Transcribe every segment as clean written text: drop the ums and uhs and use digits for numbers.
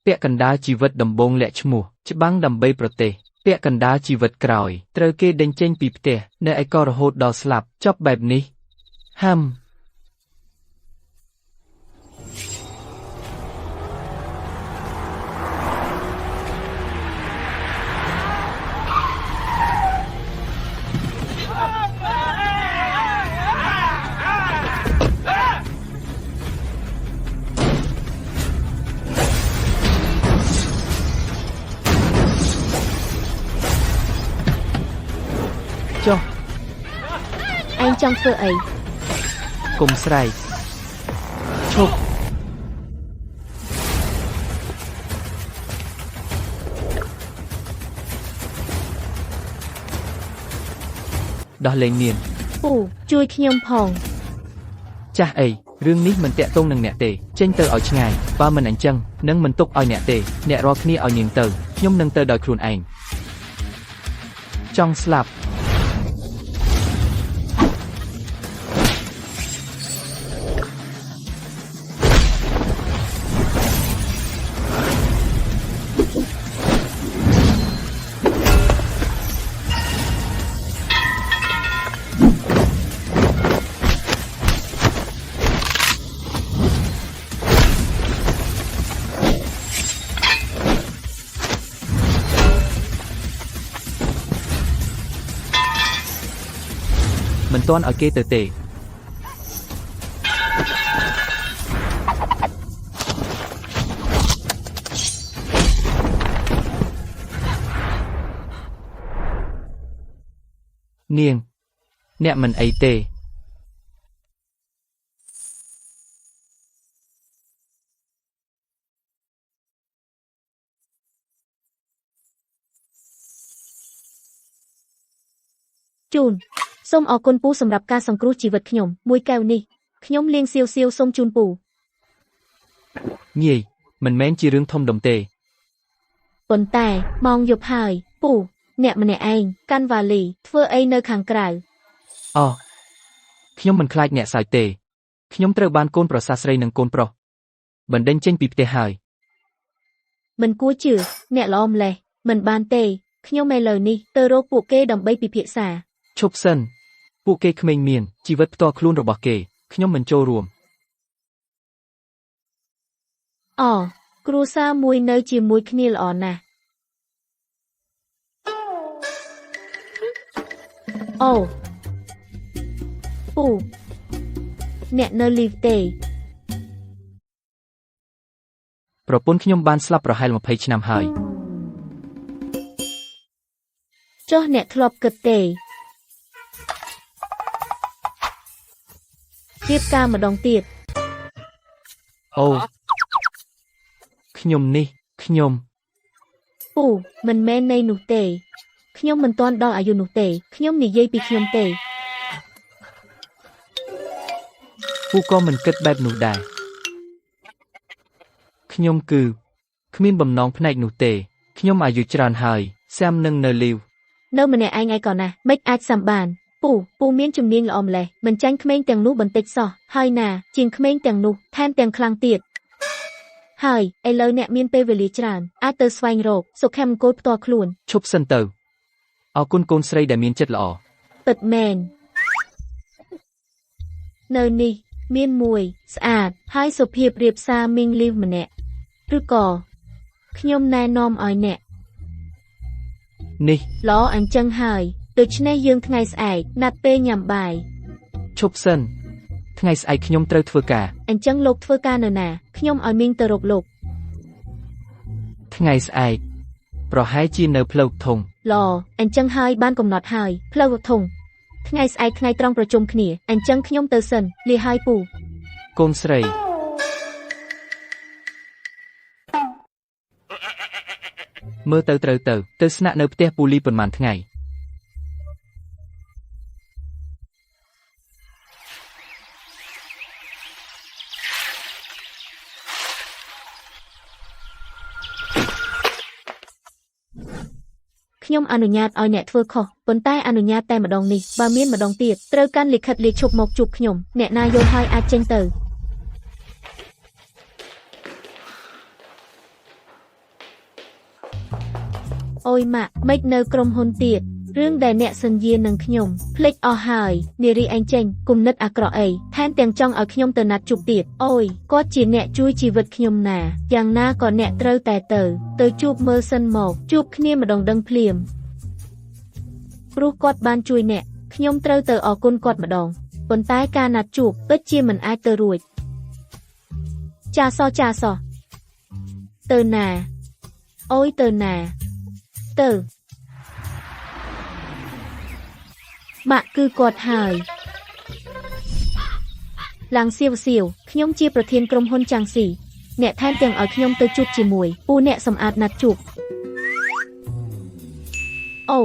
ពាក់កណ្ដាលជីវិតដំបូងលាក់ឈ្មោះច្បាំងដើម្បីប្រទេសពាក់កណ្ដាលជីវិតក្រោយត្រូវគេដេញចេញពីផ្ទះនៅឯក៏រហូតដល់ស្លាប់ចប់បែបនេះហាំចុះឯងចង់ធ្វើអីកុំស្រែកឈប់ដោះលែងមានពូជួយខ្ញុំផងចាស់អីរឿងនេះមិនតាក់ទងនឹងអ្នកទេចេញទៅឲ្យឆ្ងាយបើមិនអញ្ចឹងនឹងមិនទុកឲ្យអ្នកទេអ្នករាល់គ្នាឲ្យនាងទៅខ្ញុំនឹងទៅដោយខ្លួនឯងចង់ស្លាប់មិនទាន់ឲ្យគេទៅទេនាងអ្នកមិនអីទេជូនសូមអរគុណពូសម្រាប់ការសង្គ្រោះជីវិតខ្ញុំមួយកែវនេះខ្ញុំលៀងសៀវសូមជូនពូងាយមិនមែនជារឿងធំដុំទេប៉ុន្តែម៉ោងយប់ហើយពូអ្នកម្នាក់ឯងកាន់វ៉ាលីធ្វើអីនៅខាងក្រៅអូខ្ញុំមិនខ្លាចអ្នកសើចទេខ្ញុំត្រូវបានកូនប្រសាស្រីនិងកូនប្រុសបណ្ដេញចេញពីផ្ទះហើយមិនគួរជឿអ្នកល្អម្លេះមិនបានទេខ្ញុំឥឡូវនេះទៅរកពួកគេដើម្បីពិភាក្សាឈប់សិនពួកគេក្មេងមានជីវិតផ្ទាល់ខ្លួនរបស់គេខ្ញុំមិនចូលរួមគ្រួសារមួយនៅជាមួយគ្នាល្អណាស់ពូអ្នកនៅលីវទេប្រពន្ធខ្ញុំបានស្លាប់ប្រហែល20ឆ្នាំហើយចុះអ្នកធ្លាប់គិតទេរៀបការម្ដងទៀតអូខ្ញុំពូមិនមែនន័យនោះទេខ្ញុំមិនទាន់ដល់អាយុនោះទេខ្ញុំនិយាយពីខ្ញុំទេពូក៏មិនគិតបែបនោះដែរខ្ញុំគឺគ្មានបំណងផ្នែកនោះទេខ្ញុំអាយុច្រើនហើយសាមនឹងនៅលីវនៅម្នាក់ឯងឯក៏ណាមិនអាចសាំបានពូមានជំនាញល្អម្លេះមិនចាញ់ក្មេងទាំងនោះបន្តិចសោះហើយណាជាងក្មេងទាំងនោះថែមទាំងខ្លាំងទៀតហើយឥឡូវអ្នកមានពេលវេលាច្រើនអាចទៅស្វែងរកសុខមង្គលផ្ទាល់ខ្លួនឈប់សិនទៅអរគុណកូនស្រីដែលមានចិត្តល្អពិតមែននៅនេះមានមួយស្អាតហើយសុភាពរៀបសារមីងលីវម្នាក់ឬក៏ខ្ញុំណែនាំឲ្យអ្នកនេះល្អអញ្ចឹងហើយដូច្នេះយើងថ្ងៃស្អែកណាត់ពេលញ៉ាំបាយឈប់សិនថ្ងៃស្អែកខ្ញុំត្រូវធ្វើការអញ្ចឹងលោកធ្វើការនៅណាខ្ញុំឲ្យមីងទៅរកលោកថ្ងៃស្អែកប្រហែលជានៅផ្លូវធំល្អអញ្ចឹងហើយបានកំណត់ហើយផ្លូវធំថ្ងៃស្អែកថ្ងៃត្រង់ប្រជុំគ្នាអញ្ចឹងខ្ញុំទៅសិនលាហើយពូកូនស្រីមើលទៅត្រូវទៅស្នាក់នៅផ្ទះពូលីប៉ុន្មានថ្ងៃខ្ញុំអនុញ្ញាតឲ្យអ្នកធ្វើខុសប៉ុន្តែអនុញ្ញាតតែម្ដងនេះបើមានម្ដងទៀតត្រូវកាន់លិខិតលាឈប់មកជួបខ្ញុំអ្នកណាយល់ហើយអាចចេញទៅ អូយម៉ាក់មិននៅក្រុមហ៊ុនទៀតរឿងដែលអ្នកសន្យានឹងខ្ញុំភ្លេចអស់ហើយនារីឯងចេញគុំនិតអាក្រក់អីថែមទាំងចង់ឲ្យខ្ញុំទៅណាត់ជួបទៀតអូយគាត់ជាអ្នកជួយជីវិតខ្ញុំណាយ៉ាងណាក៏អ្នកត្រូវតែទៅជួបមើលសិនមកជួបគ្នាម្ដងដឹងភ្លាមព្រោះគាត់បានជួយអ្នកខ្ញុំត្រូវទៅអរគុណគាត់ម្ដងប៉ុន្តែការណាត់ជួបពិតជាមិនអាចទៅរួចចាសទៅណាអូយទៅណាទៅម៉ាក់គឺគាត់ហើយឡាំងសៀវខ្ញុំជាប្រធានក្រុមហ៊ុនចាំងស៊ីអ្នកថែមទាំងឲ្យខ្ញុំទៅជួបជាមួយពូអ្នកសម្អាតណាត់ជួបអូ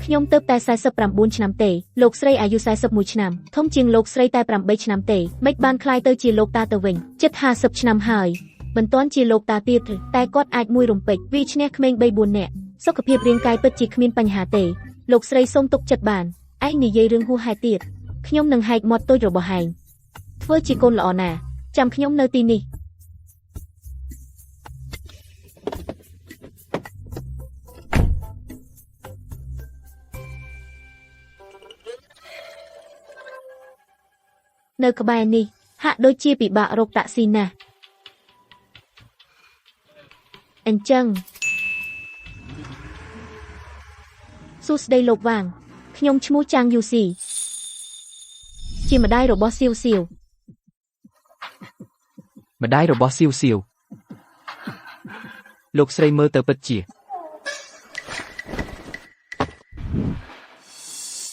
ខ្ញុំទៅតែ49ឆ្នាំទេលោកស្រីអាយុ41ឆ្នាំធំជាងលោកស្រីតែ8ឆ្នាំទេមិនបានคล้ายទៅជាលោកតាទៅវិញជិត50ឆ្នាំហើយមិនទាន់ជាលោកតាទៀតតែគាត់អាចមួយរំពេចវាឈ្នះក្មេង3 4នាក់សុខភាពរាងកាយពិតជាគ្មានបញ្ហាទេលោកស្រីសូមទុកចិត្តបានឯងនិយាយរឿងហួសហេតុទៀតខ្ញុំនឹងហែកមាត់តូចរបស់ហែងធ្វើជាកូនល្អណាស់ចាំខ្ញុំនៅទីនេះនៅក្បែរនេះហាក់ដូចជាពិបាករកតាក់ស៊ីណាស់អញ្ចឹងសួស្ដីលោកវាងខ្ញុំឈ្មោះចាងយូស៊ីជាម្ដាយរបស់សៀវម្ដាយរបស់សៀវលោកស្រីមើលទៅពិតជា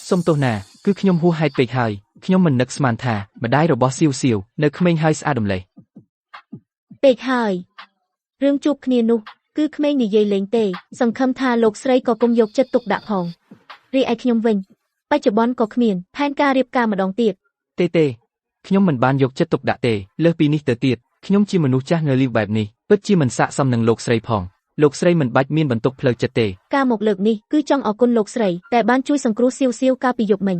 សុំទោសណាគឺខ្ញុំហួសហេតុពេកហើយខ្ញុំមិននឹកស្មានថាម្ដាយរបស់សៀវនៅក្មេងហើយស្អាតម្លេះពេកហើយរឿងជួបគ្នានោះគឺក្មេងនិយាយលេងទេសង្ឃឹមថាលោកស្រីក៏គុំយកចិត្តទុកដាក់ផងរីឯខ្ញុំវិញបច្ចុប្បន្នក៏គ្មានផែនការរៀបការម្ដងទៀតទេខ្ញុំមិនបានយកចិត្តទុកដាក់ទេលើសពីនេះទៅទៀតខ្ញុំជាមនុស្សចាស់នៅលីវបែបនេះពិតជាមិនស័ក្តិសមនឹងលោកស្រីផងលោកស្រីមិនបាច់មានបន្ទុកផ្លូវចិត្តទេការមកលើកនេះគឺចង់អរគុណលោកស្រីតែបានជួយសង្គ្រោះសៀវកាលពីយប់មិញ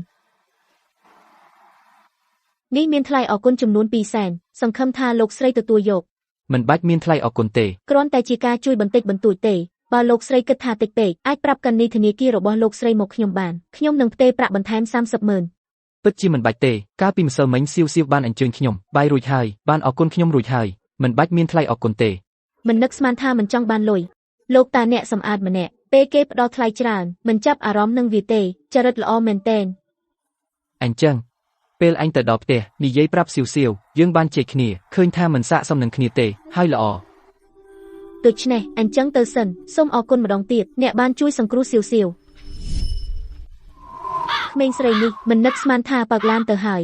នេះមានថ្លៃអរគុណចំនួន2សែនសង្ឃឹមថាលោកស្រីទទួលយកមិនបាច់មានថ្លៃអរគុណទេគ្រាន់តែជាការជួយបន្តិចបន្តួចទេបើលោកស្រីគិតថាតិចពេកអាចប្រាប់កញ្ញាធនាគាររបស់លោកស្រីមកខ្ញុំបានខ្ញុំនឹងផ្ទេរប្រាក់បន្ថែម300000ពិតជាមិនបាច់ទេកាលពីម្សិលមិញសៀវបានអញ្ជើញខ្ញុំបាយរួចហើយបានអរគុណខ្ញុំរួចហើយមិនបាច់មានថ្លៃអរគុណទេមិននឹកស្មានថាមិនចង់បានលុយលោកតាអ្នកសម្អាតម្នាក់ពេលគេផ្ដល់ថ្លៃច្រើនមិនចាប់អារម្មណ៍នឹងវាទេចរិតល្អមែនទែនអញ្ចឹងពេលអញទៅដល់ផ្ទះនិយាយប្រាប់សៀវយើងបានជែកគ្នាឃើញថាមិនស័ក្តិសមនឹងគ្នាទេហើយល្អដូច្នេះអញ្ចឹងទៅសិនសូមអរគុណម្ដងទៀតអ្នកបានជួយសង្គ្រោះសៀវក្មេងស្រីនេះមិននឹកស្មានថាបើកឡានទៅហើយ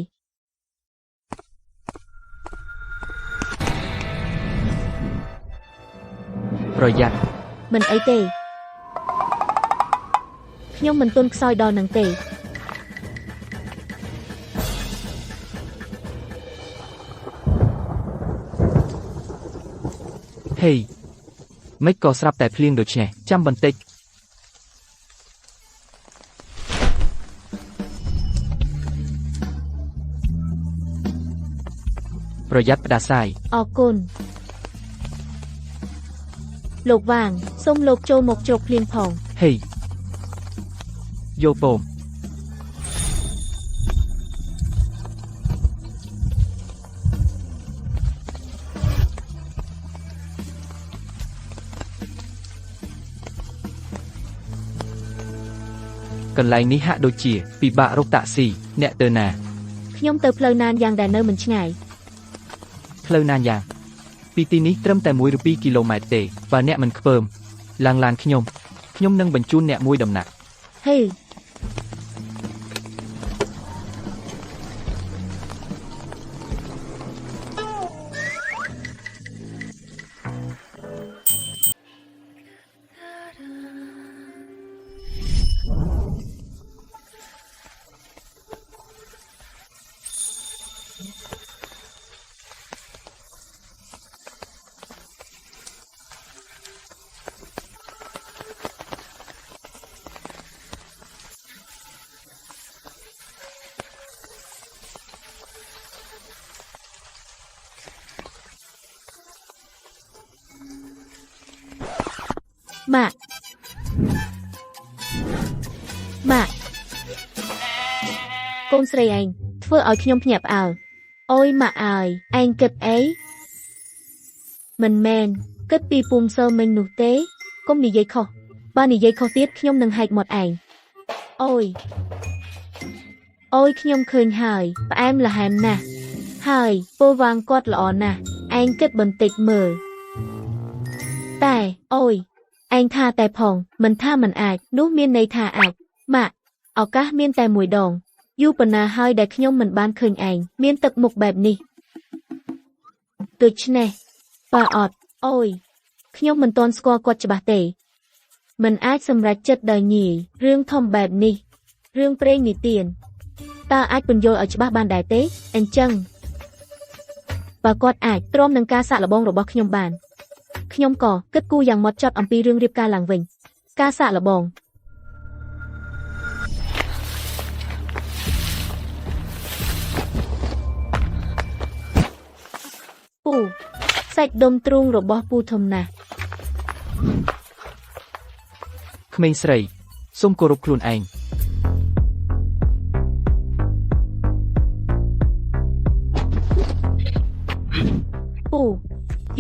ប្រយ័ត្នមិនអីទេខ្ញុំមិនទន់ខ្សោយដល់នឹងទេហេមិនក៏ស្រាប់តែភ្លៀងដូច្នេះចាំបន្តិចប្រយ័ត្នផ្ដាសាយអរគុណលោកវាងសូមលោកចូលមកជ្រកភ្លៀងផងហេយកពមកន្លែងនេះហាក់ដូចជាពិបាករកតាក់ស៊ីអ្នកទៅណាខ្ញុំទៅផ្លូវណានយ៉ាងដែលនៅមិនឆ្ងាយផ្លូវណានយ៉ាងពីទីនេះត្រឹមតែ1 ឬ 2 គីឡូម៉ែត្រទេបើអ្នកមិនខ្ពើមឡើងឡានខ្ញុំនឹងបញ្ជូនអ្នកមួយដំណាក់ហេម៉ាក់ កូនស្រីឯងធ្វើឲ្យខ្ញុំភ្ញាក់ផ្អើលអូយម៉ាក់អើយឯងគិតអីមិនមែនគិតពីពុំសើមិញនោះទេកុំនិយាយខុសបើនិយាយខុសទៀតខ្ញុំនឹងហែកមាត់ឯងអូយខ្ញុំឃើញហើយផ្អែមល្ហែមណាស់ហើយពូវាងគាត់ល្អណាស់ឯងគិតបន្តិចមើលតែអូយឯងថាតែផងមិនថាមិនអាចនោះមានន័យថាអាចម៉ាក់ឱកាសមានតែមួយដងយូរប៉ុណ្ណាហើយដែលខ្ញុំមិនបានឃើញឯងមានទឹកមុខបែបនេះដូច្នេះបើអត់អូយខ្ញុំមិនទាន់ស្គាល់គាត់ច្បាស់ទេមិនអាចសម្រេចចិត្តដោយងាយរឿងធំបែបនេះរឿងព្រេងនិទានតើអាចពន្យល់ឲ្យច្បាស់បានដែរទេអញ្ចឹងបើគាត់អាចទ្រាំនឹងការសាកល្បងរបស់ខ្ញុំបានខ្ញុំក៏គិតគូរយ៉ាងម៉ត់ចត់អំពីរឿងរៀបការឡើងវិញការសាកល្បងពូសាច់ដុំទ្រូងរបស់ពូធំណាស់ក្មេងស្រីសូមគោរពខ្លួនឯងពូ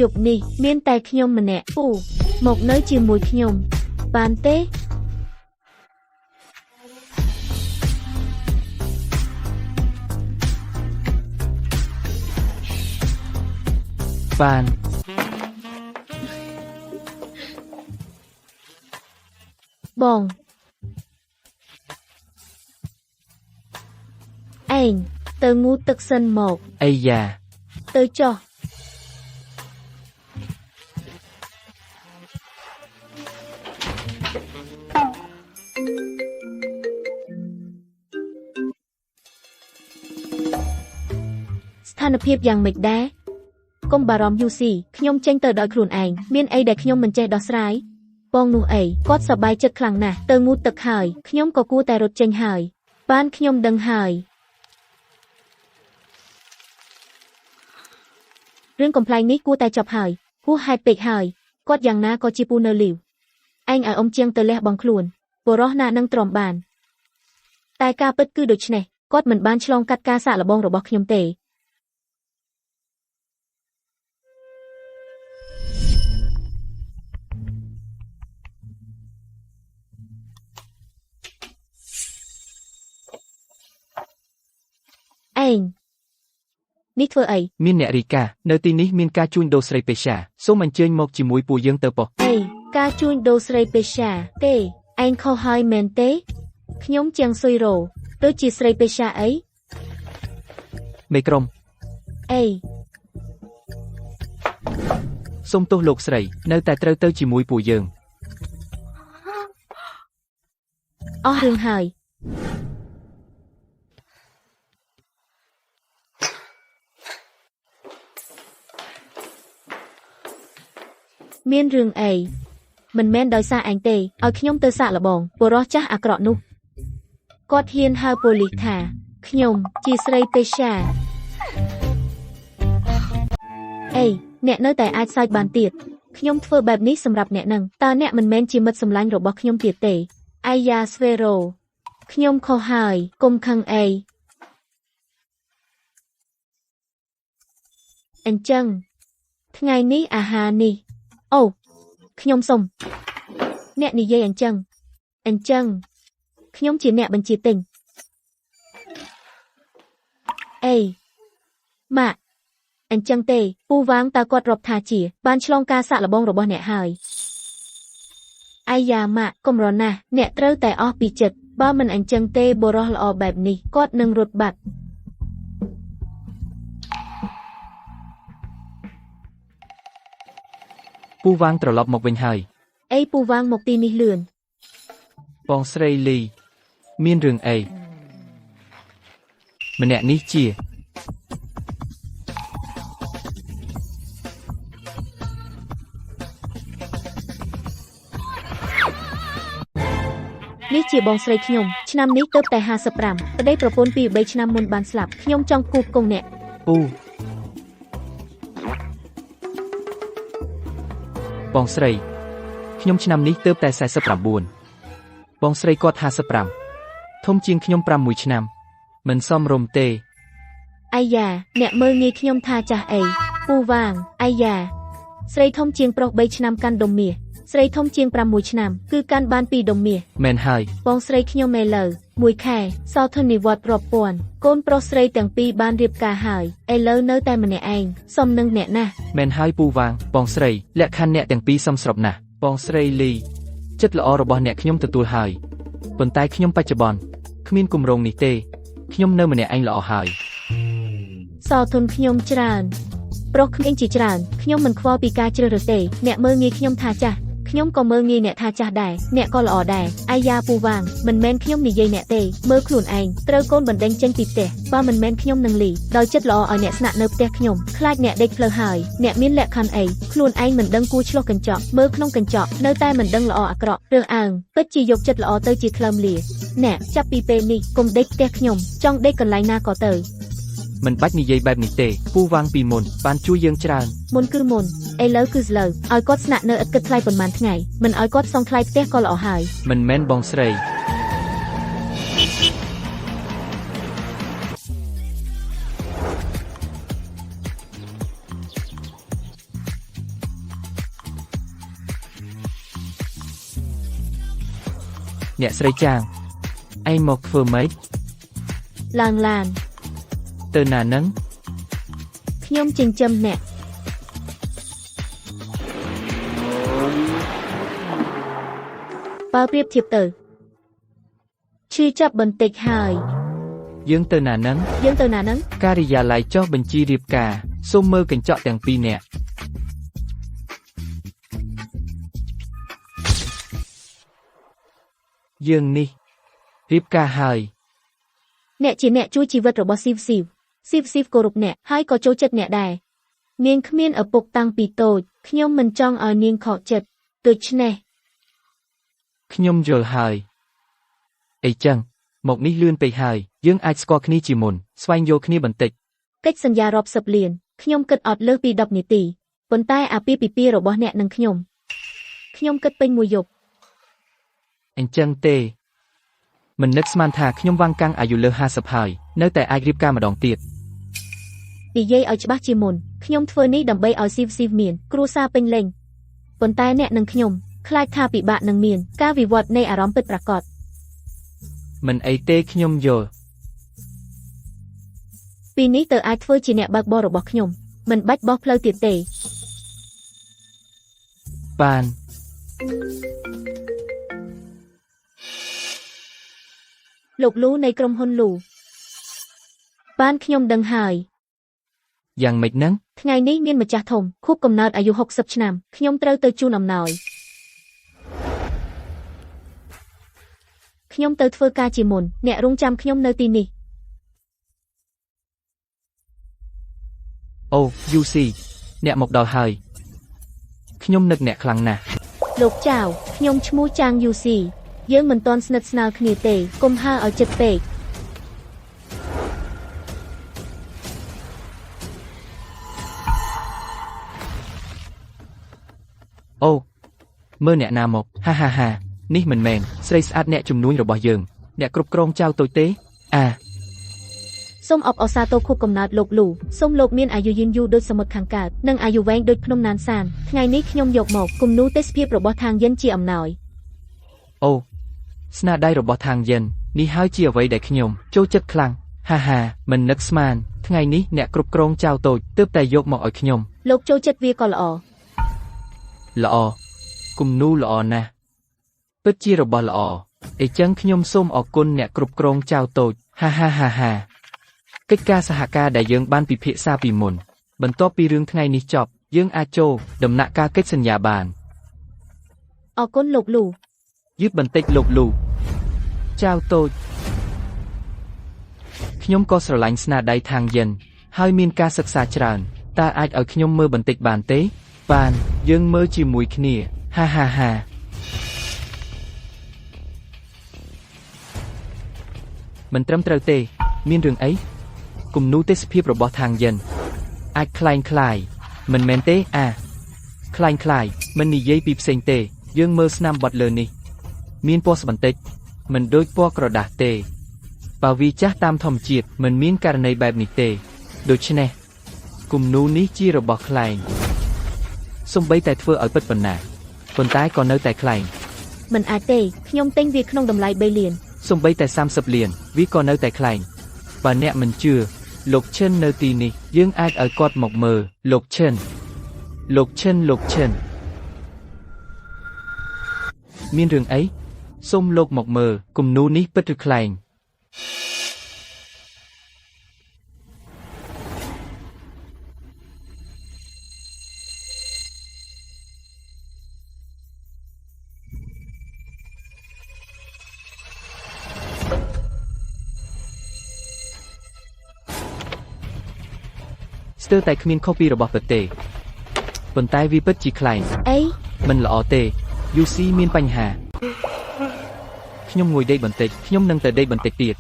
យប់នេះមានតែខ្ញុំម្នាក់ពូមកនៅជាមួយខ្ញុំបានទេបានបងឯងទៅងូតទឹកសិនមកអីយ៉ាទៅចុះស្ថានភាពយ៉ាងម៉េចដែរកុំបារម្ភយូស៊ីខ្ញុំចេញទៅដោយខ្លួនឯងមានអីដែលខ្ញុំមិនចេះដោះស្រាយបងនោះអីគាត់សប្បាយចិត្តខ្លាំងណាស់ទៅងូតទឹកហើយខ្ញុំក៏គួរតែរត់ចេញហើយបានខ្ញុំដឹងហើយរឿងកំ pl នេះគួរតែចប់ហើយហួសហេតុពេកហើយគាត់យ៉ាងណាក៏ជាពូនៅលីវឯងឲ្យអ៊ំជាងទៅលះបង់ខ្លួនបុរសណានឹងទ្រាំបានតែការពិតគឺដូច្នេះគាត់មិនបានឆ្លងកាត់ការសាកល្បងរបស់ខ្ញុំទេឯងនេះធ្វើអីមានអ្នករីកានៅទីនេះមានការជួញដូរស្រីពេជ្រាសូមអញ្ជើញមកជាមួយពូយើងទៅប៉ុអីការជួញដូរស្រីពេជ្រាទេឯងខុសហើយមែនទេខ្ញុំជាងស៊ុយរ៉ូដូចជាស្រីពេជ្រាអីមេក្រុមអីសូមទោសលោកស្រីនៅតែត្រូវទៅជាមួយពូយើងអស់រឿងហើយមានរឿងអីមិនមែនដោយសារឯងទេឲ្យខ្ញុំទៅសាកល្បងបុរសចាស់អាក្រក់នោះគាត់ហ៊ានហៅប៉ូលីសថាខ្ញុំជាស្រីពេជ្រាអេអ្នកនៅតែអាចសើចបានទៀតខ្ញុំធ្វើបែបនេះសម្រាប់អ្នកនឹងតើអ្នកមិនមែនជាមិត្តសម្លាញ់របស់ខ្ញុំទៀតទេអាយ៉ាស្វេរ៉ូខ្ញុំខុសហើយកុំខឹងអីអញ្ចឹងថ្ងៃនេះអាហារនេះអូខ្ញុំសុំអ្នកនិយាយអញ្ចឹងខ្ញុំជាអ្នកបញ្ជាទិញអេម៉ាក់អញ្ចឹងទេពូវាងតើគាត់រាប់ថាជាបានឆ្លងការសាកល្បងរបស់អ្នកហើយអាយ៉ាម៉ាក់កុំរណាស់អ្នកត្រូវតែអស់ពីចិត្តបើមិនអញ្ចឹងទេបុរសល្អបែបនេះគាត់នឹងរត់បាត់ពូវាងត្រឡប់មកវិញហើយអីពូវាងមកទីនេះលឿនបងស្រីលីមានរឿងអីម្នាក់នេះជានេះជាបងស្រីខ្ញុំឆ្នាំនេះទើបតែ55ប្តីប្រពន្ធពី3ឆ្នាំមុនបានស្លាប់ខ្ញុំចង់គូគង់អ្នកពូបងស្រីខ្ញុំឆ្នាំនេះទើបតែ49បងស្រីគាត់55ធំជាងខ្ញុំ6ឆ្នាំ មិនសមរម្យទេ អាយ៉ាអ្នកមើលងាយខ្ញុំថាចាស់អីពូវាងអាយ៉ាស្រីធំជាងប្រុស3ឆ្នាំកាន់ដុំមាសស្រីធំជាង6ឆ្នាំគឺកាន់បាន2ដុំមាស មែនហើយ បងស្រីខ្ញុំមេលើ1ខែសោធនិវត្តន៍រាប់ពាន់កូនប្រុសស្រីទាំងពីរបានរៀបការហើយឥឡូវនៅតែម្នាក់ឯងសុំនឹងអ្នកណាស់ មែនហើយពូវាងបងស្រីលក្ខខណ្ឌអ្នកទាំងពីរសមស្របណាស់បងស្រីលីចិត្តល្អរបស់អ្នកខ្ញុំទទួលហើយប៉ុន្តែខ្ញុំបច្ចុប្បន្នគ្មានគម្រោងនេះទេខ្ញុំនៅម្នាក់ឯងល្អហើយ សោធនខ្ញុំច្រើនប្រុសក្មេងជាច្រើនខ្ញុំមិនខ្វល់ពីការជ្រើសរើសទេអ្នកមើលងាយខ្ញុំថាចាស់ខ្ញុំក៏មើលងាយអ្នកថាចាស់ដែរអ្នកក៏ល្អដែរអាយ៉ាពូវាងមិនមែនខ្ញុំនិយាយអ្នកទេមើលខ្លួនឯងត្រូវកូនបណ្ដេញចេញពីផ្ទះបើមិនមែនខ្ញុំនឹងលីដោយចិត្តល្អឲ្យអ្នកស្នាក់នៅផ្ទះខ្ញុំខ្លាចអ្នកដេកផ្លូវហើយអ្នកមានលក្ខខណ្ឌអីខ្លួនឯងមិនដឹងគួរឆ្លោះកញ្ចក់មើលក្នុងកញ្ចក់នៅតែមិនដឹងល្អអាក្រក់រើសអើងពិតជាយកចិត្តល្អទៅជាក្លឹមលាអ្នកចាប់ពីពេលនេះកុំដេកផ្ទះខ្ញុំចង់ដេកកន្លែងណាក៏ទៅ មិនបាច់និយាយបែបនេះទេពូវាងពីមុនបានជួយយើងច្រើន មុនគឺមុនឥឡូវគឺស្លើឲ្យគាត់ស្នាក់នៅឥតគិតថ្លៃប៉ុន្មានថ្ងៃមិនឲ្យគាត់សងថ្លៃផ្ទះក៏ល្អហើយ មិនមែនបងស្រីអ្នកស្រីចាងឯងមកធ្វើម៉េច ឡើងឡាន ទៅណានឹង ខ្ញុំចិញ្ចឹមអ្នកបើប្រៀបធៀបទៅឈឺចាប់បន្តិចហើយ យើងទៅណានឹង យើងទៅណានឹង ការិយាល័យចុះបញ្ជីរៀបការសូមមើលកញ្ចក់ទាំងពីរនាក់យើងនេះរៀបការហើយ អ្នកជាអ្នកជួយជីវិតរបស់ស៊ីវស៊ីវគោរពអ្នកហើយក៏ចូលចិត្តអ្នកដែរនាងគ្មានឪពុកតាំងពីតូចខ្ញុំមិនចង់ឲ្យនាងខកចិត្តដូច្នេះ ខ្ញុំយល់ហើយអីចឹងមកនេះលឿនពេកហើយយើងអាចស្គាល់គ្នាជាមុនស្វែងយល់គ្នាបន្តិច កិច្ចសន្យារាប់សិបលានខ្ញុំគិតអត់លើសពី10នាទីប៉ុន្តែអាពាហ៍ពិពាហ៍របស់អ្នកនិងខ្ញុំគិតពេញមួយយប់ អញ្ចឹងទេមិននឹកស្មានថាខ្ញុំវាងកាំងអាយុលើស50ហើយនៅតែអាចរៀបការម្ដងទៀត និយាយឲ្យច្បាស់ជាមុនខ្ញុំធ្វើនេះដើម្បីឲ្យស៊ីវមានគ្រួសារពេញលេញប៉ុន្តែអ្នកនិងខ្ញុំខ្លាចថាពិបាកនឹងមានការវិវត្តនៃអារម្មណ៍ពិតប្រាកដ មិនអីទេខ្ញុំយល់ ពីនេះទៅអាចធ្វើជាអ្នកបើកបររបស់ខ្ញុំមិនបាច់បោះផ្លូវទៀតទេ បាន លោកលូនៃក្រុមហ៊ុនលូបានខ្ញុំដឹងហើយ យ៉ាងម៉េចហ្នឹង ថ្ងៃនេះមានម្ចាស់ធំខួបកំណើតអាយុ60ឆ្នាំខ្ញុំត្រូវទៅជូនអំណោយខ្ញុំទៅធ្វើការជាមុនអ្នករងចាំខ្ញុំនៅទីនេះ អូ UC អ្នកមកដល់ហើយខ្ញុំនឹកអ្នកខ្លាំងណាស់ លោកចៅខ្ញុំឈ្មោះចាង UC យើងមិនទាន់ស្និទ្ធស្នាលគ្នាទេកុំហើឲ្យចិត្តពេក អូមើលអ្នកណាមកហាហាហានេះមិនមែនស្រីស្អាតអ្នកជំនួញរបស់យើងអ្នកគ្រប់គ្រងចៅតូចទេអា សូមអបអរសាទរខួបកំណើតលោកលូសូមលោកមានអាយុយឺនយូរដូចសមុទ្រខាងកើតនិងអាយុវែងដូចភ្នំណានសានថ្ងៃនេះខ្ញុំយកមកគំនូរទេសភាពរបស់ທາງយិនជាអំណោយ អូស្នាដៃរបស់ທາງយិននេះហើយជាអ្វីដែលខ្ញុំចូលចិត្តខ្លាំងហាហាមិននឹកស្មានថ្ងៃនេះអ្នកគ្រប់គ្រងចៅតូចទើបតែយកមកឲ្យខ្ញុំ លោកចូលចិត្តវាក៏ល្អ ល្អគំនូរល្អណាស់ពិតជារបស់ល្អអញ្ចឹងខ្ញុំសូមអរគុណអ្នកគ្រប់គ្រងចៅតូចហាហាហាហាកិច្ចការសហការដែលយើងបានពិភាក្សាពីមុនបន្ទាប់ពីរឿងថ្ងៃនេះចប់យើងអាចចូលដំណាក់កាលកិច្ចសន្យាបាន អរគុណលោកលូ យឺតបន្តិចលោកលូចៅតូចខ្ញុំក៏ស្រឡាញ់ស្នាដៃທາງយិនហើយមានការសិក្សាច្រើនតើអាចឲ្យខ្ញុំមើលបន្តិចបានទេបានយើងមើលជាមួយគ្នាហាហាហាមិនត្រឹមត្រូវទេមានរឿងអីគំនូរទេសភាពរបស់ທາງយិនអាចคล้ายคล้ายមិនមែនទេអាคล้ายคล้ายមិននិយាយពីផ្សេងទេយើងមើលស្នាមបត់លើនេះមានពណ៌ស្បន្តិចមិនដូចពណ៌ក្រដាសទេ បើវាចាស់តាមធម្មជាតិមិនមានករណីបែបនេះទេដូច្នេះគំនូរនេះជារបស់ខ្លែងសូម្បីតែធ្វើឲ្យពិតប៉ុណ្ណាប៉ុន្តែក៏នៅតែខ្លែង មិនអាចទេខ្ញុំទិញវាក្នុងតម្លៃ3លាន សូម្បីតែ30លានវាក៏នៅតែខ្លែងបើអ្នកមិនជឿលោកឈិននៅទីនេះយើងអាចឲ្យគាត់មកមើលលោកឈិនមានរឿងអីសូមលោកមកមើលគំនូរនេះពិតឬខ្លែងស្ទើរតែគ្មានខុសពីរបស់ពិតទេប៉ុន្តែវាពិតជាខ្លែង អី មិនល្អទេយូស៊ីមានបញ្ហាខ្ញុំងុយដេកបន្តិចខ្ញុំនឹងទៅដេកបន្តិចទៀត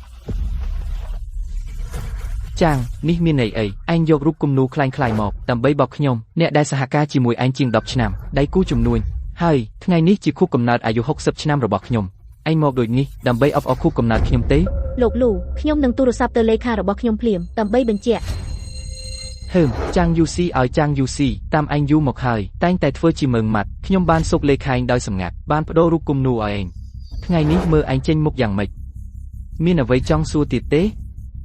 ចាំងនេះមានន័យអីឯងយករូបគំនូរខ្លែងៗមកដើម្បីបោកខ្ញុំអ្នកដែលសហការជាមួយឯងជាង10ឆ្នាំដៃគូជំនួញហើយថ្ងៃនេះជាខួបកំណើតអាយុ60ឆ្នាំរបស់ខ្ញុំឯងមកដូចនេះដើម្បីអបអរខួបកំណើតខ្ញុំទេ លោកលូខ្ញុំនឹងទូរស័ព្ទទៅលេខារបស់ខ្ញុំភ្លាមដើម្បីបញ្ជាក់ ចាំងយូស៊ីឲ្យចាំងយូស៊ីតាមឯងយូរមកហើយតែងតែធ្វើជាមើងម៉ាត់ខ្ញុំបានសុកលេខឯងដោយសម្ងាត់បានបដូររូបគំនូរឲ្យឯងថ្ងៃនេះមើលឯងចេញមុខយ៉ាងម៉េចមានអ្វីចង់សួរទៀតទេ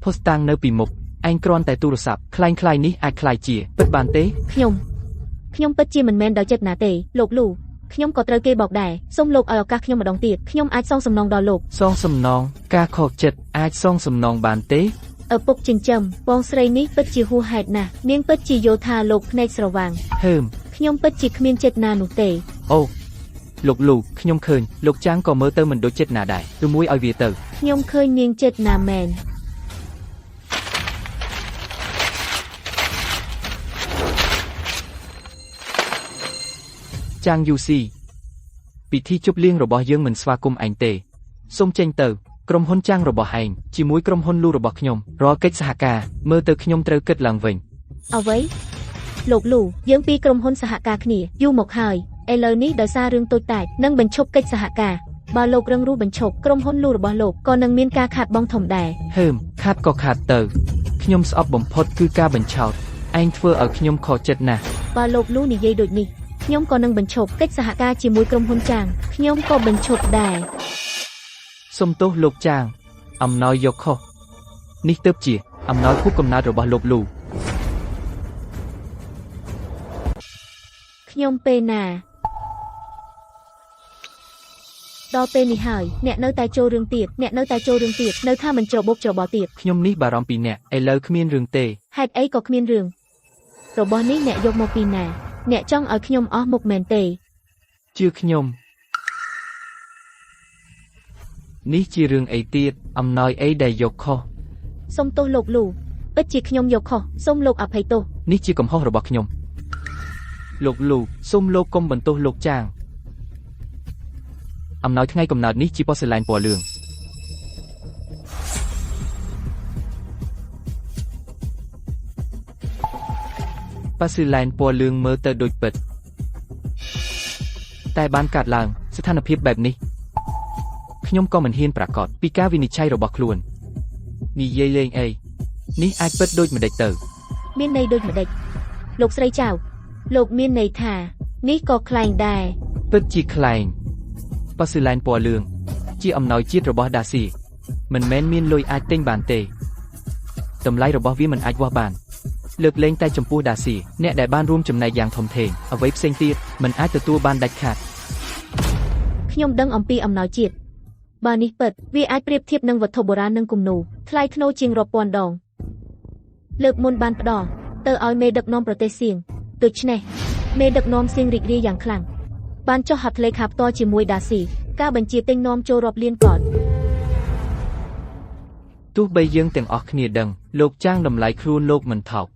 ផុសតាំងនៅពីមុខឯងគ្រាន់តែទូរស័ព្ទខ្លែងៗនេះអាចខ្លាយជាពិតបានទេ ខ្ញុំពិតជាមិនមែនដោយចិត្តណាទេលោកលូខ្ញុំក៏ត្រូវគេបោកដែរសូមលោកឲ្យឱកាសខ្ញុំម្ដងទៀតខ្ញុំអាចសងសំណងដល់លោក សងសំណងការខកចិត្តអាចសងសំណងបានទេ ឪពុកចិញ្ចឹមបងស្រីនេះពិតជាហួសហេតុណាស់នាងពិតជាយល់ថាលោកភ្នែកស្រវាង ខ្ញុំពិតជាគ្មានចិត្តណានោះទេ អូលោកលូខ្ញុំឃើញលោកចាំងក៏មើលទៅមិនដូចចិត្តណាដែរឬមួយឲ្យវាទៅ ខ្ញុំឃើញនាងចិត្តណាមែន ចាំងយូស៊ីពិធីជប់លៀងរបស់យើងមិនស្វាគមន៍ឯងទេសូមចេញទៅក្រុមហ៊ុនចាំងរបស់ឯងជាមួយក្រុមហ៊ុនលូរបស់ខ្ញុំរាល់កិច្ចសហការមើលទៅខ្ញុំត្រូវគិតឡើងវិញ អ្វីលោកលូយើងពីរក្រុមហ៊ុនសហការគ្នាយូរមកហើយឥឡូវនេះដោយសាររឿងតូចតាចនឹងបញ្ឈប់កិច្ចសហការបើលោករឹងរូសបញ្ឈប់ក្រុមហ៊ុនលូរបស់លោកក៏នឹងមានការខាតបង់ធំដែរ ខាតក៏ខាតទៅខ្ញុំស្អប់បំផុតគឺការបញ្ឆោតឯងធ្វើឲ្យខ្ញុំខកចិត្តណាស់ បើលោកលូនិយាយដូចនេះខ្ញុំក៏នឹងបញ្ឈប់កិច្ចសហការជាមួយក្រុមហ៊ុនចាំងខ្ញុំក៏បញ្ឈប់ដែរ សុំទោសលោកចាងអំណោយយកខុសនេះទើបជាអំណោយខួបកំណើតរបស់លោកលូ ខ្ញុំពេលណាដល់ពេលនេះហើយអ្នកនៅតែចូលរឿងទៀតនៅថាមិនច្របូកច្របល់ទៀត ខ្ញុំនេះបារម្ភពីអ្នកឥឡូវគ្មានរឿងទេ ហេតុអីក៏គ្មានរឿងរបស់នេះអ្នកយកមកពីណាអ្នកចង់ឲ្យខ្ញុំអស់មុខមែនទេ ជឿខ្ញុំនេះជារឿងអីទៀតអំណោយអីដែលយកខុស សូមទោសលោកលូពិតជាខ្ញុំយកខុសសូមលោកអភ័យទោស នេះជាកំហុសរបស់ខ្ញុំលោកលូសូមលោកកុំបន្ទោសលោកចាងអំណោយថ្ងៃកំណើតនេះជាប៉ូសេឡែនពណ៌លឿងប៉ូសេឡែនពណ៌លឿងមើលទៅដូចពិតតែបានកាត់ឡើងស្ថានភាពបែបនេះខ្ញុំក៏មិនហ៊ានប្រកាសពីការវិនិច្ឆ័យរបស់ខ្លួននិយាយលេងអីនេះអាចពិតដូចម្ដេចទៅ មានន័យដូចម្ដេចលោកស្រីចៅលោកមានន័យថានេះក៏ខ្លែងដែរ ពិតជាខ្លែងប៉ូសេឡែនពណ៌លឿងជាអំណោយជាតិរបស់ដាស៊ីមិនមែនមានលុយអាចទិញបានទេតម្លៃរបស់វាមិនអាចវាស់បានលើកលែងតែចំពោះដាស៊ីអ្នកដែលបានរួមចំណែកយ៉ាងធំធេងអ្វីផ្សេងទៀតមិនអាចទទួលបានដាច់ខាត ខ្ញុំដឹងអំពីអំណោយជាតិបើនេះពិតវាអាចប្រៀបធៀបនឹងវត្ថុបុរាណនិងគំនូរថ្លៃថ្នូរជាងរាប់ពាន់ដងលើកមុនបានផ្ដល់ទៅឲ្យមេដឹកនាំប្រទេសសៀងដូច្នេះមេដឹកនាំសៀងរីករាយយ៉ាងខ្លាំងបានចុះហត្ថលេខាផ្ទាល់ជាមួយដាស៊ីការបញ្ជាទិញនាំចូលរាប់លានកត ទោះបីយើងទាំងអស់គ្នាដឹងលោកចាងតម្លៃខ្លួនលោកមិនថោក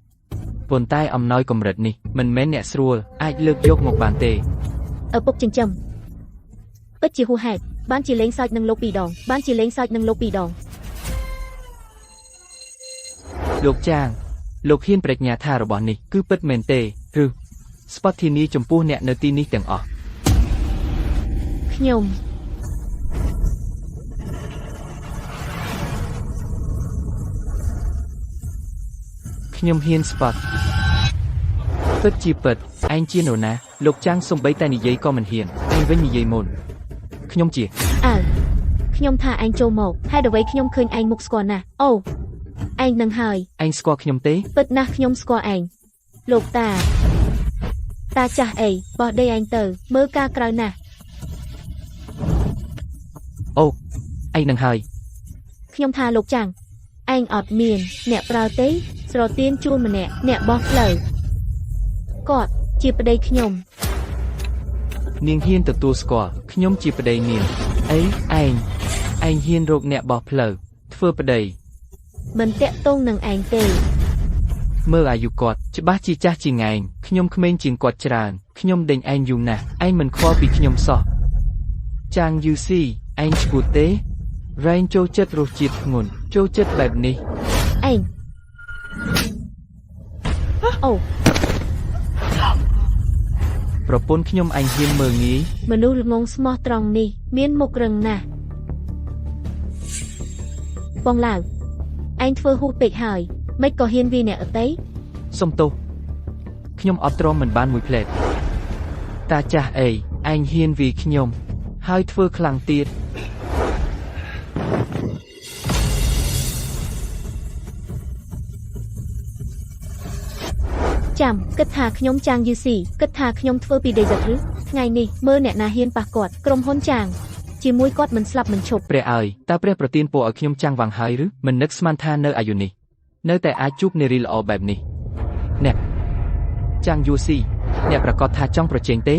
ប៉ុន្តែអំណោយកម្រិតនេះមិនមែនអ្នកស្រួលអាចលើកយកមកបានទេ ឪពុកចិញ្ចឹមពិតជាហួសហេតុបានជាលេងសើចនឹងលោកពីរដង លោកចាងលោកហ៊ានប្រាជ្ញាថារបស់នេះគឺពិតមែនទេឬស្ពតធានាចំពោះអ្នកនៅទីនេះទាំងអស់ ខ្ញុំ ខ្ញុំហ៊ានស្ពតពិតជាពិតឯងជានរណាលោកចាំងសំបីតែនិយាយក៏មិនហ៊ានឯងវិញនិយាយមុនខ្ញុំជា អើខ្ញុំថាឯងចូលមកហេតុអ្វីខ្ញុំឃើញឯងមុខស្គាល់ណាស់អូឯងនឹងហើយ ឯងស្គាល់ខ្ញុំទេ ពិតណាស់ខ្ញុំស្គាល់ឯងលោកតាចាស់អីបោះដីឯងទៅមើលការក្រៅណាស់ អូឯងនឹងហើយ ខ្ញុំថាលោកចាំងឯងអត់មានអ្នកប្រើទេស្រទានជួនម្នាក់អ្នកបោះផ្លូវគាត់ជាប្តីខ្ញុំ នាងហ៊ានទទួលស្គាល់ខ្ញុំជាប្តីនាងអីឯងហ៊ានរកអ្នកបោះផ្លូវធ្វើប្តី មិនតាក់ទងនឹងឯងទេ មើលអាយុគាត់ច្បាស់ជាចាស់ជាងឯងខ្ញុំក្មេងជាងគាត់ច្រើនខ្ញុំដេញឯងយូរណាស់ឯងមិនខ្វល់ពីខ្ញុំសោះចាងយូស៊ីឯងឈ្មោះទេរែងចូលចិត្តរសជាតិធ្ងន់ចូលចិត្តបែបនេះ ឯងអូ ប្រពន្ធខ្ញុំឯងហ៊ានមើលងាយ មនុស្សល្ងងស្មោះត្រង់នេះមានមុខរឹងណាស់បងឡាវឯងធ្វើហួសពេកហើយមិនក៏ហ៊ានវាអ្នកអតី សុំទោសខ្ញុំអត់ទ្រាំមិនបានមួយផ្លែតតាចាស់អីឯងហ៊ានវាយខ្ញុំហើយធ្វើខ្លាំងទៀត ចាំគិតថាខ្ញុំចាងយូស៊ីគិតថាខ្ញុំធ្វើពីដីចិត្តឬថ្ងៃនេះមើលអ្នកណាហ៊ានប៉ះគាត់ក្រុមហ៊ុនចាងជាមួយគាត់មិនស្លាប់មិនឈប់ ព្រះអើយតើព្រះប្រទានពរឲ្យខ្ញុំចាំងវាងហើយឬមិននឹកស្មានថានៅអាយុនេះនៅតែអាចជួបនារីល្អបែបនេះអ្នកចាំងយូស៊ីអ្នកប្រកាសថាចង់ប្រជែងទេ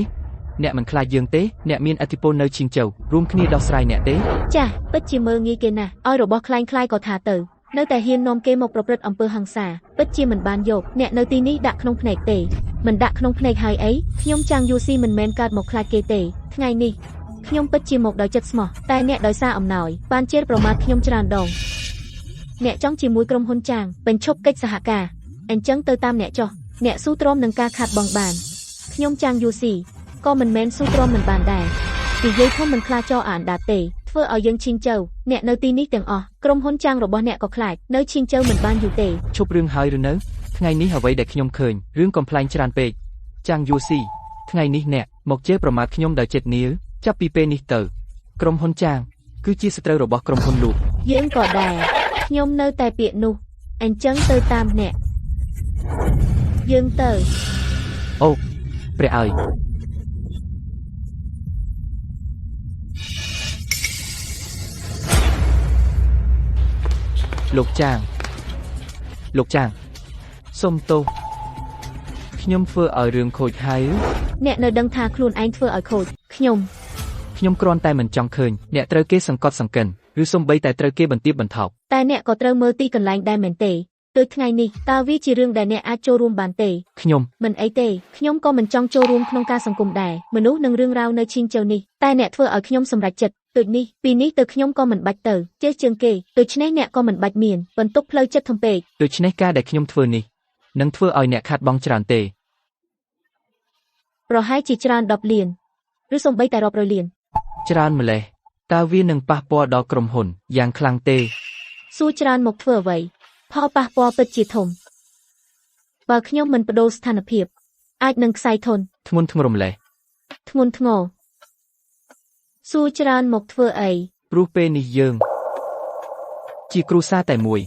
អ្នកមិនខ្លាចយើងទេអ្នកមានឥទ្ធិពលនៅឈីងជូវរួមគ្នាដោះស្រាយអ្នកទេ ចាស់ពិតជាមើលងាយគេណាស់ឲ្យរបស់ខ្លាញ់ក៏ថាទៅនៅតែហ៊ាននាំគេមកប្រព្រឹត្តអំពើហិង្សាពិតជាមិនបានយកអ្នកនៅទីនេះដាក់ក្នុងភ្នែកទេមិនដាក់ក្នុងភ្នែកហើយអីខ្ញុំចាំងយូស៊ីមិនមែនកើតមកខ្លាចគេទេថ្ងៃនេះខ្ញុំពិតជាមកដោយចិត្តស្មោះតែអ្នកដោយសារអំណោយបានជេរប្រមាថខ្ញុំច្រើនដងអ្នកចង់ជាមួយក្រុមហ៊ុនចាងបញ្ឈប់កិច្ចសហការអញ្ចឹងទៅតាមអ្នកចុះអ្នកស៊ូទ្រាំនឹងការខាត់បងបានខ្ញុំចាំងយូស៊ីក៏មិនមែនស៊ូទ្រាំមិនបានដែរនិយាយធំមិនខ្លាចចោលអានដាតទេធ្វើឲ្យយើងឈីងជើអ្នកនៅទីនេះទាំងអស់ក្រុមហ៊ុនចាងរបស់អ្នកក៏ខ្លាចនៅឈីងជើមិនបានយូរទេ ឈប់រឿងហើយឬនៅថ្ងៃនេះអ្វីដែលខ្ញុំឃើញរឿងកំ pl ែងច្រើនពេកចាំងយូស៊ីថ្ងៃនេះអ្នកមកជេរប្រមាថខ្ញុំដោយចិត្តនាលចាប់ពីពេលនេះទៅក្រុមហ៊ុនចាងគឺជាសត្រូវរបស់ក្រុមហ៊ុនលោក យើងក៏ដែរខ្ញុំនៅតែពាក្យនោះអញ្ចឹងទៅតាមអ្នកយើងទៅ អូព្រះអើយលោកចាងសុំទោសខ្ញុំធ្វើឲ្យរឿងខូចហើយ អ្នកនៅដឹងថាខ្លួនឯងធ្វើឲ្យខូចខ្ញុំ ខ្ញុំគ្រាន់តែមិនចង់ឃើញអ្នកត្រូវគេសង្កត់សង្កិនឬសូម្បីតែត្រូវគេបន្ទាបបន្ថោក តែអ្នកក៏ត្រូវមើលទីកន្លែងដែរមែនទេដូចថ្ងៃនេះតើវាជារឿងដែលអ្នកអាចចូលរួមបានទេ ខ្ញុំ មិនអីទេខ្ញុំក៏មិនចង់ចូលរួមក្នុងការសង្គមដែរមនុស្សនឹងរឿងរ៉ាវនៅឈីងជើនេះតែអ្នកធ្វើឲ្យខ្ញុំសម្រេចចិត្តដូចនេះពីនេះទៅខ្ញុំក៏មិនបាច់ទៅចេះជាងគេដូច្នេះអ្នកក៏មិនបាច់មានបន្ទុកផ្លូវចិត្តធំពេក ដូច្នេះការដែលខ្ញុំធ្វើនេះនឹងធ្វើឲ្យអ្នកខាត់បងច្រើនទេ ប្រហែលជាច្រើន10លានឬសូម្បីតែរាប់រយលាន ច្រើនម្លេះតើវានឹងប៉ះពាល់ដល់ក្រុមហ៊ុនយ៉ាងខ្លាំងទេ សួរច្រើនមកធ្វើអ្វីផលប៉ះពាល់ពិតជាធំបើខ្ញុំមិនបដូរស្ថានភាពអាចនឹងខ្សែធន ធ្ងន់ធ្ងរម្លេះ ធ្ងន់ធ្ងរសួរច្រើនមកធ្វើអី ព្រោះពេលនេះយើងជាគ្រួសារតែមួយ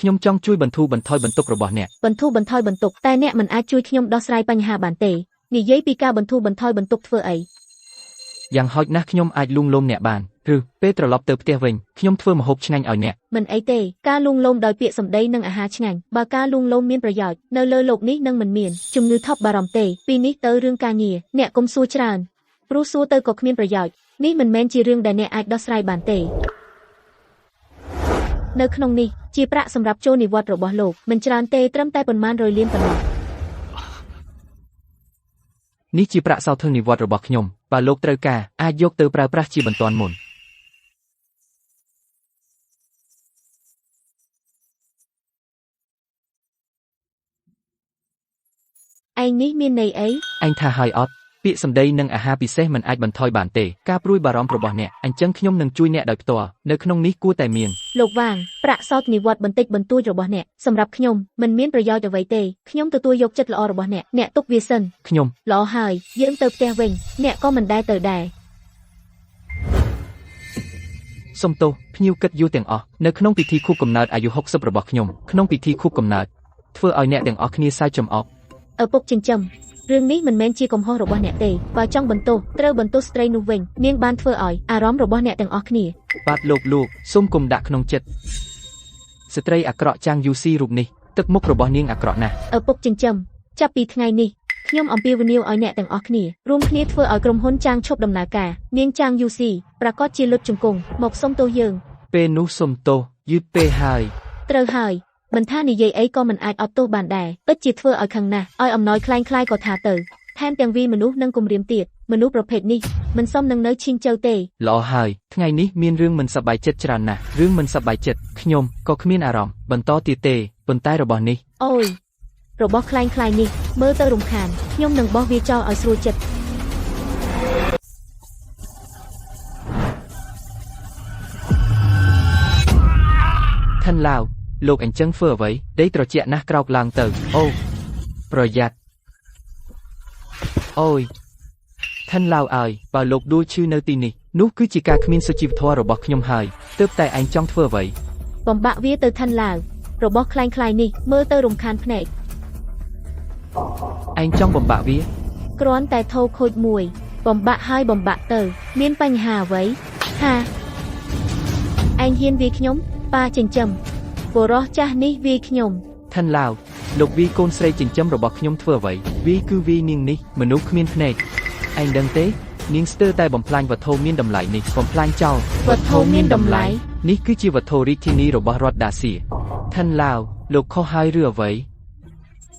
ខ្ញុំចង់ជួយបន្ធូរបន្ថយបន្ទុករបស់អ្នក បន្ធូរបន្ថយបន្ទុកតែអ្នកមិនអាចជួយខ្ញុំដោះស្រាយបញ្ហាបានទេនិយាយពីការបន្ធូរបន្ថយបន្ទុកធ្វើអី យ៉ាងហោចណាស់ខ្ញុំអាចលួងលោមអ្នកបានឬពេលត្រឡប់ទៅផ្ទះវិញខ្ញុំធ្វើម្ហូបឆ្ងាញ់ឲ្យអ្នក មិនអីទេការលួងលោមដោយពាក្យសម្ដីនិងអាហារឆ្ងាញ់បើការលួងលោមមានប្រយោជន៍នៅលើโลกនេះនឹងមិនមានជំងឺថប់បារម្ភទេពីនេះទៅរឿងការងារអ្នកកុំសួរច្រើនព្រោះសួរទៅក៏គ្មានប្រយោជន៍នេះមិនមែនជារឿងដែលអ្នកអាចដោះស្រាយបានទេនៅក្នុងនេះជាប្រាក់សម្រាប់ចូលនិវត្តន៍របស់លោកមិនច្រើនទេត្រឹមតែប៉ុន្មានរយលានប៉ុណ្ណោះ នេះជាប្រាក់សោធននិវត្តន៍របស់ខ្ញុំបើលោកត្រូវការអាចយកទៅប្រើប្រាស់ជាបន្ទាន់មុន ឯងនេះមានន័យអី ឯងថាហើយអត់ ពាក្យសម្ដីនិងអាហារពិសេសមិនអាចបន្ថយបានទេការព្រួយបារម្ភរបស់អ្នកអញ្ចឹងខ្ញុំនឹងជួយអ្នកដោយផ្ទាល់នៅក្នុងនេះគួរតែមាន លោកវាងប្រាក់សោធនិវត្តន៍បន្តិចបន្តួចរបស់អ្នកសម្រាប់ខ្ញុំមិនមានប្រយោជន៍អ្វីទេខ្ញុំទទួលយកចិត្តល្អរបស់អ្នកទុកវាសិន ខ្ញុំ ល្អហើយយើងទៅផ្ទះវិញអ្នកក៏មិនដែលទៅដែរ សុំទោសភ្ញៀវគិតយូរទាំងអស់នៅក្នុងពិធីខួបកំណើតអាយុ60របស់ខ្ញុំក្នុងពិធីខួបកំណើតធ្វើឲ្យអ្នកទាំងអស់គ្នាសើចចំអក ឪពុកចិញ្ចឹមរឿងនេះមិនមែនជាកំហុសរបស់អ្នកទេបើចង់បន្ទោសត្រូវបន្ទោសស្ត្រីនោះវិញនាងបានធ្វើឲ្យអារម្មណ៍របស់អ្នកទាំងអស់គ្នា បាទលោកសូមគុំដាក់ក្នុងចិត្តស្ត្រីអាក្រក់ចាំងយូស៊ីរូបនេះទឹកមុខរបស់នាងអាក្រក់ណាស់ ឪពុកចិញ្ចឹមចាប់ពីថ្ងៃនេះខ្ញុំអំពាវនាវឲ្យអ្នកទាំងអស់គ្នារួមគ្នាធ្វើឲ្យក្រុមហ៊ុនចាងឈប់ដំណើរការនាងចាងយូស៊ីប្រកាសជាលុតជង្គង់មកសុំទោសយើង ពេលនោះសុំទោសយឺតពេកហើយ ត្រូវហើយមិនថានិយាយអីក៏មិនអាចអត់ទោសបានដែរពិតជាធ្វើឲ្យខឹងណាស់ឲ្យអំណោយคล้ายៗក៏ថាទៅថែមទាំងវាមនុស្សនឹងគំរាមទៀតមនុស្សប្រភេទនេះមិនសមនឹងនៅឈីងជើទេ ល្អហើយថ្ងៃនេះមានរឿងមិនសប្បាយចិត្តច្រើនណាស់រឿងមិនសប្បាយចិត្តខ្ញុំក៏គ្មានអារម្មណ៍បន្តទៀតទេប៉ុន្តែរបស់នេះ អូយរបស់คล้ายៗនេះមើលទៅរំខានខ្ញុំនឹងបោះវាចោលឲ្យស្រួលចិត្ត ឋានឡាវលោកអញ្ចឹងធ្វើអ្វីដីត្រជាក់ណាស់ក្រោកឡើងទៅអូប្រយ័ត្នអូយឋានឡាវអើយបើលោកដួលឈឺនៅទីនេះនោះគឺជាការគ្មានសុជីវធម៌របស់ខ្ញុំហើយទើបតែឯងចង់ធ្វើអ្វី បំបាក់វាទៅឋានឡាវរបស់คล้ายៗនេះមើលទៅរំខានភ្នែក ឯងចង់បំបាក់វា គ្រាន់តែថោខូចមួយបំបាក់ហើយបំបាក់ទៅមានបញ្ហាអ្វីហាឯងហ៊ានវាខ្ញុំប៉ាចិញ្ចឹមបុរសចាស់នេះវាខ្ញុំ ឋានឡាវលោកវីកូនស្រីចិញ្ចឹមរបស់ខ្ញុំធ្វើអ្វីវីគឺវីនាងនេះមនុស្សគ្មានភ្នែកឯងដឹងទេនាងស្ទើរតែបំផ្លាញវត្ថុមានតម្លៃនេះបំផ្លាញចោល វត្ថុមានតម្លៃ នេះគឺជាវត្ថុរាជធានីរបស់រដ្ឋដាសៀឋានឡាវលោកខុសហើយឬអ្វី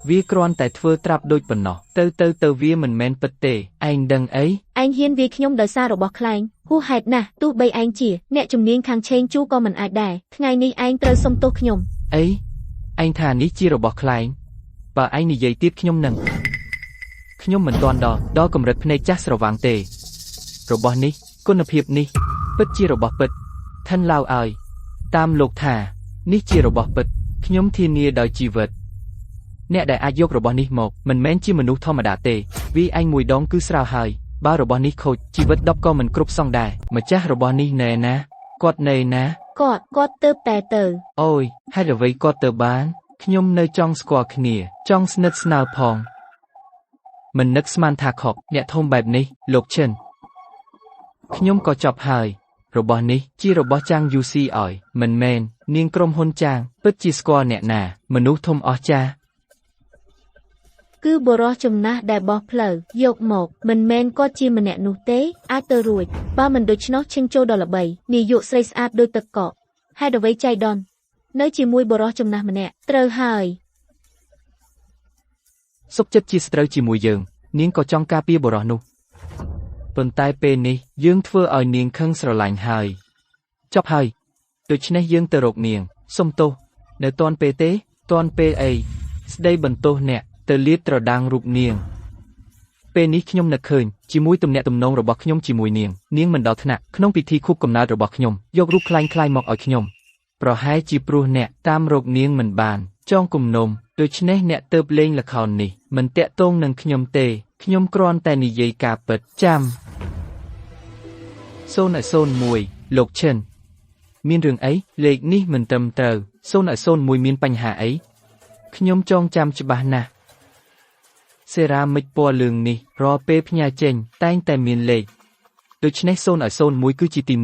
វាគ្រាន់តែធ្វើត្រាប់ដូចប៉ុណ្ណោះទៅវាមិនមែនពិតទេឯងដឹងអី ឯងហ៊ានវាខ្ញុំដោយសាររបស់ខ្លែងហួសហេតុណាស់ទោះបីឯងជាអ្នកជំនាញខាងឆេងជូក៏មិនអាចដែរថ្ងៃនេះឯងត្រូវសុំទោសខ្ញុំ អីឯងថានេះជារបស់ខ្លែងបើឯងនិយាយទៀតខ្ញុំនឹងខ្ញុំមិនទាន់ដល់កម្រិតភ្នែកចាស់ស្រវាងទេរបស់នេះគុណភាពនេះពិតជារបស់ពិតឋានឡាវអើយតាមលោកថានេះជារបស់ពិតខ្ញុំធានាដោយជីវិតអ្នកដែលអាចយករបស់នេះមកមិនមែនជាមនុស្សធម្មតាទេវាឯងមួយដងគឺស្រាលហើយបើរបស់នេះខូចជីវិត10ក៏មិនគ្រប់សងដែរម្ចាស់របស់នេះណែណាគាត់ណែណាគាត់ទៅតែទៅ អូយហេតុអ្វីគាត់ទៅបានខ្ញុំនៅចង់ស្គាល់គ្នាចង់ស្និទ្ធស្នាលផងមិននឹកស្មានថាខកអ្នកធំបែបនេះលោកឈិនខ្ញុំក៏ចប់ហើយរបស់នេះជារបស់ចាងយូស៊ីអយមិនមែននាងក្រុមហ៊ុនចាងពិតជាស្គាល់អ្នកណាមនុស្សធំអស្ចារ្យ គឺបុរសចំណាស់ដែលបោះផ្លូវយកមកមិនមែនគាត់ជាម្នាក់នោះទេអាចទៅរួចបើមិនដូច្នោះឈិងចូលដល់ល្បីនាយកស្រីស្អាតដូចទឹកកកហេតុអ្វីចៃដន្យនៅជាមួយបុរសចំណាស់ម្នាក់ត្រូវហើយ សុខចិត្តជាស្ត្រូវជាមួយយើងនាងក៏ចង់ការពារបុរសនោះប៉ុន្តែពេលនេះយើងធ្វើឲ្យនាងខឹងស្រឡាញ់ហើយចប់ហើយដូច្នេះយើងទៅរកនាងសុំទោសនៅតាន់ពេលទេតាន់ពេលអីស្ដីបន្ទោសអ្នកទៅលាតត្រដាងរូបនាងពេលនេះខ្ញុំនឹកឃើញជាមួយទំនាក់ទំនងរបស់ខ្ញុំជាមួយនាងមិនដល់ថ្នាក់ក្នុងពិធីខួបកំណើតរបស់ខ្ញុំយករូបខ្លែងមកឲ្យខ្ញុំប្រហែលជាព្រោះអ្នកតាមរកនាងមិនបានចងគំនុំដូច្នេះអ្នកទៅលេងល្ខោននេះមិនតាក់ទងនឹងខ្ញុំទេខ្ញុំគ្រាន់តែនិយាយការពិតចាំ001លោកឈិនមានរឿងអីលេខនេះមិនត្រឹមត្រូវ001មានបញ្ហាអីខ្ញុំចងចាំច្បាស់ណាស់សេរ៉ាមិចពណ៌លឿងនេះរាល់ពេលផ្ញើចេញតែងតែមានលេខដូច្នេះ001គឺជាទី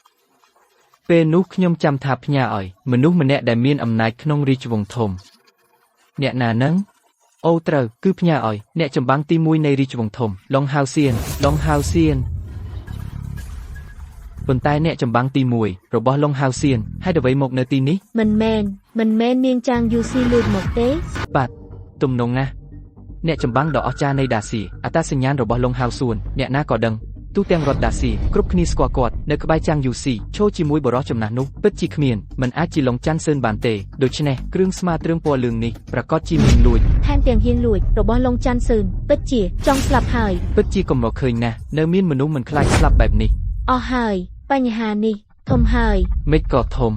1ពេលនោះខ្ញុំចាំថាផ្ញើឲ្យមនុស្សម្នាក់ដែលមានអំណាចក្នុងរាជវង្សធំអ្នកណានឹងអូត្រូវគឺផ្ញើឲ្យអ្នកចម្បាំងទី1នៃរាជវង្សធំឡុងហាវសៀនប៉ុន្តែអ្នកចម្បាំងទី1របស់ឡុងហាវសៀនហេតុអ្វីមកនៅទីនេះមិនមែននាងចាងយូស៊ីលួចមកទេ បាទទំនងណាស់អ្នកចម្បាំងដ៏អស្ចារ្យនៃដាស៊ីអត្តសញ្ញាណរបស់ឡុងហាវសួនអ្នកណាក៏ដឹង ទូទាំងរដ្ឋដាស៊ីគ្រប់គ្នាស្គាល់គាត់នៅក្បែរចាំងយូស៊ីឈរជាមួយបរិសចំណាស់នោះពិតជាគ្មានមិនអាចជាឡុងច័ន្ទសឿនបានទេដូច្នេះគ្រឿងស្មាទ្រឿងពណ៌លឿងនេះប្រកាសជាមានលួចថែមទាំងហ៊ានលួចរបស់ឡុងច័ន្ទសឿនពិតជាចង់ស្លាប់ហើយពិតជាកំរឃើញណាស់នៅមានមនុស្សមិនខ្លាចស្លាប់បែបនេះអស់ហើយបញ្ហានេះធំហើយមិនក៏ធំ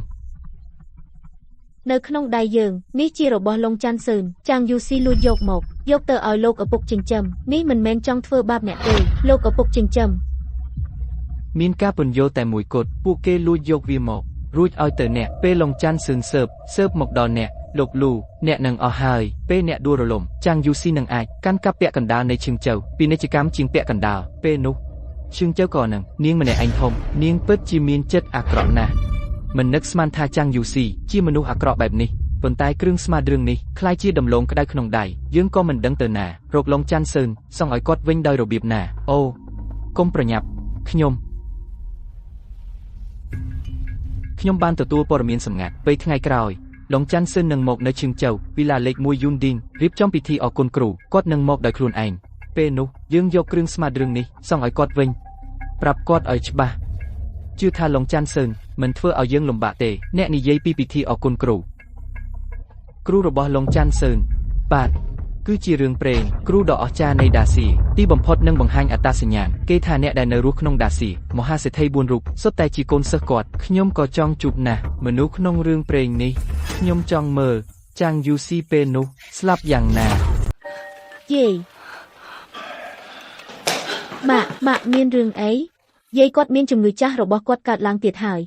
នៅក្នុងដៃយើងនេះជារបស់ឡុងច័ន្ទសឿនចាំងយូស៊ីលួចយកមកយកទៅឲ្យលោកឪពុកចិញ្ចឹមនេះមិនមែនចង់ធ្វើបាបអ្នកទេលោកឪពុកចិញ្ចឹមមានការពន្យល់តែមួយគត់ពួកគេលួចយកវាមករួចឲ្យទៅអ្នកពេលឡុងច័ន្ទសឿនសើបមកដល់អ្នកលោកលូអ្នកនឹងអស់ហើយពេលអ្នកដួលរលំចាំងយូស៊ីនឹងអាចកាន់កាប់ពាក់កណ្ដាលនៃឈឹងចៅពាណិជ្ជកម្មជាងពាក់កណ្ដាលពេលនោះឈឹងចៅក៏នឹងនាងម្នាក់ឯងធំនាងពិតជាមានចិត្តអាក្រក់ណាស់មិននឹកស្មានថាចាំងយូស៊ីជាមនុស្សអាក្រក់បែបនេះប៉ុន្តែគ្រឿងស្មាទ្រឿងនេះคล้ายជាដំឡូងក្តៅក្នុងដៃយើងក៏មិនដឹងទៅណារកឡុងច័ន្ទសឿនសង់ឲ្យគាត់វិញដោយរបៀបណាអូកុំប្រញាប់ខ្ញុំបានទទួលព័ត៌មានសម្ងាត់ពេលថ្ងៃក្រោយឡុងច័ន្ទសឿននឹងមកនៅឈឹងចៅវិឡាលេខ1យូនឌីនរៀបចំពិធីអរគុណគ្រូគាត់នឹងមកដោយខ្លួនឯងពេលនោះយើងយកគ្រឿងស្មាទ្រឿងនេះសង់ឲ្យគាត់វិញប្រាប់គាត់ឲ្យច្បាស់ជឿថាឡុងច័ន្ទសឿនមិនធ្វើឲ្យយើងលំបាកទេអ្នកនិយាយពីពិធីអរគុណគ្រូរបស់ឡុងច័ន្ទសឿនបាទគឺជារឿងព្រេងគ្រូដ៏អស្ចារ្យនៃដាស៊ីទីបំផុតនឹងបង្ហាញអត្តសញ្ញាណគេថាអ្នកដែលនៅរស់ក្នុងដាស៊ីមហាសេដ្ឋី4រូបសុទ្ធតែជាកូនសិស្សគាត់ខ្ញុំក៏ចង់ជួបណាស់មនុស្សក្នុងរឿងព្រេងនេះខ្ញុំចង់មើលចាំងយូស៊ីពេលនោះស្លាប់យ៉ាងណាយេម៉ាក់មានរឿងអីយាយគាត់មានជំងឺចាស់របស់គាត់កើតឡើងទៀតហើយ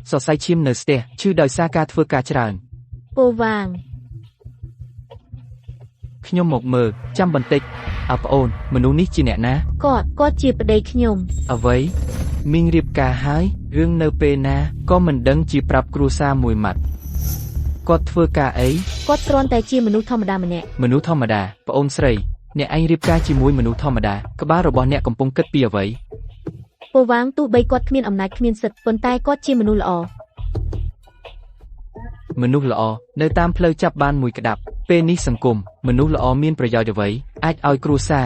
សរសៃឈាមនៅស្ទះឈឺដោយសារការធ្វើការច្រើនពូវាងខ្ញុំមកមើលចាំបន្តិចប្អូនមនុស្សនេះជាអ្នកណាគាត់ជាប្តីខ្ញុំអ្វីមីងរៀបការហើយរឿងនៅពេលណាក៏មិនដឹងជាប្រាប់គ្រួសារមួយម៉ាត់គាត់ធ្វើការអីគាត់គ្រាន់តែជាមនុស្សធម្មតាម្នាក់មនុស្សធម្មតាប្អូនស្រីអ្នកឯងរៀបការជាមួយមនុស្សធម្មតាក្បាលរបស់អ្នកកំពុងគិតពីអ្វីពូវាងទោះបីគាត់គ្មានអំណាចគ្មានសិទ្ធិប៉ុន្តែគាត់ជាមនុស្សល្អនៅតាមផ្លូវចាប់បានមួយក្តាប់ពេលនេះសង្គមមនុស្សល្អមានប្រយោជន៍អ្វីអាចឲ្យគ្រួសារ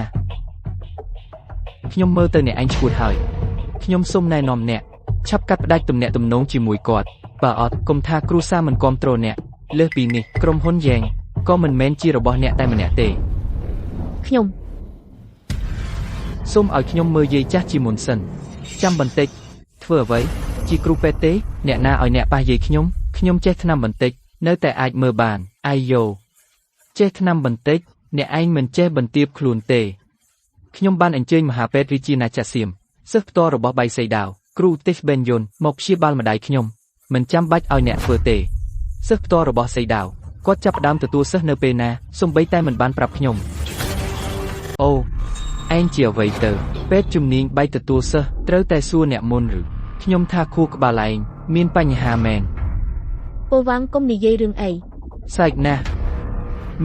ខ្ញុំមើលទៅអ្នកឯងឈួតហើយខ្ញុំសូមណែនាំអ្នកឆាប់កាត់ផ្តាច់ទំនាក់ទំនងជាមួយគាត់បើអត់កុំថាគ្រួសារមិនគាំទ្រអ្នកលើសពីនេះក្រុមហ៊ុនយ៉ែងក៏មិនមែនជារបស់អ្នកតែម្នាក់ទេខ្ញុំសូមឲ្យខ្ញុំមើលយាយចាស់ជាមុនសិនចាំបន្តិចធ្វើអ្វីជាគ្រូពេទ្យទេអ្នកណាឲ្យអ្នកប៉ះយាយខ្ញុំចេះថ្នាំបន្តិចនៅតែអាចមើលបានអាយយ៉ូចេះថ្នាំបន្តិចអ្នកឯងមិនចេះបន្ទាបខ្លួនទេខ្ញុំបានអញ្ជើញមហាពេទ្យរាជាណាចក្រសៀមសិស្សផ្ទាល់របស់បៃសីដាវគ្រូទេសបេនយុនមកព្យាបាលម្ដាយខ្ញុំមិនចាំបាច់ឲ្យអ្នកធ្វើទេសិស្សផ្ទាល់របស់សីដាវគាត់ចាប់ផ្ដើមទទួលសិស្សនៅពេលណាសូម្បីតែមិនបានប្រាប់ខ្ញុំអូឯងជាអ្វីទៅពេទ្យជំនាញបែកទទួលសិស្សត្រូវតែសួរអ្នកមុនឬខ្ញុំថាខួរក្បាលឯងមានបញ្ហាមែនពូវាងកុំនិយាយរឿងអីសែកណាស់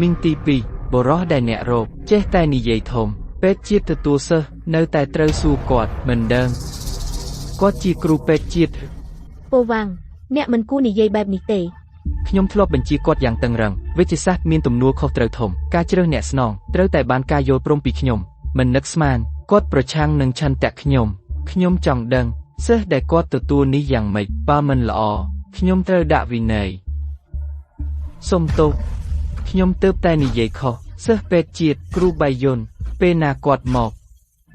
មីងទី2បរោះដែលអ្នករកចេះតែនិយាយធំពេទ្យជាតិទទួលសិស្សនៅតែត្រូវសួរគាត់មិនដឹងគាត់ជាគ្រូពេទ្យជាតិពូវាងអ្នកមិនគួរនិយាយបែបនេះទេខ្ញុំធ្លាប់បញ្ជាគាត់យ៉ាងតឹងរ៉ឹងវិទ្យាសាស្ត្រមានទំនួលខុសត្រូវធំការជ្រើសអ្នកស្នងត្រូវតែបានការយល់ព្រមពីខ្ញុំមិននឹកស្មានគាត់ប្រឆាំងនឹងឆន្ទៈខ្ញុំចង់ដឹងសិស្សដែលគាត់ទទួលនេះយ៉ាងម៉េចបើមិនល្អខ្ញុំត្រូវដាក់វិន័យសុំទោសខ្ញុំទើបតែនិយាយខុសសិស្សពេទ្យជាតិគ្រូបៃយុនពេលណាគាត់មក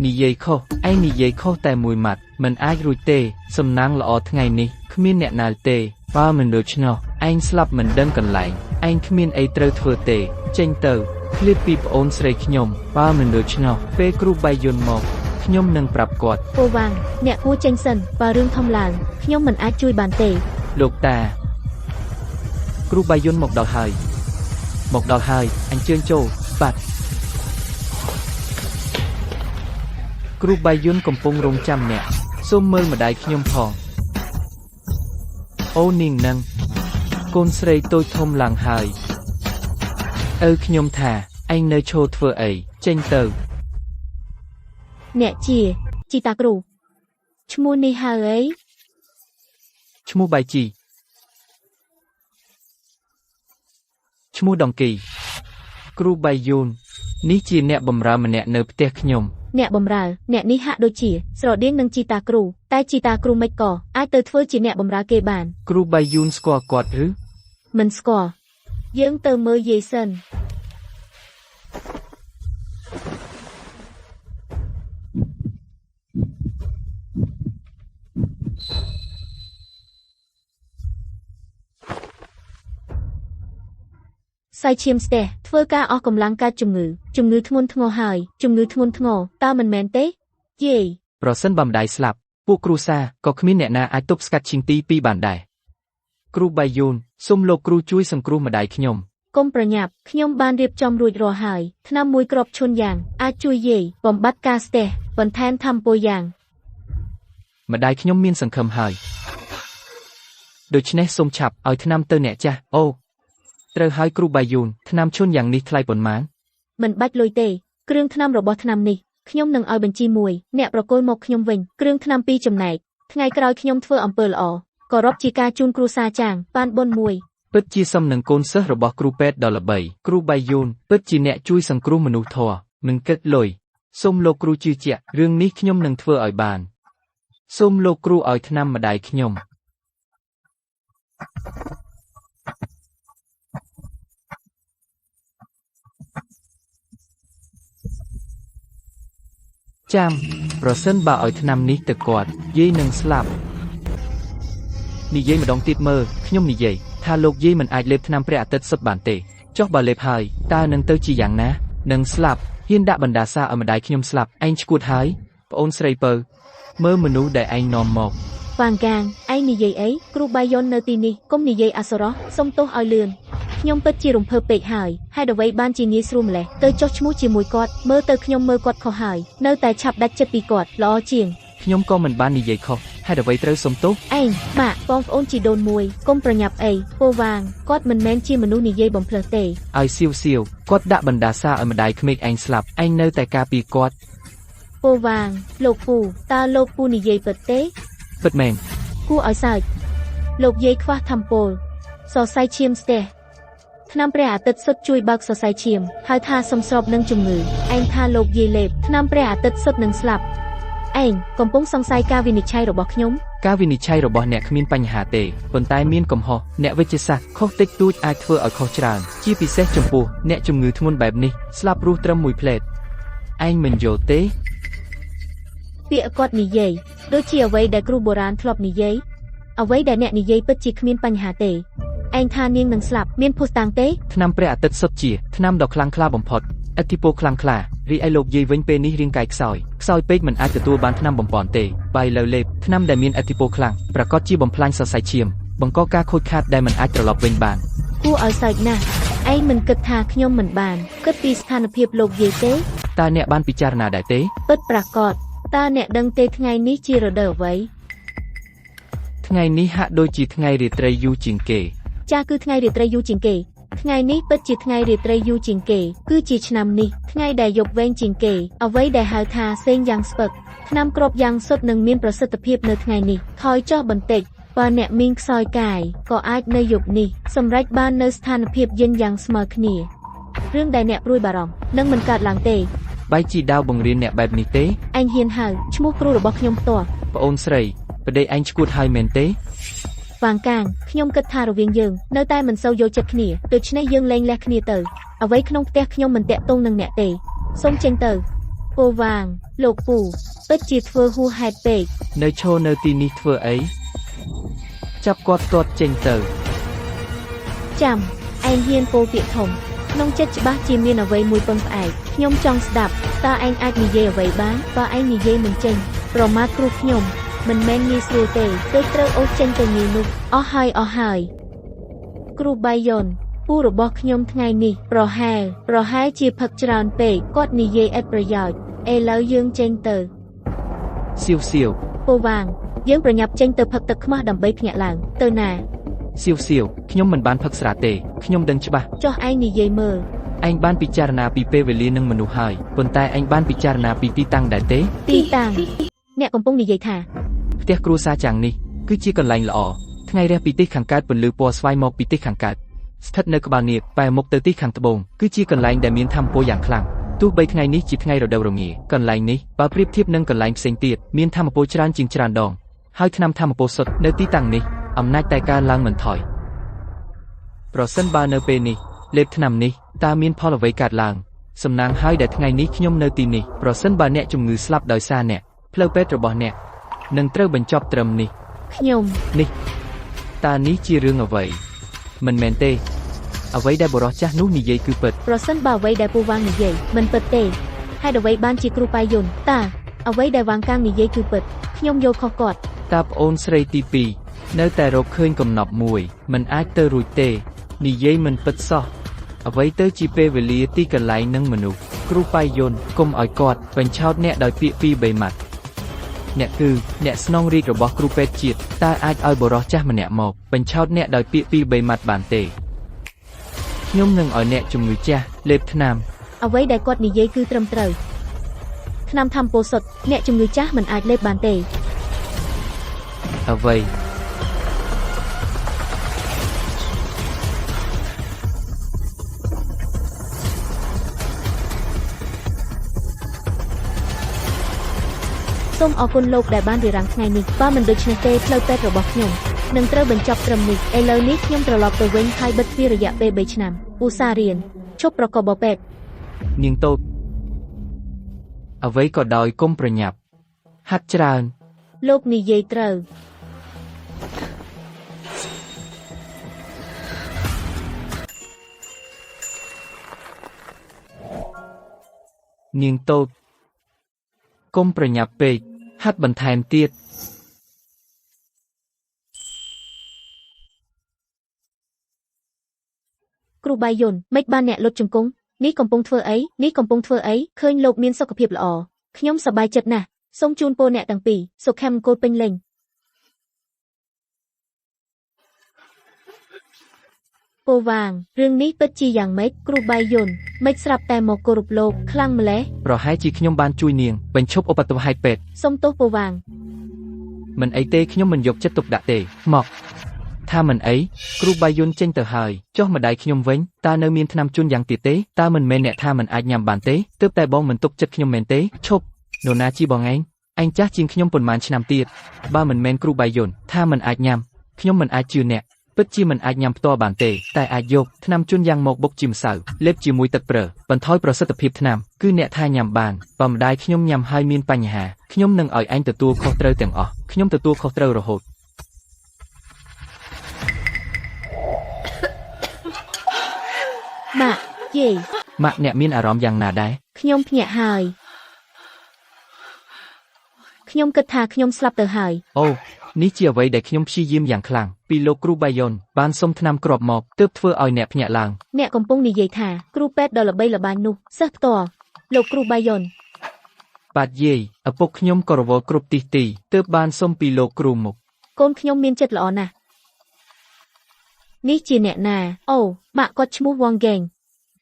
និយាយខុសឯងនិយាយខុសតែមួយម៉ាត់មិនអាចរួចទេសំណាងល្អថ្ងៃនេះគ្មានអ្នកណាទេបើមិនដូច្នោះឯងស្លាប់មិនដឹងកន្លែងឯងគ្មានអីត្រូវធ្វើទេចេញទៅឃ្លាតពីប្អូនស្រីខ្ញុំបើមិនដូច្នោះពេលគ្រូបៃយុនមកខ្ញុំនឹងប្រាប់គាត់ពូវាងអ្នកគួរចេញសិនបើរឿងធំឡើងខ្ញុំមិនអាចជួយបានទេលោកតាគ្រូបៃយុនមកដល់ហើយអញ្ជើញចូលបាទគ្រូបៃយុនកំពុងរងចាំអ្នកសូមមើលម្ដាយខ្ញុំផងអូនាងនឹងកូនស្រីតូចធំឡើងហើយខ្ញុំថាឯងនៅឈរធ្វើអីចេញទៅអ្នកជីតាគ្រូឈ្មោះនេះហៅអីឈ្មោះបៃជីឈ្មោះដងគីគ្រូបៃយុន នេះជាអ្នកបម្រើម្នាក់នៅផ្ទះខ្ញុំ អ្នកបម្រើអ្នកនេះហាក់ដូចជាស្រដៀងនឹងជីតាគ្រូតែជីតាគ្រូមិនក៏អាចទៅធ្វើជាអ្នកបម្រើគេបាន គ្រូបៃយូនស្គាល់គាត់ឬ មិនស្គាល់យើងទៅមើលយាយសិនសៃឈាមស្ទះធ្វើការអស់កម្លាំងកើតជំងឺធ្ងន់ធ្ងរហើយជំងឺធ្ងន់ធ្ងរតើមិនមែនទេយាយ ប្រសិនបើម្ដាយស្លាប់ពួកគ្រួសារក៏គ្មានអ្នកណាអាចទប់ស្កាត់ឈីងទី2បានដែរគ្រូបៃយូនសូមលោកគ្រូជួយសង្គ្រោះម្ដាយខ្ញុំ កុំប្រញាប់ខ្ញុំបានរៀបចំរួចរាល់ហើយថ្នាំមួយគ្រាប់ឈុនយ៉ាងអាចជួយយាយបំបត្តិការស្ទះបន្ថែមថាមពលយ៉ាង ម្ដាយខ្ញុំមានសង្ឃឹមហើយដូច្នេះសូមឆាប់ឲ្យថ្នាំទៅអ្នកចាស់អូត្រូវហើយគ្រូបៃយូនថ្នាំឈុនយ៉ាងនេះថ្លៃប៉ុន្មាន មិនបាច់លុយទេគ្រឿងថ្នាំរបស់ថ្នាំនេះខ្ញុំនឹងឲ្យបញ្ជីមួយអ្នកប្រគល់មកខ្ញុំវិញគ្រឿងថ្នាំ2ចំណែកថ្ងៃក្រោយខ្ញុំធ្វើអំពើល្អក៏រាប់ជាការជូនគ្រួសារចាងបានបុណ្យមួយ ពិតជាសមនឹងកូនសិស្សរបស់គ្រូពេទ្យដ៏ល្បីគ្រូបៃយូនពិតជាអ្នកជួយសង្គ្រោះមនុស្សធម៌មិនគិតលុយសូមលោកគ្រូជឿជាក់រឿងនេះខ្ញុំនឹងធ្វើឲ្យបានសូមលោកគ្រូឲ្យថ្នាំម្ដាយខ្ញុំចាំប្រសិនបើឲ្យថ្នាំនេះទៅគាត់យាយនឹងស្លាប់និយាយម្ដងទៀតមើលខ្ញុំនិយាយថាលោកយាយមិនអាចលេបថ្នាំព្រះអាទិត្យសុទ្ធបានទេចុះបើលេបហើយតើនឹងទៅជាយ៉ាងណានឹងស្លាប់ហ៊ានដាក់បណ្ដាសាឲ្យម្ដាយខ្ញុំស្លាប់ឯងឈួតហើយប្អូនស្រីពៅមើលមនុស្សដែលឯងនាំមក ហ្វាងកាងឯងនិយាយអីគ្រូបៃយូននៅទីនេះកុំនិយាយអសរោះសុំទោសឲ្យលឿនខ្ញុំពិតជារំភើបពេកហើយហេតុអ្វីបានជាងាយស្រួលម្លេះទៅចុះឈ្មោះជាមួយគាត់មើលទៅខ្ញុំមើលគាត់ខុសហើយនៅតែឆាប់ដាច់ចិត្តពីគាត់ល្អជាង ខ្ញុំក៏មិនបាននិយាយខុសហេតុអ្វីត្រូវសុំទោស ឯងម៉ាក់បងប្អូនជីដូនមួយកុំប្រញាប់អីពូវាងគាត់មិនមែនជាមនុស្សនិយាយបំផ្លើសទេ ឲ្យសៀវគាត់ដាក់បណ្ដាសាឲ្យម្ដាយក្មេកឯងស្លាប់ឯងនៅតែការពារគាត់ ពូវាងលោកពូតើលោកពូនិយាយពិតទេ ពិតមែន គួរឲ្យសើចលោកយាយខ្វះថាមពលសរសៃឈាមស្ទះថ្នាំព្រះអាទិត្យសុទ្ធជួយបើកសរសៃឈាមហើយថាសំស្របនឹងជំងឺឯងថាលោកយាយលេបថ្នាំព្រះអាទិត្យសុទ្ធនឹងស្លាប់ឯងកំពុងសង្ស័យការវិនិច្ឆ័យរបស់ខ្ញុំ ការវិនិច្ឆ័យរបស់អ្នកគ្មានបញ្ហាទេប៉ុន្តែមានកំហុសអ្នកវិទ្យាសាស្ត្រខុសតិចតួចអាចធ្វើឲ្យខុសច្រើនជាពិសេសចំពោះអ្នកជំងឺធ្ងន់បែបនេះស្លាប់រស់ត្រឹមមួយផ្លេតឯងមិនយល់ទេ ពាក្យគាត់និយាយដូចជាអ្វីដែលគ្រូបុរាណធ្លាប់និយាយអ្វីដែលអ្នកនិយាយពិតជាគ្មានបញ្ហាទេឯងថានាងនឹងស្លាប់មានភស្តុតាងទេ ថ្នាំព្រះអាទិត្យសុទ្ធជាថ្នាំដ៏ខ្លាំងក្លាបំផុតឥទ្ធិពលខ្លាំងក្លារីឯលោកយាយវិញពេលនេះរាងកាយខ្សោយពេកមិនអាចទទួលបានថ្នាំបំពេញទេបាយលើលេបថ្នាំដែលមានឥទ្ធិពលខ្លាំងប្រកាសជាបំផ្លាញសរសៃឈាមបង្កការខូចខាតដែលមិនអាចត្រឡប់វិញបាន គួរឲ្យសើចណាស់ឯងមិនគិតថាខ្ញុំមិនបានគិតពីស្ថានភាពលោកយាយទេ តើអ្នកបានពិចារណាដែរទេ ពិតប្រាកដតើអ្នកដឹងទេថ្ងៃនេះជារដូវអ្វី ថ្ងៃនេះហាក់ដូចជាថ្ងៃរាត្រីយូរជាងគេ ចាគឺថ្ងៃរាត្រីយូរជាងគេថ្ងៃនេះពិតជាថ្ងៃរាត្រីយូរជាងគេគឺជាឆ្នាំនេះថ្ងៃដែលយប់វែងជាងគេអ្វីដែលហៅថាសេងយ៉ាងស្ពឹកថ្នាំគ្រាប់យ៉ាងសុទ្ធនឹងមានប្រសិទ្ធភាពនៅថ្ងៃនេះថយចុះបន្តិចបើអ្នកមានខ្សោយកាយក៏អាចនៅយប់នេះសម្រេចបាននៅស្ថានភាពយិនយ៉ាងស្មើគ្នារឿងដែលអ្នកព្រួយបារម្ភនឹងមិនកើតឡើងទេ បាយជីដាវបង្រៀនអ្នកបែបនេះទេ ឯងហ៊ានហៅឈ្មោះគ្រូរបស់ខ្ញុំផ្ទាល់ ប្អូនស្រីប្តីឯងឈួតហើយមែនទេ វាងកាងខ្ញុំគិតថារវាងយើងនៅតែមិនសូវយល់ចិត្តគ្នាដូច្នេះយើងលែងលះគ្នាទៅអ្វីក្នុងផ្ទះខ្ញុំមិនតាក់ទងនឹងអ្នកទេសូមចេញទៅពូវាងលោកពូពិតជាធ្វើហួសហេតុពេក នៅឈរនៅទីនេះធ្វើអីចាប់គាត់ទាត់ចេញទៅ ចាំឯងហ៊ានពោលពាក្យធំក្នុងចិត្តច្បាស់ជាមានអ្វីមួយពឹងផ្អែកខ្ញុំចង់ស្ដាប់តើឯងអាចនិយាយអ្វីបានបើឯងនិយាយមិនចេញប្រមាថគ្រូខ្ញុំមិនមែនងាយស្រួលទេដូចត្រូវអូសចេញទៅងាយនោះអស់ហើយគ្រូបៃយូនពូរបស់ខ្ញុំថ្ងៃនេះប្រហែលជាផឹកច្រើនពេកគាត់និយាយឥតប្រយោជន៍ឥឡូវយើងចេញទៅ សៀវ ពូវាងយើងប្រញាប់ចេញទៅផឹកទឹកខ្មាស់ដើម្បីភ្ញាក់ឡើងទៅណា សៀវខ្ញុំមិនបានផឹកស្រាទេខ្ញុំដឹងច្បាស់ ចុះឯងនិយាយមើល ឯងបានពិចារណាពីពេលវេលានិងមនុស្សហើយប៉ុន្តែឯងបានពិចារណាពីទីតាំងដែរទេ ទីតាំងអ្នកកំពុងនិយាយថា ផ្ទះគ្រួសារចាំងនេះគឺជាកន្លែងល្អថ្ងៃរះពីទិសខាងកើតពន្លឺពណ៌ស្វាយមកពីទិសខាងកើតស្ថិតនៅក្បាលនាគបែរមុខទៅទិសខាងត្បូងគឺជាកន្លែងដែលមានថាមពលយ៉ាងខ្លាំង ទោះបីថ្ងៃនេះជាថ្ងៃរដូវរងាកន្លែងនេះបើប្រៀបធៀបនឹងកន្លែងផ្សេងទៀតមានធម្មពលច្រើនជាងច្រើនដងហើយថ្នាំធម្មពលសុទ្ធនៅទីតាំងនេះអំណាចតែកើនឡើងមិនថយប្រសិនបើនៅពេលនេះលេបថ្នាំនេះតើមានផលអ្វីកើតឡើងសំណាងហើយដែលថ្ងៃនេះខ្ញុំនៅទីនេះប្រសិនបើអ្នកជំងឺស្លាប់ដោយសារអ្នកផ្លូវពេទ្យរបស់អ្នកនឹងត្រូវបញ្ចប់ត្រឹមនេះ ខ្ញុំ នេះតើនេះជារឿងអ្វីមិនមែនទេអ្វីដែលបរិសចាស់នោះនិយាយគឺពិត ប្រសិនបើអ្វីដែលពូវ៉ាងនិយាយមិនពិតទេហេតុអ្វីបានជាគ្រូប៉ាយុនតើអ្វីដែលវ៉ាងកាងនិយាយគឺពិតខ្ញុំយល់ខុសគាត់ តើប្អូនស្រីទី2នៅតែរកឃើញកំណប់មួយមិនអាចទៅរួចទេនិយាយមិនពិតសោះអ្វីទៅជាពេលវេលាទីកន្លែងនឹងមនុស្សគ្រូប៉ាយុនកុំឲ្យគាត់បញ្ឆោតអ្នកដោយពាក្យពីរបីម៉ាត់អ្នកគឺអ្នកស្នងរាជរបស់គ្រូពេទ្យជាតិតើអាចឲ្យបរិសចាស់ម្នាក់មកបញ្ឆោតអ្នកដោយពាក្យពីរបីម៉ាត់បានទេខ្ញុំនឹងឲ្យអ្នកជំងឺចាស់លេបថ្នាំ អ្វីដែលគាត់និយាយគឺត្រឹមត្រូវថ្នាំធម្មពលសុទ្ធអ្នកជំងឺចាស់មិនអាចលេបបានទេ អ្វី សូមអរគុណលោកដែលបានរារាំងថ្ងៃនេះបើមិនដូច្នេះទេផ្លូវពេទ្យរបស់ខ្ញុំនឹងត្រូវបញ្ចប់ត្រឹមនេះឥឡូវនេះខ្ញុំត្រឡប់ទៅវិញហើយបិទទ្វាររយៈពេល3ឆ្នាំឧស្សាហ៍រៀនឈប់ប្រកបពេទ្យ នាងតូចអ្វីក៏ដោយកុំប្រញាប់ហាត់ច្រើន លោកនិយាយត្រូវ នាងតូចកុំប្រញាប់ពេកហាត់បន្ថែមទៀត គ្រូបាយុនមិនបានអ្នកលុតជង្គង់នេះកំពុងធ្វើអីនេះកំពុងធ្វើអីឃើញលោកមានសុខភាពល្អខ្ញុំសប្បាយចិត្តណាស់សូមជូនពរអ្នកទាំងពីរសុខមង្គលពេញលេញពូវ៉ាងរឿងនេះពិតជាយ៉ាងម៉េចគ្រូបាយុនមិនស្រាប់តែមកគោរពលោកខ្លាំងម្ល៉េះ ប្រហែលជាខ្ញុំបានជួយនាងបញ្ឈប់ឧបទ្ទវហេតុពេទ្យ សូមទោសពូវ៉ាង មិនអីទេខ្ញុំមិនយកចិត្តទុកដាក់ទេមកថាមិនអីគ្រូបាយុនចេញទៅហើយចុះម្ដាយខ្ញុំវិញតើនៅមានថ្នាំជន់យ៉ាងទៀតទេតើមិនមែនអ្នកថាមិនអាចញ៉ាំបានទេទើបតែបងមិនទុកចិត្តខ្ញុំមែនទេឈប់នរណាជាបងឯងចាស់ជាងខ្ញុំប៉ុន្មានឆ្នាំទៀតបើមិនមែនគ្រូបាយុនថាមិនអាចញ៉ាំខ្ញុំមិនអាចជឿអ្នកពិតជាមិនអាចញ៉ាំផ្ទាល់បានទេតែអាចយកថ្នាំជន់យ៉ាងមកបុកជាម្សៅលេបជាមួយទឹកព្រើបន្ថយប្រសិទ្ធភាពថ្នាំគឺអ្នកថាញ៉ាំបានបើម្ដាយខ្ញុំញ៉ាំហើយមានបញ្ហាខ្ញុំនឹងឲ្យឯងទទួលខុសត្រូវទាំងអស់ខ្ញុំទទួលខុសត្រូវរហូត ម៉ាក់យេ ម៉ាក់អ្នកមានអារម្មណ៍យ៉ាងណាដែរ ខ្ញុំភ្ញាក់ហើយខ្ញុំគិតថាខ្ញុំស្លាប់ទៅហើយ អូនេះជាអ្វីដែលខ្ញុំព្យាយាមយ៉ាងខ្លាំងពីលោកគ្រូបាយុនបានសុំថ្នាំគ្រាប់មកទើបធ្វើឲ្យអ្នកភ្ញាក់ឡើង អ្នកកំពុងនិយាយថាគ្រូពេទ្យដ៏ល្បីល្បាញនោះសិស្សផ្ទាល់លោកគ្រូបាយុន បាទយាយឪពុកខ្ញុំក៏រវល់គ្រប់ទីទើបបានសុំពីលោកគ្រូមក កូនខ្ញុំមានចិត្តល្អណាស់នេះជាអ្នកណាអូម៉ាក់គាត់ឈ្មោះវ៉ងហ្គេង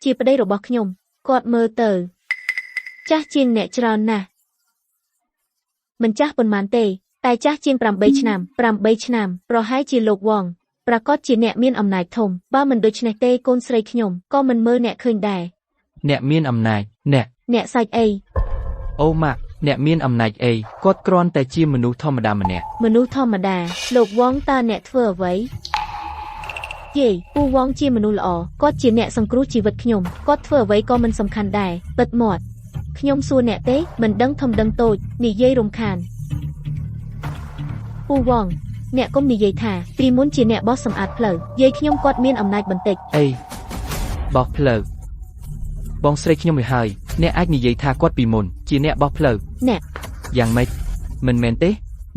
ជាប្តីរបស់ខ្ញុំគាត់មើលទៅចាស់ជាងអ្នកច្រើនណាស់មិនចាស់ប៉ុន្មានទេតែចាស់ជាង8ឆ្នាំប្រហែលជាលោកវ៉ងប្រកាសជាអ្នកមានអំណាចធំបើមិនដូច្នេះទេកូនស្រីខ្ញុំក៏មិនមើលអ្នកឃើញដែរ អ្នកមានអំណាចអ្នកសាច់អី អូម៉ាក់អ្នកមានអំណាចអីគាត់គ្រាន់តែជាមនុស្សធម្មតាម្នាក់ មនុស្សធម្មតាលោកវ៉ងតើអ្នកធ្វើអ្វីយេពូវ៉ងជាមនុស្សល្អគាត់ជាអ្នកសង្គ្រោះជីវិតខ្ញុំគាត់ធ្វើអ្វីក៏មិនសំខាន់ដែរពិតមាត់ខ្ញុំសួរអ្នកទេមិនដឹងធំដឹងតូចនិយាយរំខានពូវ៉ងអ្នកកុំនិយាយថាពីមុនជាអ្នកបោះសម្អាតផ្លូវយាយខ្ញុំគាត់មានអំណាចបន្តិច អីបោះផ្លូវបងស្រីខ្ញុំទៅហើយអ្នកអាចនិយាយថាគាត់ពីមុនជាអ្នកបោះផ្លូវ អ្នក យ៉ាងម៉េចមិនមែនទេ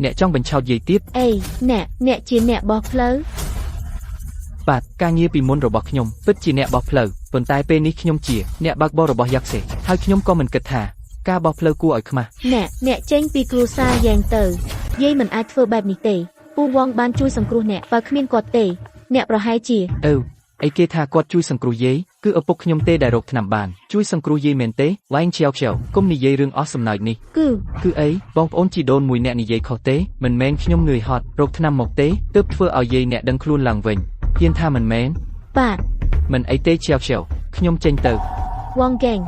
អ្នកចង់បញ្ឆោតយាយទៀត អីអ្នកជាអ្នកបោះផ្លូវ បាទការងារពីមុនរបស់ខ្ញុំពិតជាអ្នកបោះផ្លូវប៉ុន្តែពេលនេះខ្ញុំជាអ្នកបើកបររបស់យ៉ាក់សេហើយខ្ញុំក៏មិនគិតថាការបោះផ្លូវគួរឲ្យខ្មាស់ អ្នកចេញពីគ្រួសារយ៉ាងទៅយាយមិនអាចធ្វើបែបនេះទេពូវ៉ងបានជួយសង្គ្រោះអ្នកបើគ្មានគាត់ទេអ្នកប្រហែលជា អីគេថាគាត់ជួយសង្គ្រោះយាយគឺឪពុកខ្ញុំទេដែលរកថ្នាំបានជួយសង្គ្រោះយាយមែនទេវ៉ែងឆាវកុំនិយាយរឿងអស់សំណើចនេះគឺអីបងប្អូនជីដូនមួយអ្នកនិយាយខុសទេមិនមែនខ្ញុំនឿយហត់រកថ្នាំមកទេទើបធ្វើឲ្យយាយអ្នកដឹងខ្លួនឡើងវិញហ៊ានថាមិនមែន បាទ មិនអីទេឆាវខ្ញុំចេញទៅ វ៉ងហ្គេង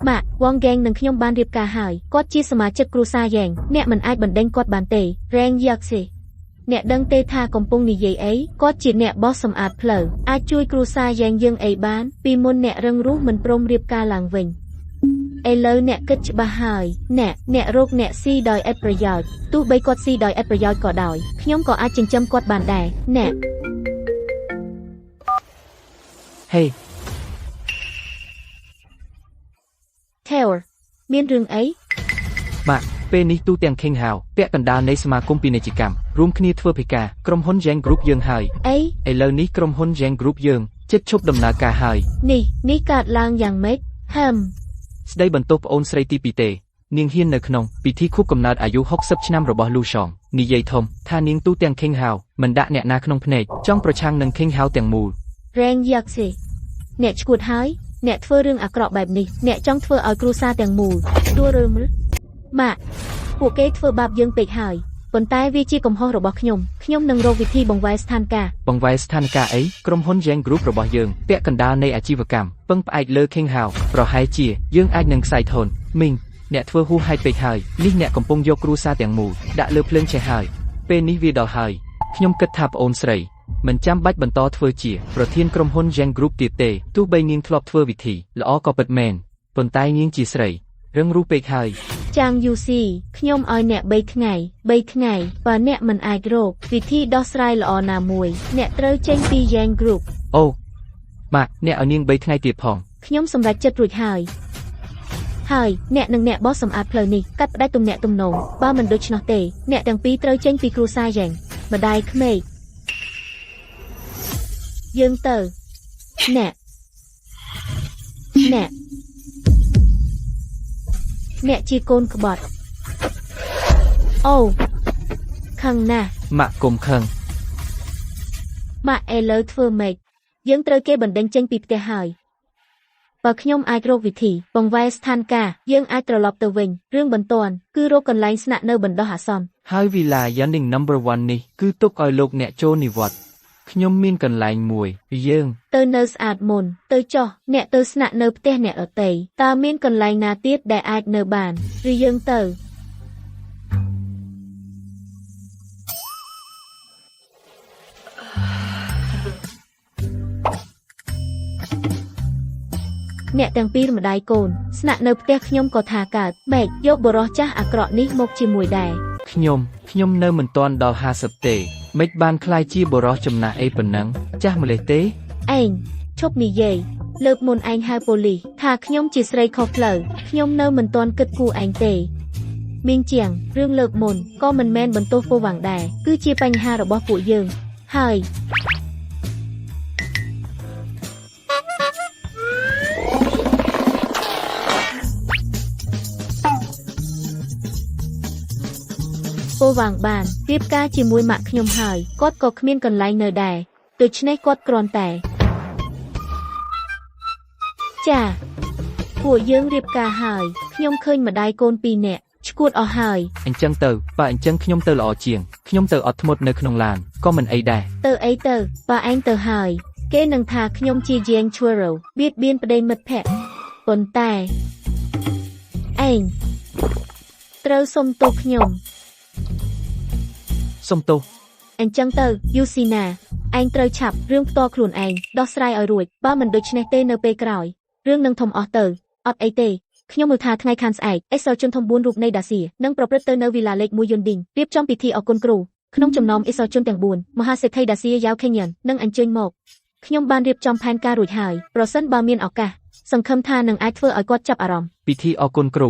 ម៉ាក់វងហ្គេងនឹងខ្ញុំបានរៀបការហើយគាត់ជាសមាជិកគ្រួសារយ៉ាងអ្នកមិនអាចបណ្ដេញគាត់បានទេរ៉េងយ៉ាក់ស៊ីអ្នកដឹងទេថាកំពុងនិយាយអីគាត់ជាអ្នកបោះសម្អាតផ្លូវអាចជួយគ្រួសារយ៉ាងយើងអីបានពីមុនអ្នករឹងរូសមិនព្រមរៀបការឡើងវិញឥឡូវអ្នកគិតច្បាស់ហើយអ្នករកអ្នកស៊ីដោយឥតប្រយោជន៍ទោះបីគាត់ស៊ីដោយឥតប្រយោជន៍ក៏ដោយខ្ញុំក៏អាចចិញ្ចឹមគាត់បានដែរអ្នក ហេ Taylor មានរឿងអី ម៉ាក់ពេលនេះទូទាំង King Hao ពាក់កណ្ដាលនៃសមាគមពាណិជ្ជកម្មរួមគ្នាធ្វើកិច្ចការក្រុមហ៊ុន Yang Group យើងហើយឥឡូវនេះក្រុមហ៊ុន Yang Group យើងជិតឈប់ដំណើរការហើយនេះកើតឡើងយ៉ាងម៉េចស្ដីបន្ទោសប្អូនស្រីទី2ទេនាងហ៊ាននៅក្នុងពិធីខួបកំណើតអាយុ60ឆ្នាំរបស់លូឆងនិយាយធំថានាងទូទាំង King Hao មិនដាក់អ្នកណាក្នុងភ្នែកចង់ប្រឆាំងនឹង King Hao ទាំងមូល Rang Yaxi អ្នកឈួតហើយអ្នកធ្វើរឿងអាក្រក់បែបនេះអ្នកចង់ធ្វើឲ្យគ្រួសារទាំងមូលដួលរើមើលម៉ាក់ពួកគេធ្វើបាបយើងពេកហើយប៉ុន្តែវាជាកំហុសរបស់ខ្ញុំនឹងរកវិធីបង្វែរស្ថានភាពអីក្រុមហ៊ុន Yang Group របស់យើងពាក់កណ្ដាលនៃអាជីវកម្មពឹងផ្អែកលើ King Hao ប្រហែលជាយើងអាចនឹងខ្សែធនមីងអ្នកធ្វើហួសហេតុពេកហើយនេះអ្នកកំពុងយកគ្រួសារទាំងមូលដាក់លើភ្លើងឆេះហើយពេលនេះវាដល់ហើយខ្ញុំគិតថាប្អូនស្រីមិនចាំបាច់បន្តធ្វើជាប្រធានក្រុមហ៊ុន Yang Group ទៀតទេទោះបីនាងធ្លាប់ធ្វើវិធីល្អក៏ពិតមែនប៉ុន្តែនាងជាស្រីរឹងរូសពេកហើយចាងយូស៊ីខ្ញុំឲ្យអ្នក3ថ្ងៃបើអ្នកមិនអាចរកវិធីដោះស្រាយល្អណាមួយអ្នកត្រូវចេញពី Yang Group អូម៉ាក់អ្នកឲ្យនាង3ថ្ងៃទៀតផងខ្ញុំសម្រេចចិត្តរួចហើយអ្នកនឹងអ្នកបោះសម្អាតផ្លូវនេះកាត់ផ្ដាច់ទំនាក់ទំនងបើមិនដូច្នោះទេអ្នកទាំងពីរត្រូវចេញពីគ្រួសារយ៉ាងម្ដាយក្មេកយើងទៅអ្នកជាកូនក្បត់អូខឹងណាស់ម៉ាក់កុំខឹងម៉ាក់ឥឡូវធ្វើម៉េចយើងត្រូវគេបណ្ដេញចេញពីផ្ទះហើយបើខ្ញុំអាចរកវិធីបង្វែរស្ថានភាពយើងអាចត្រឡប់ទៅវិញរឿងបន្ទាន់គឺរកកន្លែងស្នាក់នៅបណ្ដោះអាសន្នហើយវីឡា Yanning No. 1 នេះគឺទុកឲ្យលោកអ្នកចូលនិវត្តន៍ខ្ញុំមានកន្លែងមួយយើងទៅនៅស្អាតមុនទៅចុះអ្នកទៅស្នាក់នៅផ្ទះអ្នកដទៃតើមានកន្លែងណាទៀតដែលអាចនៅបានឬយើងទៅអ្នកទាំងពីរម្ដាយកូនស្នាក់នៅផ្ទះខ្ញុំក៏ថាកើតម៉េចយកបរិសចាស់អាក្រក់នេះមកជាមួយដែរខ្ញុំនៅមិនទាន់ដល់50ទេមិនបានខ្លាយជាបរិសចំណាស់អីប៉ុណ្ណឹងចាស់ម្លេះទេឯងឈប់និយាយលើកមុនឯងហៅប៉ូលីសថាខ្ញុំជាស្រីខុសផ្លូវខ្ញុំនៅមិនទាន់គិតគូរឯងទេមីងជាងរឿងលើកមុនក៏មិនមែនបន្ទោសពូវាំងដែរគឺជាបញ្ហារបស់ពួកយើងហើយពូវាំងបានរៀបការជាមួយម៉ាក់ខ្ញុំហើយគាត់ក៏គ្មានកន្លែងនៅដែរដូច្នេះគាត់គ្រាន់តែចាពួកយើងរៀបការហើយខ្ញុំឃើញម្ដាយកូន2នាក់ឈួតអស់ហើយអញ្ចឹងទៅបើអញ្ចឹងខ្ញុំទៅល្អជាងខ្ញុំទៅអត់ធ្មត់នៅក្នុងឡានក៏មិនអីដែរទៅអីទៅបើឯងទៅហើយគេនឹងថាខ្ញុំជាជាងឈួរបៀតបៀនប្តីមិត្តភក្តិប៉ុន្តែឯងត្រូវសុំទោសខ្ញុំសុំទោសអញ្ចឹងទៅយូស៊ីណាឯងត្រូវឆាប់រឿងផ្ទាល់ខ្លួនឯងដោះស្រាយឲ្យរួចបើមិនដូច្នេះទេនៅពេលក្រោយរឿងនឹងធំអស់ទៅអត់អីទេខ្ញុំមើលថាថ្ងៃខាងស្អែកអេសលជនធំ4រូបនៃដាសៀនឹងប្រព្រឹត្តទៅនៅវីឡាលេខ1យន់ឌីងរៀបចំពិធីអគុណគ្រូក្នុងចំណោមអេសលជនទាំង4មហាសេដ្ឋីដាសៀយ៉ាវខេញ៉ាននឹងអញ្ជើញមកខ្ញុំបានរៀបចំផែនការរួចហើយប្រសិនបើមានឱកាសសង្ឃឹមថានឹងអាចធ្វើឲ្យគាត់ចាប់អារម្មណ៍ពិធីអគុណគ្រូ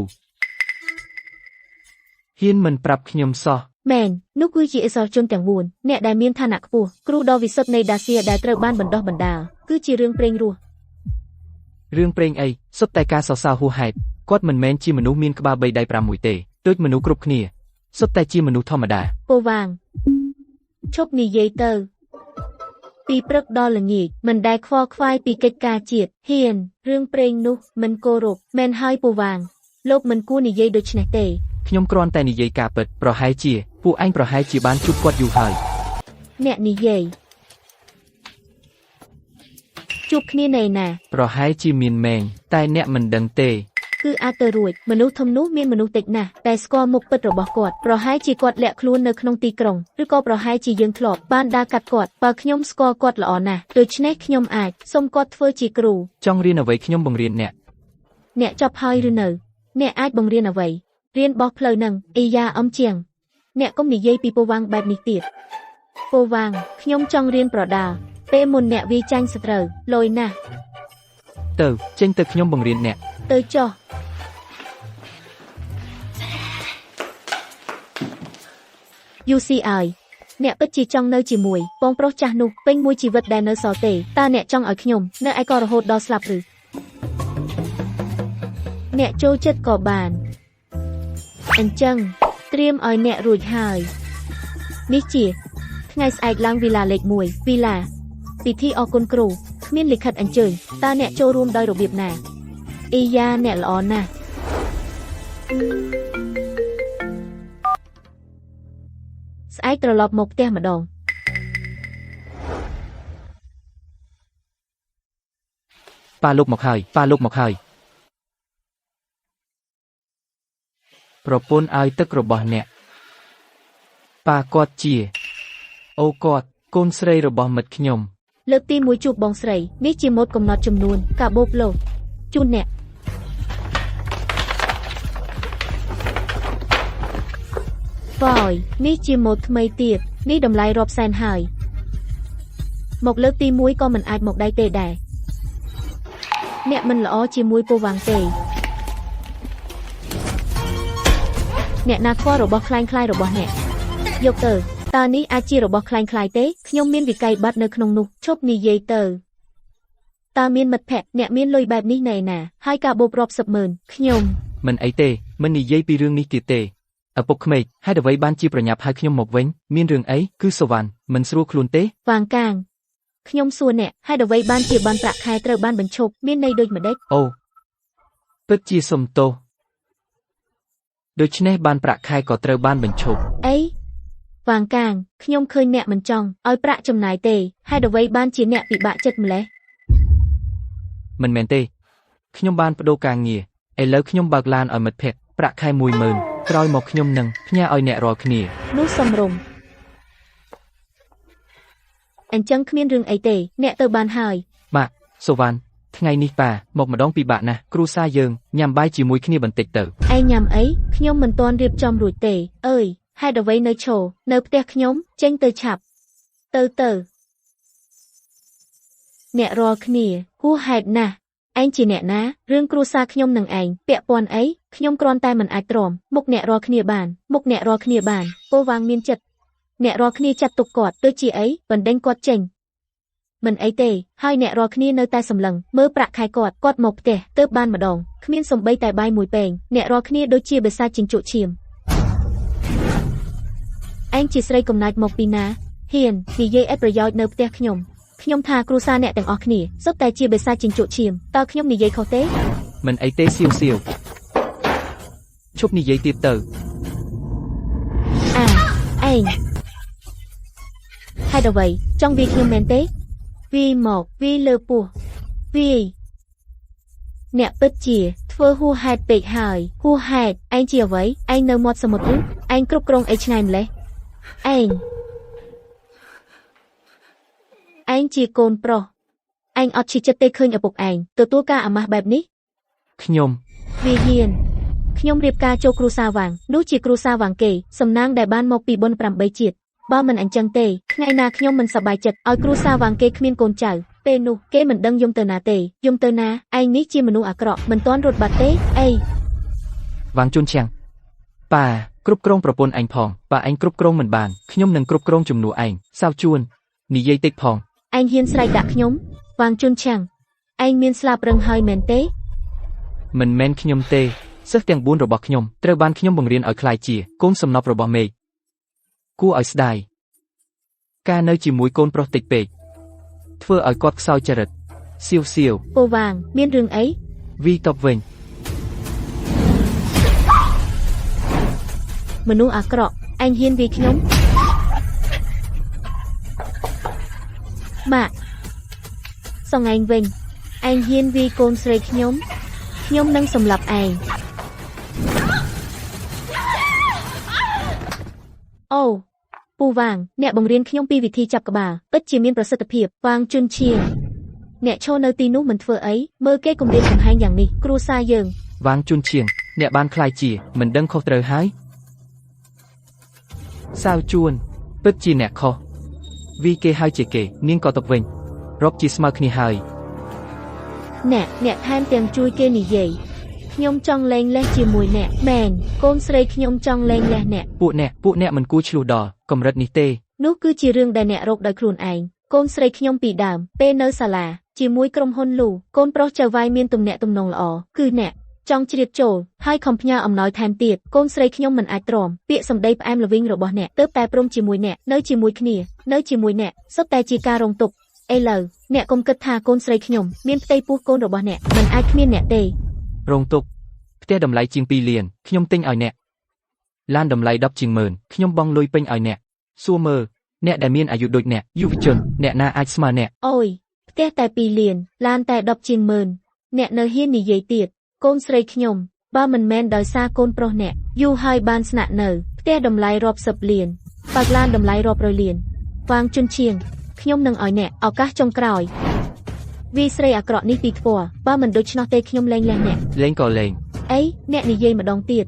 ហ៊ានមិនប្រាប់ខ្ញុំសោះមែននោះគឺជាអេសលជនទាំង4អ្នកដែលមានឋានៈខ្ពស់គ្រូដ៏វិសុទ្ធនៃដាសៀដែលត្រូវបានបណ្ដោះបណ្ដាលគឺជារឿងព្រេងរស់រឿងព្រេងអីសុទ្ធតែការសរសើរហួសហេតុគាត់មិនមែនជាមនុស្សមានក្បាល3ដៃ5មួយទេដូចមនុស្សគ្រប់គ្នាសុទ្ធតែជាមនុស្សធម្មតាពូវាងឈប់និយាយទៅពីព្រឹកដល់ល្ងាចមិនដែលខ្វល់ខ្វាយពីកិច្ចការជាតិហ៊ានរឿងព្រេងនោះមិនគោរពមែនហើយពូវាងលោកមិនគួរនិយាយដូចនេះទេខ្ញុំគ្រាន់តែនិយាយការពិតប្រហែលជាពួកឯងប្រហែលជាបានជួបគាត់យូរហើយអ្នកនិយាយជួបគ្នានៅណាប្រហែលជាមានមែងតែអ្នកមិនដឹងទេ គឺអាចទៅរួចមនុស្សធំនោះមានមនុស្សតិចណាស់តែស្គាល់មុខពិតរបស់គាត់ប្រហែលជាគាត់លាក់ខ្លួននៅក្នុងទីក្រុងឬក៏ប្រហែលជាយើងធ្លាប់បានដើរកាត់គាត់បើខ្ញុំស្គាល់គាត់ល្អណាស់ដូច្នេះខ្ញុំអាចសុំគាត់ធ្វើជាគ្រូ ចង់រៀនអ្វីខ្ញុំបង្រៀនអ្នក អ្នកចប់ហើយឬនៅអ្នកអាចបង្រៀនអ្វីរៀនបោះផ្លូវនឹងអ៊ីយ៉ាអំជាងអ្នកកុំនិយាយពីពូវាំងបែបនេះទៀតពូវាំងខ្ញុំចង់រៀនប្រដាល់ពេលមុនអ្នកវាចាញ់សត្រូវលយណាស់ ទៅចេញទៅខ្ញុំបង្រៀនអ្នក ទៅចុះ UCI អ្នកពិតជាចង់នៅជាមួយបងប្រុសចាស់នោះពេញមួយជីវិតដែលនៅសល់ទេតើអ្នកចង់ឲ្យខ្ញុំនៅឯករហូតដល់ស្លាប់ឬអ្នកចូលចិត្តក៏បានអញ្ចឹងត្រៀមឲ្យអ្នករួចហើយនេះជាថ្ងៃស្អែកឡើងវីឡាលេខ1វីឡាពិធីអរគុណគ្រូគ្មានលិខិតអញ្ជើញតើអ្នកចូលរួមដោយរបៀបណាអ៊ីយ៉ាអ្នកល្អណាស់ស្អែកត្រឡប់មកផ្ទះម្ដង ប៉ាលោកមកហើយប៉ាលោកមកហើយប្រពន្ធឲ្យទឹករបស់អ្នកប៉ាគាត់ជាអូគាត់កូនស្រីរបស់មិត្តខ្ញុំ លើកទី1ជួបបងស្រីនេះជាម៉ូដកំណត់ចំនួនកាបូបលោកជូនអ្នកហ្វយនេះជាម៉ូដថ្មីទៀតនេះតម្លៃរាប់សែនហើយមកលើកទី1ក៏មិនអាចមកដៃទេដែរអ្នកមិនល្អជាមួយពូវាំងទេអ្នកណាខរបស់คล้ายៗរបស់អ្នកយកទៅតើនេះអាចជារបស់คล้ายៗទេខ្ញុំមានវិក័យប័ត្រនៅក្នុងនោះឈប់និយាយទៅតើមានមិត្តភក្តិអ្នកមានលុយបែបនេះណែណាហើយការបូបរាប់សិបម៉ឺនខ្ញុំ មិនអីទេមិននិយាយពីរឿងនេះទៀតទេឪពុកក្មេកហេតុអ្វីបានជាប្រញាប់ហៅខ្ញុំមកវិញមានរឿងអីគឺសវណ្ណមិនស្រួលខ្លួនទេ វាងកាងខ្ញុំសួរអ្នកហេតុអ្វីបានជាបានប្រាក់ខែត្រូវបានបញ្ឈប់មានន័យដូចម្ដេច អូពិតជាសុំទោសដូច្នេះបានប្រាក់ខែក៏ត្រូវបានបញ្ឈប់ អីវាងកាងខ្ញុំឃើញអ្នកមិនចង់ឲ្យប្រាក់ចំណាយទេហេតុអ្វីបានជាអ្នកពិបាកចិត្តម្លេះ មិនមែនទេខ្ញុំបានបដូរការងារឥឡូវខ្ញុំបើកឡានឲ្យមិត្តភក្តិប្រាក់ខែ 10000 ក្រោយមកខ្ញុំនឹងផ្ញើឲ្យអ្នករាល់គ្នា នោះសំរុំអញ្ចឹងគ្មានរឿងអីទេអ្នកទៅបានហើយ ម៉ាក់សូវ៉ាន់ថ្ងៃនេះប៉ាមកម្ដងពិបាកណាស់គ្រួសារយើងញ៉ាំបាយជាមួយគ្នាបន្តិចទៅ ឯងញ៉ាំអីខ្ញុំមិនទាន់រៀបចំរួចទេអើយហេតុអ្វីនៅឈរនៅផ្ទះខ្ញុំចេញទៅឆាប់ទៅអ្នករាល់គ្នាហួសហេតុណាស់ឯងជាអ្នកណារឿងគ្រួសារខ្ញុំនឹងឯងពាក់ព័ន្ធអីខ្ញុំគ្រាន់តែមិនអាចទ្រាំមុខអ្នករាល់គ្នាបានពោវាងមានចិត្តអ្នករាល់គ្នាចាត់ទុកគាត់ដូចជាអីបណ្ដេញគាត់ចេញមិនអីទេហើយអ្នករាល់គ្នានៅតែសម្លឹងមើលប្រាក់ខែគាត់មកផ្ទះទៅបានម្ដងគ្មានសំបីតែបាយមួយពែងអ្នករាល់គ្នាដូចជាបិសាចជញ្ជក់ឈាមឯងជាស្រីកំណាចមកពីណាហ៊ាននិយាយឥតប្រយោជន៍នៅផ្ទះខ្ញុំថាគ្រួសារអ្នកទាំងអស់គ្នាសុទ្ធតែជាបិសាចជញ្ជក់ឈាមតើខ្ញុំនិយាយខុសទេ មិនអីទេសៀវឈប់និយាយទៀតទៅ ឯងហេតុអ្វីចង់វាយខ្ញុំមែនទេវាយមកវាយលើពោះវាយអ្នកពិតជាធ្វើហួសហេតុពេកហើយហួសហេតុឯងជាអ្វីឯងនៅមាត់សមុទ្រឬឯងគ្រប់គ្រងអីឆ្ងាយម្លេះឯងជាកូនប្រុសឯងអត់ឈឺចិត្តទេឃើញឪពុកឯងទទួលការអាម៉ាស់បែបនេះ ខ្ញុំ វាហ៊ានខ្ញុំរៀបការចូលគ្រួសារវាងនោះជាគ្រួសារវាងគេសំណាងដែលបានមកពីបុណ្យ8ជាតិបើមិនអញ្ចឹងទេថ្ងៃណាខ្ញុំមិនសប្បាយចិត្តឲ្យគ្រួសារវាងគេគ្មានកូនចៅពេលនោះគេមិនដឹងយំទៅណាទេយំទៅណាឯងនេះជាមនុស្សអាក្រក់មិនទាន់រត់បាត់ទេអី វាងជូនឈាំងប៉ាគ្រប់គ្រងប្រពន្ធឯងផងប៉ាឯងគ្រប់គ្រងមិនបានខ្ញុំនឹងគ្រប់គ្រងជំនួសឯងសាវជួននិយាយតិចផង ឯងហ៊ានស្រែកដាក់ខ្ញុំវាងជុនឆាំងឯងមានស្លាប់រឹងហើយមែនទេ មិនមែនខ្ញុំទេសិស្សទាំង4របស់ខ្ញុំត្រូវបានខ្ញុំបង្រៀនឲ្យក្លាយជាកូនសំណប់របស់មេឃគួរឲ្យស្ដាយការនៅជាមួយកូនប្រុសតិចពេកធ្វើឲ្យគាត់ខ្សោយចរិតសៀវ ពូវាងមានរឿងអី វីតបវិញ មនុស្សអាក្រក់ឯងហ៊ានវាយខ្ញុំម៉ាក់សងឯងវិញឯងហ៊ានវាយកូនស្រីខ្ញុំ ខ្ញុំនឹងសម្លាប់ឯងអូពូវាងអ្នកបង្រៀនខ្ញុំពីវិធីចាប់ក្បាលពិតជាមានប្រសិទ្ធភាពវាងជុនឈៀងអ្នកឈរនៅទីនោះមិនធ្វើអីមើលគេគំរាមកំហែងយ៉ាងនេះគ្រួសារយើង វាងជុនឈៀងអ្នកបានខ្លាយជាមិនដឹងខុសត្រូវហើយសាវជួនពិតជាអ្នកខុសវីគេហើយជាគេនាងក៏ទៅវិញរាប់ជាស្មើគ្នាហើយ អ្នកថែមទាំងជួយគេនិយាយខ្ញុំចង់លេងលេះជាមួយអ្នកមែនកូនស្រីខ្ញុំចង់លេងលេះអ្នក ពួកអ្នកមិនគួរឆ្លោះដល់កម្រិតនេះទេ នោះគឺជារឿងដែលអ្នករកដោយខ្លួនឯងកូនស្រីខ្ញុំពីដើមពេលនៅសាលាជាមួយក្រុមហ៊ុនលូកូនប្រុសចៅវាយមានទំនាក់ទំនងល្អគឺអ្នកចង់ជ្រៀតចូលហើយខំផ្ញើអំណោយថែមទៀតកូនស្រីខ្ញុំមិនអាចទ្រាំពាក្យសម្ដីផ្អែមល្វីងរបស់អ្នកទើបតែព្រមជាមួយអ្នកនៅជាមួយគ្នានៅជាមួយអ្នកសុទ្ធតែជាការរងទុក្ខឥឡូវអ្នកកុំគិតថាកូនស្រីខ្ញុំមានផ្ទៃពោះកូនរបស់អ្នកមិនអាចគ្មានអ្នកទេ រងទុកផ្ទះតម្លៃជាង2លានខ្ញុំទិញឲ្យអ្នកឡានតម្លៃ10ជាង10000ខ្ញុំបង់លុយពេញឲ្យអ្នកសួរមើលអ្នកដែលមានអាយុដូចអ្នកយុវជនអ្នកណាអាចស្មើអ្នក អូយផ្ទះតែ2លានឡានតែ10ជាង10000អ្នកនៅហ៊ាននិយាយទៀតកូនស្រីខ្ញុំបើមិនមែនដោយសារកូនប្រុសអ្នកយូរហើយបានស្នាក់នៅផ្ទះតម្លៃរាប់សិបលានបើកឡានតម្លៃរាប់រយលានវាងជុនឈៀងខ្ញុំនឹងឲ្យអ្នកឱកាសចុងក្រោយវាស្រីអាក្រក់នេះពីថ្ពាល់បើមិនដូច្នោះទេខ្ញុំលែងលះអ្នក លេងក៏លេង អីអ្នកនិយាយម្ដងទៀត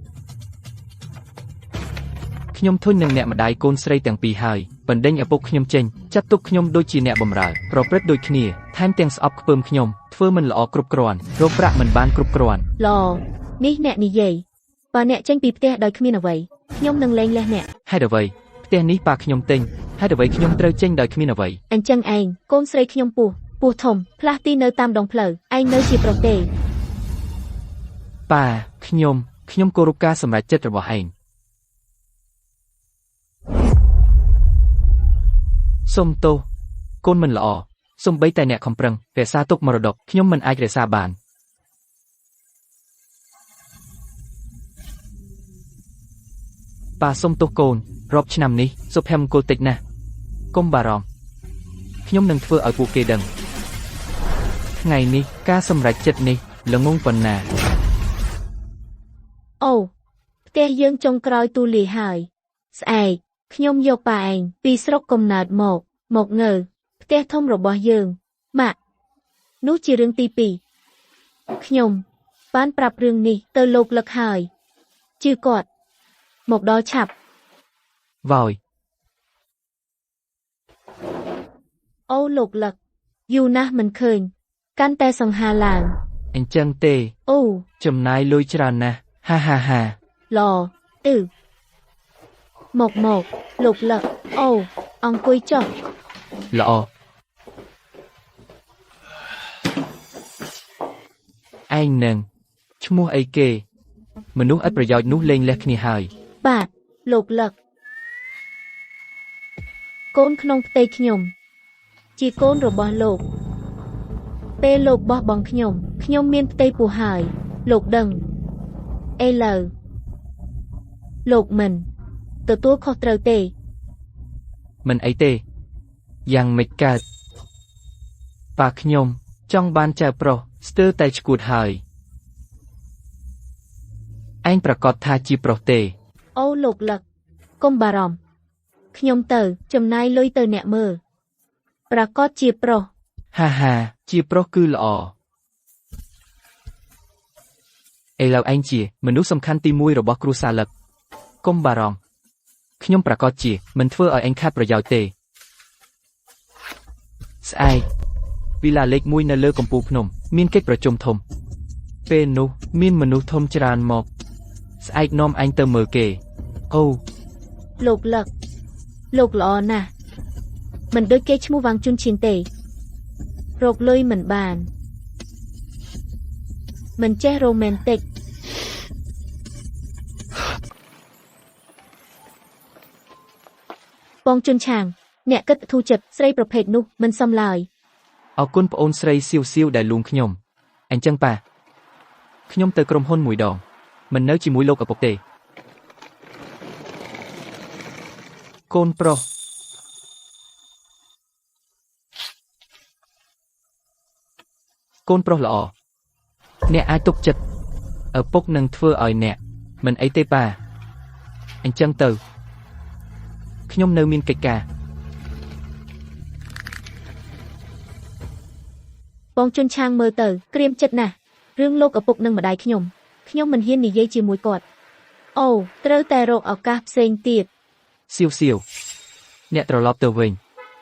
ខ្ញុំធុញនឹងអ្នកម្ដាយកូនស្រីទាំងពីរហើយបណ្ដេញឪពុកខ្ញុំចេញចាត់ទុកខ្ញុំដូចជាអ្នកបម្រើប្រព្រឹត្តដូចគ្នាថែមទាំងស្អប់ខ្ពើមខ្ញុំធ្វើមិនល្អគ្រប់គ្រាន់រកប្រាក់មិនបានគ្រប់គ្រាន់ ល្អនេះអ្នកនិយាយបើអ្នកចេញពីផ្ទះដោយគ្មានអ្វីខ្ញុំនឹងលែងលះអ្នក ហេតុអ្វីផ្ទះនេះប៉ាខ្ញុំទិញហេតុអ្វីខ្ញុំត្រូវចេញដោយគ្មានអ្វី អញ្ចឹងឯងកូនស្រីខ្ញុំពោះធំផ្លាស់ទីនៅតាមដងផ្លូវឯងនៅជាប្រុសទេ ប៉ាខ្ញុំគោរពការសម្រេចចិត្តរបស់ឯងសុំទោសកូនមិនល្អសូម្បីតែអ្នកខំប្រឹងរក្សាទុកមរតកខ្ញុំមិនអាចរក្សាបានប៉ាសុំទោសកូនរាប់ឆ្នាំនេះសុភមង្គលតិចណាស់កុំបារម្ភខ្ញុំនឹងធ្វើឲ្យពួកគេដឹងថ្ងៃនេះការសម្រេចចិត្តនេះល្ងងប៉ុណ្ណា អូផ្ទះយើងចុងក្រោយទូលាយហើយស្អែកខ្ញុំយកប៉ាឯងពីស្រុកកំណើតមកងើផ្ទះធំរបស់យើងម៉ាក់នោះជារឿងទី2ខ្ញុំបានប្រាប់រឿងនេះទៅលោកលឹកហើយជឿគាត់មកដល់ឆាប់ វ៉យ អូលោកលឹកយូរណាស់មិនឃើញកាន់តែសង្ហាឡើង អញ្ចឹងទេ អូ ចំណាយលុយច្រើនណាស់ហាហាហា ឡមកលោកលឹកអូអង្គុយចុះ ល្អឯងនឹងឈ្មោះអីគេមនុស្សឥតប្រយោជន៍នោះលេងលះគ្នាហើយ បាទលោកលឹកកូនក្នុងផ្ទៃខ្ញុំជាកូនរបស់លោកពេលលោកបោះបង់ខ្ញុំមានផ្ទៃពោះហើយលោកដឹងឥឡូវលោកមិនទទួលខុសត្រូវទេ មិនអីទេយ៉ាងម៉េចកើតប៉ាខ្ញុំចង់បានចៅប្រុសស្ទើរតែឆ្កួតហើយឯងប្រកាសថាជាប្រុសទេ អូលោកលឹកកុំបារម្ភខ្ញុំទៅចំណាយលុយទៅអ្នកមើលប្រកាសជាប្រុស ហាហាជាប្រុសគឺល្អឥឡូវឯងជាមនុស្សសំខាន់ទី1របស់គ្រួសារលឹកកុំបារម្ភខ្ញុំប្រកាសជាមិនធ្វើឲ្យឯងខាតប្រយោជន៍ទេស្អែកវិឡាលេខ1នៅលើកំពូលភ្នំមានកិច្ចប្រជុំធំពេលនោះមានមនុស្សធំច្រើនមកស្អែកនាំឯងទៅមើលគេអូ លោកលឹកលោកល្អណាស់មិនដូចគេឈ្មោះវាងជុនឈៀងទេរកលុយមិនបានមិនចេះរ៉ូមែនទិកបងជុនឆាងអ្នកគិតធូរចិត្តស្រីប្រភេទនោះមិនសមឡើយ អរគុណប្អូនស្រីសៀវសៀវដែលលួងខ្ញុំអញ្ចឹងប៉ាខ្ញុំទៅក្រុមហ៊ុនមួយដងមិននៅជាមួយលោកឪពុកទេកូនប្រុសល្អអ្នកអាចទុកចិត្ត ពុកនឹងធ្វើឲ្យអ្នកមិនអីទេប៉ាអញ្ចឹងទៅខ្ញុំនៅមានកិច្ចការ បងជន់ឆាងមើលទៅក្រៀមចិត្តណាស់រឿងលោកឪពុកនិងម្ដាយខ្ញុំមិនហ៊ាននិយាយជាមួយគាត់អូត្រូវតែរកឱកាសផ្សេងទៀត សៀវអ្នកត្រឡប់ទៅវិញ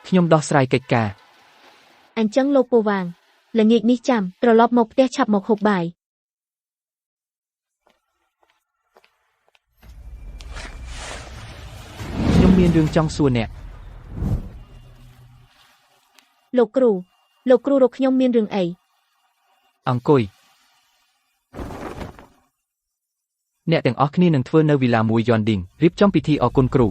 ខ្ញុំដោះស្រាយកិច្ចការ អញ្ចឹងលោកពូវាងល្ងាចនេះចាំត្រឡប់មកផ្ទះឆាប់មកហូបបាយ ខ្ញុំមានរឿងចង់សួរអ្នក លោកគ្រូរកខ្ញុំមានរឿងអី អង្គុយអ្នកទាំងអស់គ្នានឹងធ្វើនៅវិឡាមួយយន់ឌីងរៀបចំពិធីអរគុណគ្រូ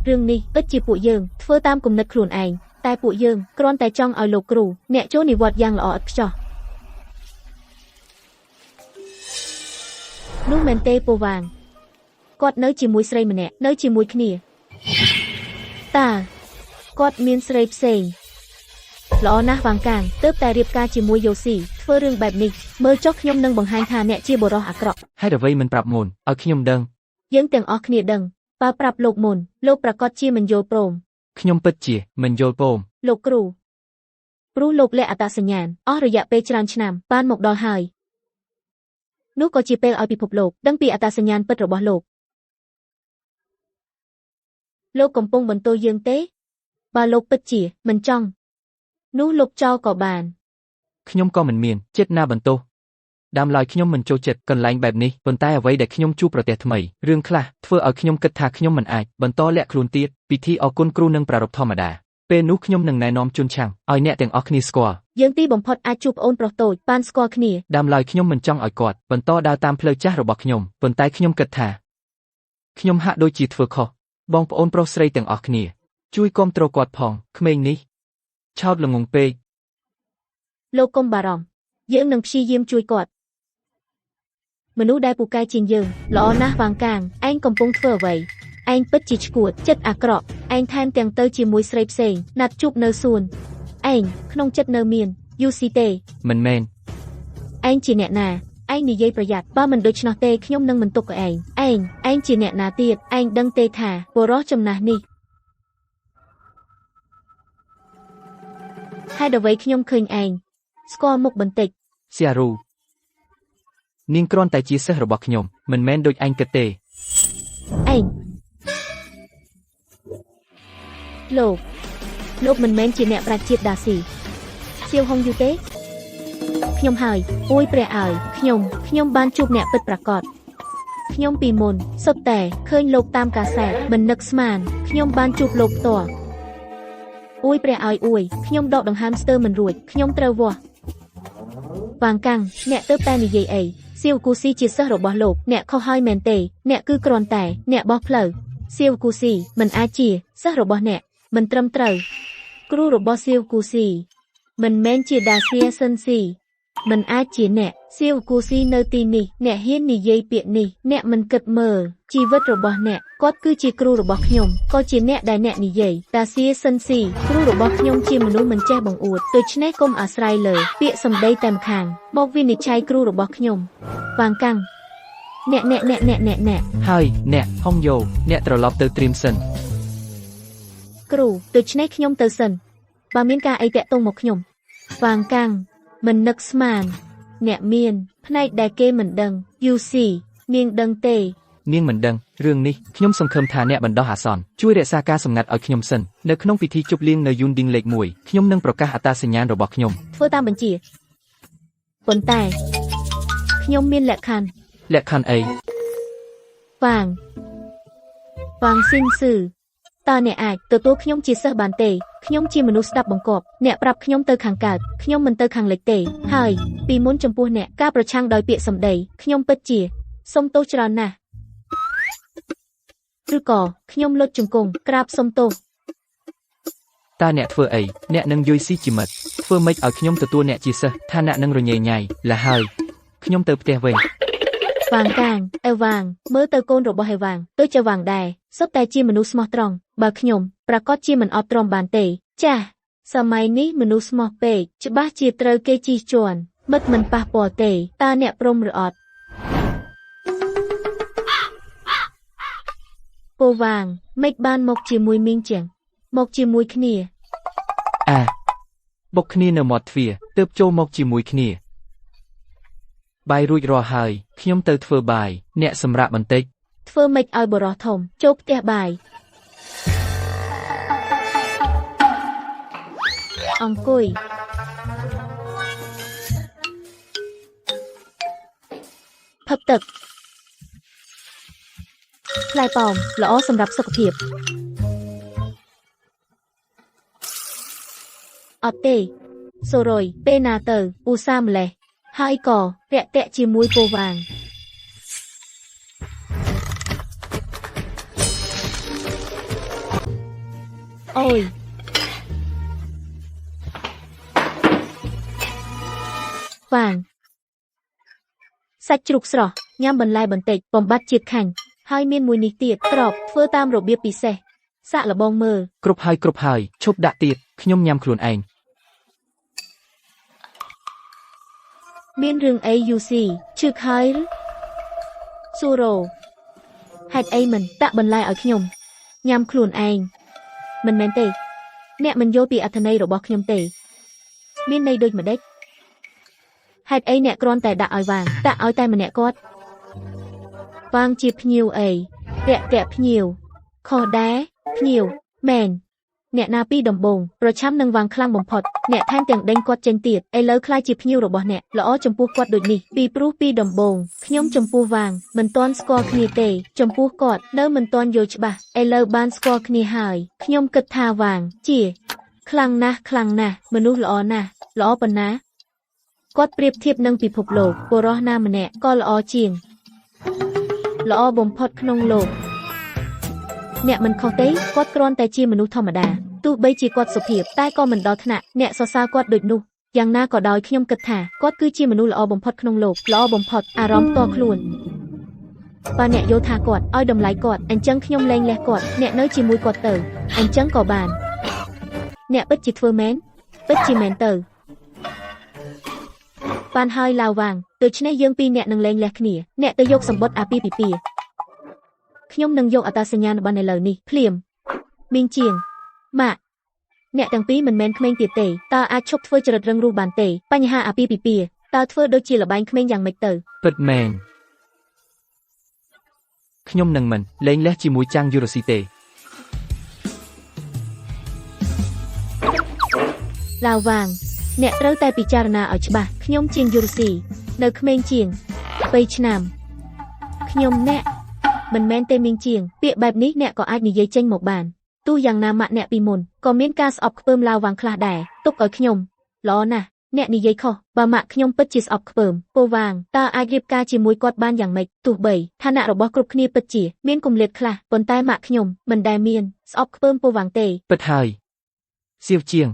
រឿងនេះពិតជាពួកយើងធ្វើតាមគំនិតខ្លួនឯងតែពួកយើងគ្រាន់តែចង់ឲ្យលោកគ្រូអ្នកចូលនិវត្តន៍យ៉ាងល្អឥតខ្ចោះនោះមែនទេពូវាងគាត់នៅជាមួយស្រីម្នាក់នៅជាមួយគ្នាតើគាត់មានស្រីផ្សេងល្អណាស់វាងកាងទើបតែរៀបការជាមួយយូស៊ីធ្វើរឿងបែបនេះមើលចុះខ្ញុំនឹងបង្ហាញថាអ្នកជាបុរសអាក្រក់ ហេតុអ្វីមិនប្រាប់មុនឲ្យខ្ញុំដឹង យើងទាំងអស់គ្នាដឹងបើប្រាប់លោកមុនលោកប្រកាសជាមិនយល់ព្រម ខ្ញុំពិតជាមិនយល់ព្រម លោកគ្រូព្រោះលោកលាក់អត្តសញ្ញាណអស់រយៈពេលច្រើនឆ្នាំបានមកដល់ហើយនោះក៏ជាពេលឲ្យពិភពលោកដឹងពីអត្តសញ្ញាណពិតរបស់លោកកំពុងបន្ទោសយើងទេបើលោកពិតជាមិនចង់នោះលោកចោលក៏បាន ខ្ញុំក៏មិនមានចិត្តណាបន្ទោសដើមឡើយខ្ញុំមិនចូលចិត្តកន្លែងបែបនេះប៉ុន្តែអ្វីដែលខ្ញុំជួបប្រទះថ្មីរឿងខ្លះធ្វើឲ្យខ្ញុំគិតថាខ្ញុំមិនអាចបន្តលាក់ខ្លួនទៀតពិធីអរគុណគ្រូនឹងប្រារព្ធធម្មតាពេលនោះខ្ញុំនឹងណែនាំជូនឆាំងឲ្យអ្នកទាំងអស់គ្នាស្គាល់ យើងទីបំផុតអាចជួបប្អូនប្រុសតូចបានស្គាល់គ្នា ដើមឡើយខ្ញុំមិនចង់ឲ្យគាត់បន្តដើរតាមផ្លូវចាស់របស់ខ្ញុំប៉ុន្តែខ្ញុំគិតថាខ្ញុំហាក់ដូចជាធ្វើខុសបងប្អូនប្រុសស្រីទាំងអស់គ្នាជួយគាំទ្រគាត់ផងក្មេងនេះឆោតល្ងងពេក លោកកុំបារម្ភយើងនឹងព្យាយាមជួយគាត់មនុស្សដែលពូកែជាងយើងល្អណាស់វាងកាងឯងកំពុងធ្វើអ្វីឯងពិតជាឈួតចិត្តអាក្រក់ឯងថែមទាំងទៅជាមួយស្រីផ្សេងណាត់ជួបនៅសួនឯងក្នុងចិត្តនៅមានយូស៊ីទេ មិនមែន ឯងជាអ្នកណាឯងនិយាយប្រយ័ត្នបើមិនដូច្នោះទេខ្ញុំនឹងមិនទុកឯងឯងជាអ្នកណាទៀតឯងដឹងទេថាបុរសចំណាស់នេះហេតុអ្វីខ្ញុំឃើញឯងស្គាល់មុខបន្តិច សៀរូនាងគ្រាន់តែជាសិស្សរបស់ខ្ញុំមិនមែនដូចឯងគិតទេ ឯងលោកមិនមែនជាអ្នកប្រាជ្ញាជាតិដាស៊ីសៀវហុងយូទេខ្ញុំហើយអួយព្រះអើយខ្ញុំបានជួបអ្នកពិតប្រាកដខ្ញុំពីមុនសុទ្ធតែឃើញលោកតាមកាសែតមិននឹកស្មានខ្ញុំបានជួបលោកផ្ទាល់អួយព្រះអើយអួយខ្ញុំដកដង្ហើមស្ទើរមិនរួចខ្ញុំត្រូវវាស់វាងកាំងអ្នកទៅតែនិយាយអីសៀវគូស៊ីជាសិស្សរបស់លោកអ្នកខុសហើយមែនទេអ្នកគឺគ្រាន់តែអ្នកបោះផ្លូវសៀវគូស៊ីមិនអាចជាសិស្សរបស់អ្នកមិនត្រឹមត្រូវគ្រូរបស់សៀវគូស៊ីមិនមែនជាដាសៀសិនស៊ីមិនអាចជាអ្នកសៀវគូស៊ីនៅទីនេះអ្នកហ៊ាននិយាយពាក្យនេះអ្នកមិនគិតមើលជីវិតរបស់អ្នកគាត់គឺជាគ្រូរបស់ខ្ញុំក៏ជាអ្នកដែលអ្នកនិយាយដាសៀសិនស៊ីគ្រូរបស់ខ្ញុំជាមនុស្សមិនចេះបង្អួតដូច្នេះកុំអាស្រ័យលើពាក្យសម្ដីតែម្ខាងមកវិនិច្ឆ័យគ្រូរបស់ខ្ញុំវាងកាំងអ្នកហើយអ្នកហុងយ៉ូអ្នកត្រឡប់ទៅត្រៀមសិន គ្រូដូច្នេះខ្ញុំទៅសិនបើមានការអីតាក់ទងមកខ្ញុំវាងកាំងមិននឹកស្មានអ្នកមានផ្នែកដែលគេមិនដឹងយូស៊ីនាងដឹងទេនាងមិនដឹងរឿងនេះខ្ញុំសង្ឃឹមថាអ្នកបណ្ដោះអាសន្នជួយរក្សាការសម្ងាត់ឲ្យខ្ញុំសិននៅក្នុងពិធីជប់លៀងនៅយូនឌីងលេខ1ខ្ញុំនឹងប្រកាសអត្តសញ្ញាណរបស់ខ្ញុំធ្វើតាមបញ្ជាប៉ុន្តែខ្ញុំមានលក្ខខណ្ឌអីវាងស៊ីនស៊ឺតើអ្នកអាចទទួលខ្ញុំជាសិស្សបានទេខ្ញុំជាមនុស្សស្ដាប់បង្គាប់អ្នកប្រាប់ខ្ញុំទៅខាងកើតខ្ញុំមិនទៅខាងលិចទេហើយពីមុនចំពោះអ្នកការប្រឆាំងដោយពាក្យសម្ដីខ្ញុំពិតជាសុំទោសច្រើនណាស់ឬក៏ខ្ញុំលុតជង្គង់ក្រាបសុំទោសតើអ្នកធ្វើអីអ្នកនឹងយយស៊ីជាមិត្តធ្វើម៉េចឲ្យខ្ញុំទទួលអ្នកជាសិស្សឋានៈនឹងរញ៉េញ៉ៃលះហើយខ្ញុំទៅផ្ទះវិញវាងកាងអេវាងមើលទៅកូនរបស់អេវាងដូចជាវាងដែរសុទ្ធតែជាមនុស្សស្មោះត្រង់បើខ្ញុំប្រកាសជាមិនអត់ទ្រាំបានទេចាស់សម័យនេះមនុស្សស្មោះពេកច្បាស់ជាត្រូវគេជិះជាន់មិត្តមិនប៉ះពាល់ទេតើអ្នកព្រមឬអត់ ពោវាងម៉េចបានមកជាមួយមីងជាងមកជាមួយគ្នា បុកគ្នានៅមាត់ទ្វារទើបចូលមកជាមួយគ្នាបាយរួចរាល់ហើយខ្ញុំទៅធ្វើបាយអ្នកសម្រាប់បន្តិច ធ្វើម៉េចឲ្យបរោះធំចូលផ្ទះបាយអង្គុយផឹកទឹកផ្លែប៉ោមល្អសម្រាប់សុខភាពអត់ទេសូរុយពេលណាទៅឧស្សាហ៍ម្លេះហើយក៏រាក់ទាក់ជាមួយពោវាងអូយវាងសាច់ជ្រូកស្រស់ញ៉ាំបន្លែបន្តិចបំបត្តិជាតិខាញ់ហើយមានមួយនេះទៀតក្របធ្វើតាមរបៀបពិសេសសាក់លបងមើលគ្រប់ហើយឈប់ដាក់ទៀតខ្ញុំញ៉ាំខ្លួនឯង មានរឿងអីយូស៊ីឈឺខហើយឬស៊ូរ៉ូហេតុអីមិនតាក់បន្លែឲ្យខ្ញុំញ៉ាំខ្លួនឯងមិនមែនទេអ្នកមិនយល់ពីអត្ថន័យរបស់ខ្ញុំទេមានន័យដូចម្ដេចហេតុអីអ្នកគ្រាន់តែដាក់ឲ្យវាងតាក់ឲ្យតែម្នាក់គាត់វាងជាភ្ញៀវអីរាក់ទាក់ភ្ញៀវខុសដែរភ្ញៀវមែនអ្នកណាពីដំបងប្រឆាំនឹងវាងខ្លាំងបំផុតអ្នកថែមទាំងដេញគាត់ចេញទៀតឥឡូវខ្លាចជាភ្ញៀវរបស់អ្នកល្អចំពោះគាត់ដូចនេះពីព្រោះពីដំបងខ្ញុំចំពោះវាងមិនទាន់ស្គាល់គ្នាទេចំពោះគាត់នៅមិនទាន់យល់ច្បាស់ឥឡូវបានស្គាល់គ្នាហើយខ្ញុំគិតថាវាងជាខ្លាំងណាស់មនុស្សល្អណាស់ល្អប៉ុណ្ណាគាត់ប្រៀបធៀបនឹងពិភពលោកបុរសណាម្នាក់ក៏ល្អជាងល្អបំផុតក្នុងលោកអ្នកមិនខុសទេគាត់គ្រាន់តែជាមនុស្សធម្មតាទោះបីជាគាត់សុភាពតែក៏មិនដល់ថ្នាក់អ្នកសរសើរគាត់ដូចនោះយ៉ាងណាក៏ដោយខ្ញុំគិតថាគាត់គឺជាមនុស្សល្អបំផុតក្នុងលោកល្អបំផុតអារម្មណ៍ផ្ទាល់ខ្លួនបើអ្នកយល់ថាគាត់ឲ្យតម្លៃគាត់អញ្ចឹងខ្ញុំលែងលះគាត់អ្នកនៅជាមួយគាត់ទៅអញ្ចឹងក៏បានអ្នកពិតជាធ្វើមែនពិតជាមែនទៅបានហើយឡាវវាងដូច្នេះយើងពីរអ្នកនឹងលែងលះគ្នាអ្នកទៅយកសម្បត្តិអាពាហ៍ពិពាហ៍ខ្ញុំនឹងយកអត្តសញ្ញាណប័ណ្ណឥឡូវនេះភ្លាមមីងជាងម៉ាក់អ្នកទាំងពីរមិនមែនក្មេងទៀតទេតើអាចឈប់ធ្វើចរិតរឹងរូសបានទេបញ្ហាអាពាហ៍ពិពាហ៍តើធ្វើដូចជាលបែងក្មេងយ៉ាងម៉េចទៅពិតមែនខ្ញុំនឹងមិនលែងលះជាមួយចាំងយូរ៉ូស៊ីទេឡាវវាងអ្នកត្រូវតែពិចារណាឲ្យច្បាស់ខ្ញុំជាងយូរ៉ូស៊ីនៅក្មេងជាង3ឆ្នាំខ្ញុំអ្នកមិនមែនទេមីងជាងពាក្យបែបនេះអ្នកក៏អាចនិយាយចេញមកបានទោះយ៉ាងណាម៉ាក់អ្នកពីមុនក៏មានការស្អប់ខ្ពើមឡាវវាងខ្លះដែរទុកឲ្យខ្ញុំល្អណាស់អ្នកនិយាយខុសបើម៉ាក់ខ្ញុំពិតជាស្អប់ខ្ពើមពោវាងតើអាចរៀបការជាមួយគាត់បានយ៉ាងម៉េចទោះបីឋានៈរបស់គ្រប់គ្នាពិតជាមានគម្លាតខ្លះប៉ុន្តែម៉ាក់ខ្ញុំមិនដែលមានស្អប់ខ្ពើមពោវាងទេពិតហើយសៀវជាង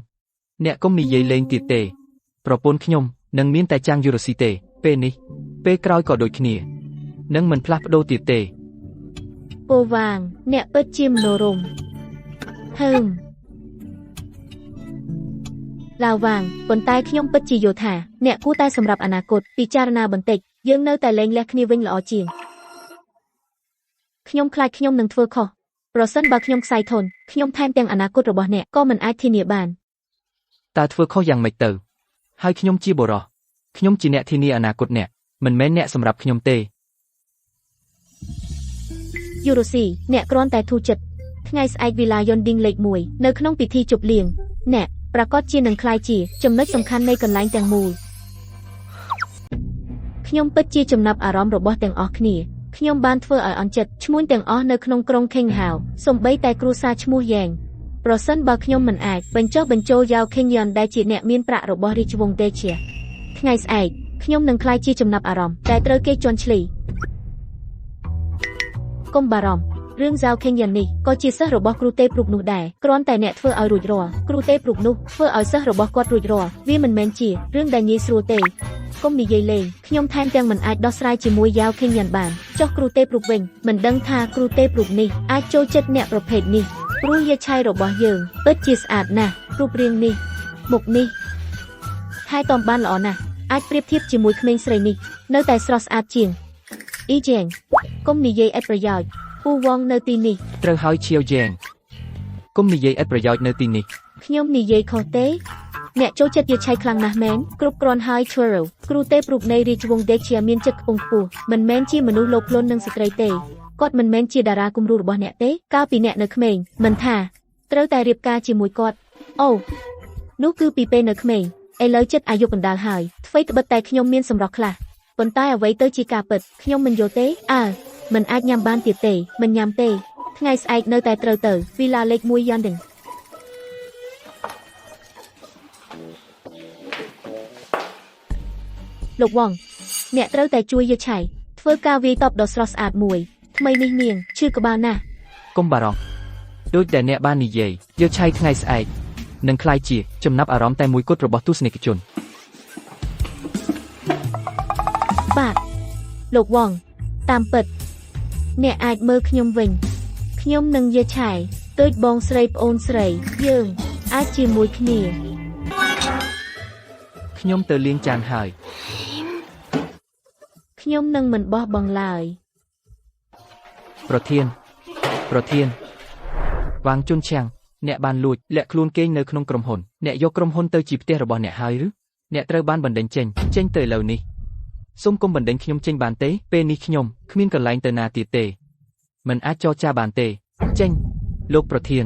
អ្នកកុំនិយាយលេងទៀតទេប្រពន្ធខ្ញុំនឹងមានតែចាំងយូរ៉ូស៊ីទេពេលនេះពេលក្រោយក៏ដូចគ្នានឹងមិនផ្លាស់ប្ដូរទៀតទេពោវាងអ្នកពិតជាមនោរម្យឡាវវាងប៉ុន្តែខ្ញុំពិតជាយល់ថាអ្នកគួរតែសម្រាប់អនាគតពិចារណាបន្តិចយើងនៅតែលែងលះគ្នាវិញល្អជាងខ្ញុំខ្លាចខ្ញុំនឹងធ្វើខុសប្រសិនបើខ្ញុំខ្សែធនខ្ញុំថែមទាំងអនាគតរបស់អ្នកក៏មិនអាចធានាបានតើធ្វើខុសយ៉ាងម៉េចទៅហើយខ្ញុំជាបុរសខ្ញុំជាអ្នកធានាអនាគតអ្នកមិនមែនអ្នកសម្រាប់ខ្ញុំទេយូរ៉ូស៊ីអ្នកគ្រាន់តែធូរចិត្តថ្ងៃស្អែកវីឡាយ៉ុនឌីងលេខ1នៅក្នុងពិធីជប់លៀងអ្នកប្រកាសជានឹងក្លាយជាចំណុចសំខាន់នៃកន្លែងទាំងមូលខ្ញុំពិតជាចំណាប់អារម្មណ៍របស់ទាំងអស់គ្នាខ្ញុំបានធ្វើឲ្យអន់ចិត្តឈ្មួញទាំងអស់នៅក្នុងក្រុងខេងហាវសូម្បីតែគ្រួសារឈ្មោះយ៉ែងប្រសិនបើខ្ញុំមិនអាចបញ្ចុះបញ្ចូលយ៉ាវខេងយ៉នដែលជាអ្នកមានប្រាក់របស់រាជវង្សតេជាថ្ងៃស្អែកខ្ញុំនឹងក្លាយជាចំណាប់អារម្មណ៍ដែលត្រូវគេជន់ឈ្លីកុំបារម្ភរឿងហ្សាវខេងយ៉ាននេះក៏ជាសិស្សរបស់គ្រូទេពរូបនោះដែរគ្រាន់តែអ្នកធ្វើឲ្យរួចរាល់គ្រូទេពរូបនោះធ្វើឲ្យសិស្សរបស់គាត់រួចរាល់វាមិនមែនជារឿងដែលងាយស្រួលទេកុំនិយាយលេងខ្ញុំថែមទាំងមិនអាចដោះស្រាយជាមួយយ៉ាវខេងយ៉ានបានចុះគ្រូទេពរូបវិញមិនដឹងថាគ្រូទេពរូបនេះអាចចូលចិត្តអ្នកប្រភេទនេះព្រោះយាឆៃរបស់យើងពិតជាស្អាតណាស់រូបរាងនេះមុខនេះហើយតំបានល្អណាស់អាចប្រៀបធៀបជាមួយក្មេងស្រីនេះនៅតែស្រស់ស្អាតជាងអ៊ីជេងកុំនិយាយឥតប្រយោជន៍ព ពូវងនៅទីនេះ ត្រូវហើយឈៀវយ៉ែងគុំនិយាយឥតប្រយោជន៍នៅទីនេះ ខ្ញុំនិយាយខុសទេអ្នកចូលចិត្តយាយឆៃខ្លាំងណាស់មែនគ្រប់គ្រាន់ហើយ Churro គ្រូទេព្រុកនៃរាជវង្ស Dexia មានចិត្តខ្ពង់ខ្ពស់មិនមែនជាមនុស្សលោភលន់នឹងស្ត្រីទេគាត់មិនមែនជាតារាគំរូរបស់អ្នកទេកាលពីអ្នកនៅក្មេងមិនថាត្រូវតែរៀបការជាមួយគាត់អូនោះគឺពីពេលនៅក្មេងឥឡូវចិត្តអាយុកណ្ដាលហើយអ្វីត្បិតតែខ្ញុំមានសម្រស់ខ្លះប៉ុន្តែអ្វីទៅជាការពិតខ្ញុំមិនយល់ទេមិនអាចញ៉ាំបានទៀតទេមិនញ៉ាំទេថ្ងៃស្អែកនៅតែត្រូវទៅវីឡាលេខ1 យ៉ាងដឹងលោកវងអ្នកត្រូវតែជួយយាយឆៃធ្វើការវាយតបដ៏ស្រស់ស្អាតមួយថ្មីនេះនាងឈឺក្បាលណាស់ កុំបារម្ភដូចដែលអ្នកបាននិយាយយកឆៃថ្ងៃស្អែកនឹងក្លាយជាចំណាប់អារម្មណ៍តែមួយគត់របស់ទស្សនិកជន បាទលោកវងតាមពិតអ្នកអាចមើលខ្ញុំវិញខ្ញុំនឹងយាយឆៃដូចបងស្រីប្អូនស្រីយើងអាចជាមួយគ្នា ខ្ញុំទៅលាងចានហើយ ខ្ញុំនឹងមិនបោះបង់ឡើយ ប្រធានវាងជុនឆាំងអ្នកបានលួចលាក់ខ្លួនគេងនៅក្នុងក្រុមហ៊ុនអ្នកយកក្រុមហ៊ុនទៅជាផ្ទះរបស់អ្នកហើយឬអ្នកត្រូវបានបណ្តេញចេញទៅឥឡូវនេះសូមកុំបណ្តេញខ្ញុំចេញបានទេពេលនេះខ្ញុំគ្មានកន្លែងទៅណាទៀតទេមិនអាចចរចាបានទេចេញលោកប្រធាន